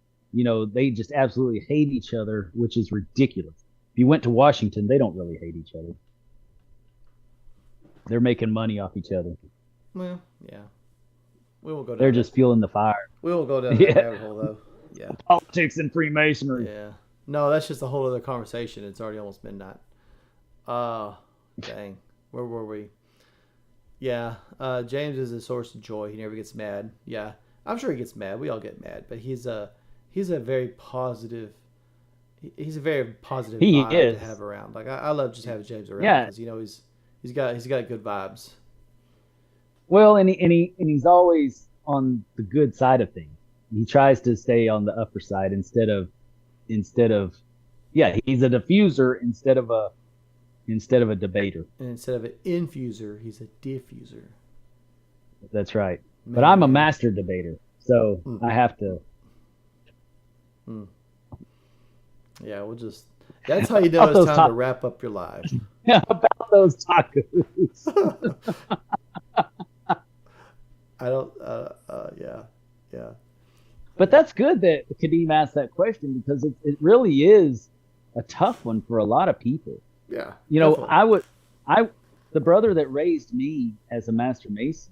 they just absolutely hate each other, which is ridiculous. if you went to Washington, they don't really hate each other. They're making money off each other. Well, yeah. We won't go down. They're just fueling the fire. We won't go down that rabbit hole though. Yeah. Politics and Freemasonry. Yeah. No, that's just a whole other conversation. It's already almost midnight. Dang. Where were we? Yeah. James is a source of joy. He never gets mad. Yeah. I'm sure he gets mad. We all get mad, but he's a very positive. He's a very positive vibe to have around. Like I love just having James around because he's got good vibes. Well, and he's always on the good side of things. He tries to stay on the upper side instead of he's a diffuser instead of a debater. And instead of an infuser, he's a diffuser. That's right. Man. But I'm a master debater, so I have to. Yeah, that's how you know it's time to wrap up your live. Yeah, about those tacos. I don't, yeah. But that's good that Kadeem asked that question because it really is a tough one for a lot of people. Yeah. You know, the brother that raised me as a Master Mason,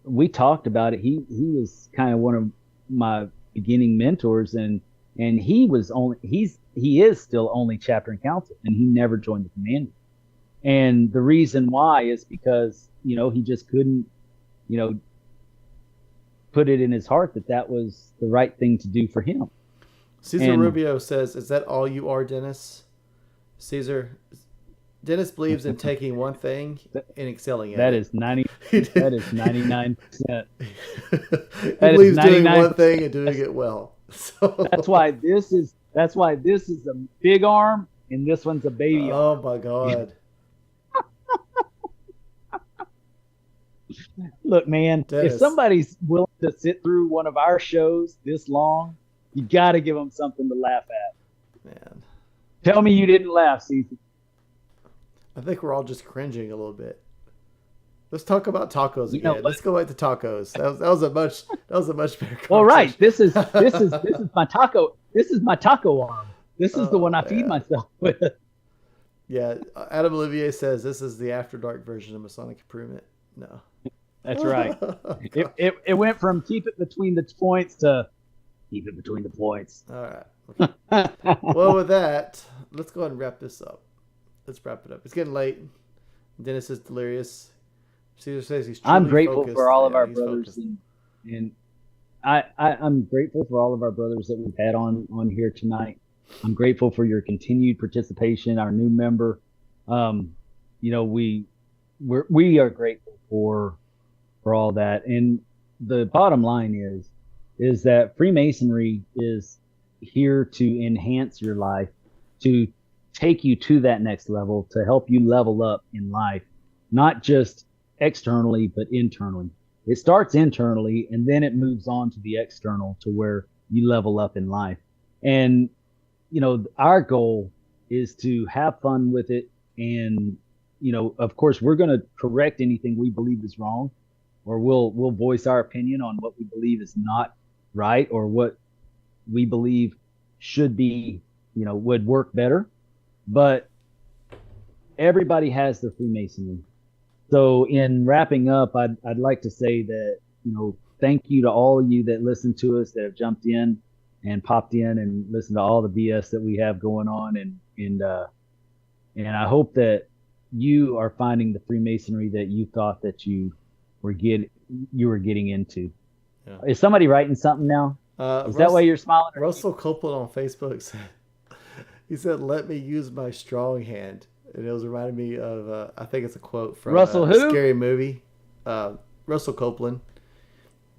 we talked about it. He was kind of one of my beginning mentors, and he is still only chapter and council, and he never joined the commander. And the reason why is because, he just couldn't, put it in his heart that was the right thing to do for him. Cesar Rubio says, "Is that all you are, Dennis?" Dennis believes in taking one thing and excelling at that it. Is 90. That is 99%. He believes doing one thing and doing it well. So that's why this is a big arm and this one's a baby arm. Oh my God. Look, man, Dennis, if somebody's willing to sit through one of our shows this long, you got to give them something to laugh at. Man. Tell me you didn't laugh, Cece. I think we're all just cringing a little bit. Let's talk about tacos again. Let's go back to tacos. That was a much better conversation. Well, right. This is my taco. This is my taco arm. This is the one I feed myself with. Yeah, Adam Olivier says this is the After Dark version of Masonic Improvement. No. That's right. It went from keep it between the points to keep it between the points. All right. Okay. Well, with that, let's go ahead and wrap this up. Let's wrap it up. It's getting late. Dennis is delirious. Caesar says he's truly I'm grateful focused. For all of our brothers, and I'm grateful for all of our brothers that we've had on here tonight. I'm grateful for your continued participation, our new member. We are grateful for all that. And the bottom line is that Freemasonry is here to enhance your life, to take you to that next level, to help you level up in life, not just externally, but internally. It starts internally and then it moves on to the external to where you level up in life. And, our goal is to have fun with it. And, of course, we're going to correct anything we believe is wrong, or we'll voice our opinion on what we believe is not right, or what we believe should be, would work better. But everybody has their Freemasonry. So in wrapping up, I'd like to say that, thank you to all of you that listen to us, that have jumped in and popped in and listened to all the BS that we have going on. And I hope that you are finding the Freemasonry that you thought that you were getting into. Yeah. Is somebody writing something now? Is that why you're smiling? Russell Copeland on Facebook said, he said, "Let me use my strong hand." And it was reminding me of, I think it's a quote from Russell a scary movie. Russell Copeland.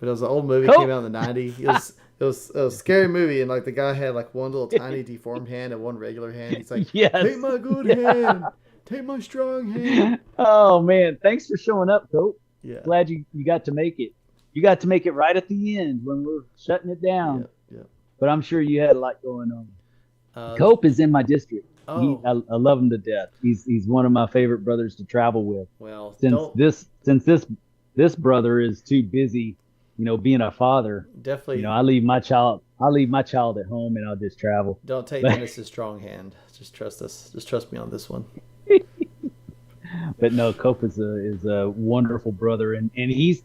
But it was an old movie, came out in the 90s. It was a scary movie, and like the guy had like one little tiny deformed hand and one regular hand. He's like, yes. "Take my good hand. Take my strong hand." Oh, man. Thanks for showing up, Cope. Yeah. Glad you got to make it. You got to make it right at the end when we're shutting it down. Yeah. But I'm sure you had a lot going on. Cope is in my district. Oh. I love him to death. He's one of my favorite brothers to travel with. Well, since this brother is too busy, being a father. Definitely. I leave my child I'll leave my child at home and I'll just travel. Don't take But Dennis's strong hand. Just trust us. Just trust me on this one. but no, Cope is a wonderful brother, and he's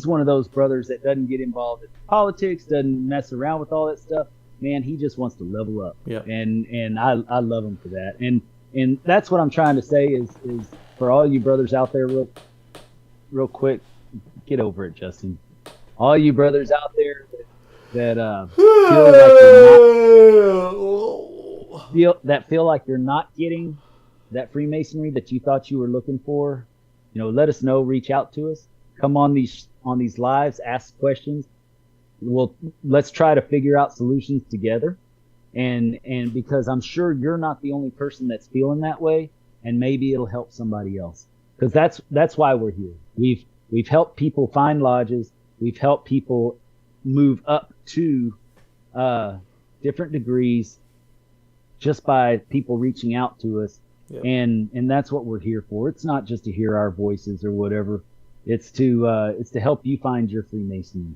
one of those brothers that doesn't get involved in politics, doesn't mess around with all that stuff. Man, he just wants to level up. Yeah. And I love him for that. And that's what I'm trying to say is for all you brothers out there, real quick, get over it, Justin. All you brothers out there that feel like you're not getting that Freemasonry that you thought you were looking for, let us know. Reach out to us. Come on these lives, ask questions. Let's try to figure out solutions together. And because I'm sure you're not the only person that's feeling that way, and maybe it'll help somebody else. Because that's why we're here. We've helped people find lodges. We've helped people move up to different degrees just by people reaching out to us. Yep. And that's what we're here for. It's not just to hear our voices or whatever. It's to help you find your Freemasonry,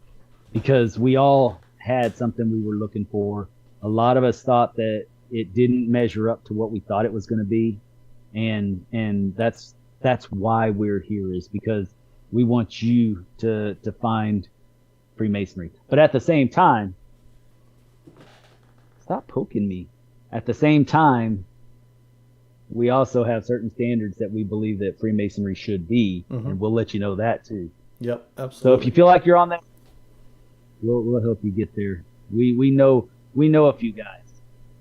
because we all had something we were looking for. A lot of us thought that it didn't measure up to what we thought it was going to be, and that's why we're here, is because we want you to find Freemasonry. But at the same time, stop poking me. At the same time, we also have certain standards that we believe that Freemasonry should be, and we'll let you know that too. Yep, absolutely. So if you feel like you're on that, we'll help you get there. We know a few guys.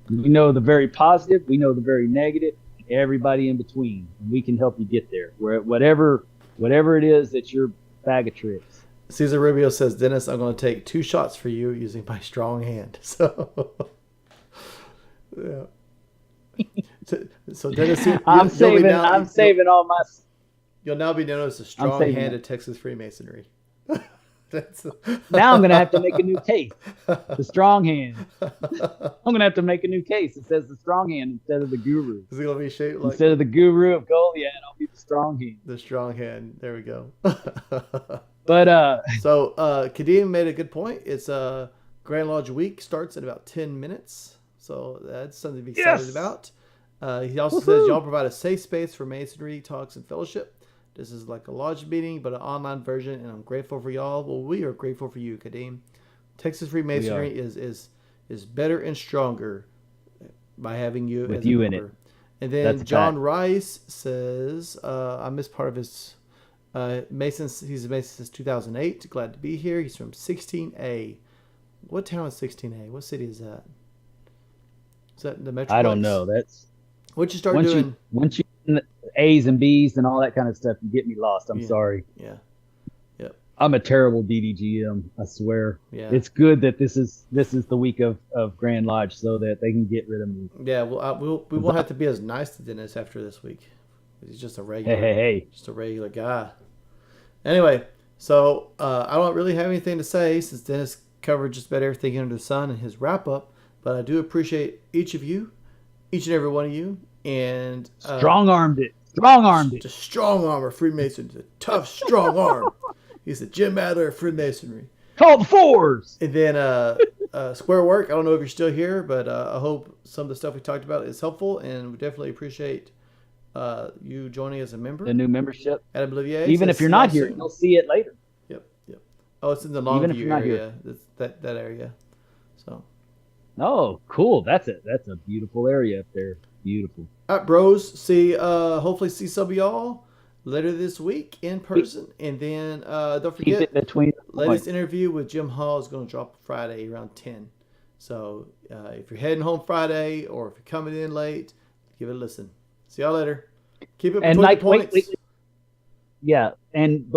We know the very positive. We know the very negative. Everybody in between, and we can help you get there. Whatever it is that's your bag of tricks. Cesar Rubio says, Dennis, I'm going to take 2 shots for you using my strong hand. So, yeah. So Dennis, I'm saving all my. You'll now be known as the strong hand of Texas Freemasonry. Now I'm going to have to make a new case. The strong hand. I'm going to have to make a new case. It says the strong hand instead of the guru. Is it going to be shaped like... Instead of the guru of Goliath, I'll be the strong hand. The strong hand. There we go. But So Kadeem made a good point. It's Grand Lodge Week starts in about 10 minutes. So that's something to be excited about. He also says y'all provide a safe space for Masonry talks and fellowship. This is like a lodge meeting, but an online version, and I'm grateful for y'all. Well, we are grateful for you, Kadeem. Texas Freemasonry is better and stronger by having you with as you a in member. it. And then John Rice says, I missed part of his Mason. He's a Mason since 2008. Glad to be here. He's from 16A. What town is 16A? What city is that? Is that the Metroplex? I don't know. That's what you start doing. Once you A's and B's and all that kind of stuff, you get me lost. I'm sorry. Yeah. Yep. I'm a terrible DDGM, I swear. Yeah. It's good that this is the week of Grand Lodge so that they can get rid of me. Yeah, well, we won't have to be as nice to Dennis after this week. He's just a regular. Hey. Just a regular guy. Anyway, so I don't really have anything to say since Dennis covered just about everything under the sun in his wrap up. But I do appreciate each and every one of you. And strong-armed it. Just strong arm of Freemasonry. A tough, strong arm. He's the Jim Adler of Freemasonry. Call the fours. And then Square Work. I don't know if you're still here, but I hope some of the stuff we talked about is helpful, and we definitely appreciate you joining as a member. The new membership. Adam Olivier. Even if you're not here, you'll see it later. Yep. Oh, it's in the Longview area. That area. So. Oh, cool. That's a beautiful area up there. Beautiful. All right, bros. Hopefully see some of y'all later this week in person. And then don't forget, latest interview with Jim Hall is going to drop Friday around 10. So if you're heading home Friday or if you're coming in late, give it a listen. See y'all later. Keep it between the points. Wait. Yeah, and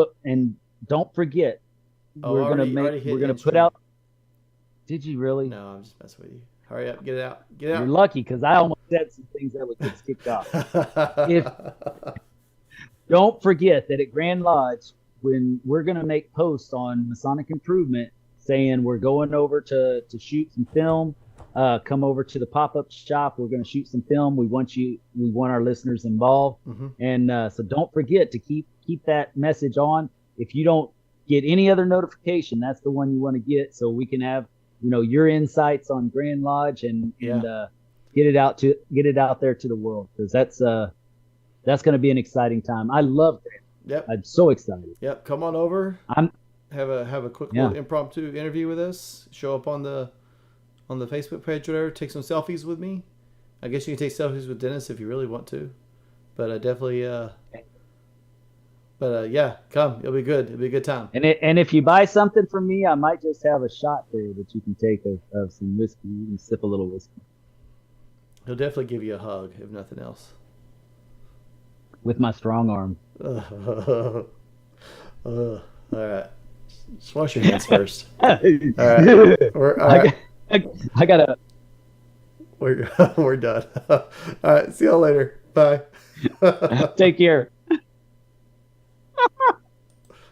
don't forget, we're gonna put out. Did you really? No, I'm just messing with you. Hurry up, get it out. You're lucky because I almost said some things that would get skipped off. Don't forget that at Grand Lodge, when we're going to make posts on Masonic Improvement saying we're going over to shoot some film, come over to the pop-up shop. We're going to shoot some film. We want our listeners involved. Mm-hmm. And so don't forget to keep that message on. If you don't get any other notification, that's the one you want to get so we can have your insights on Grand Lodge and Yeah. get it out there to the world, because that's going to be an exciting time. I love Grand Lodge. Yep. I'm so excited. Yep. Come on over. I'm Have a quick Yeah. little impromptu interview with us. Show up on the Facebook page or whatever. Take some selfies with me. I guess you can take selfies with Dennis if you really want to. But definitely. Yeah, come. It'll be good. It'll be a good time. And if you buy something from me, I might just have a shot there that you can take of some whiskey. You can sip a little whiskey He'll definitely give you a hug, if nothing else. with my strong arm. All right. Just wash your hands first. All right. All right. I gotta. We're done. All right. See y'all later. Bye. Take care.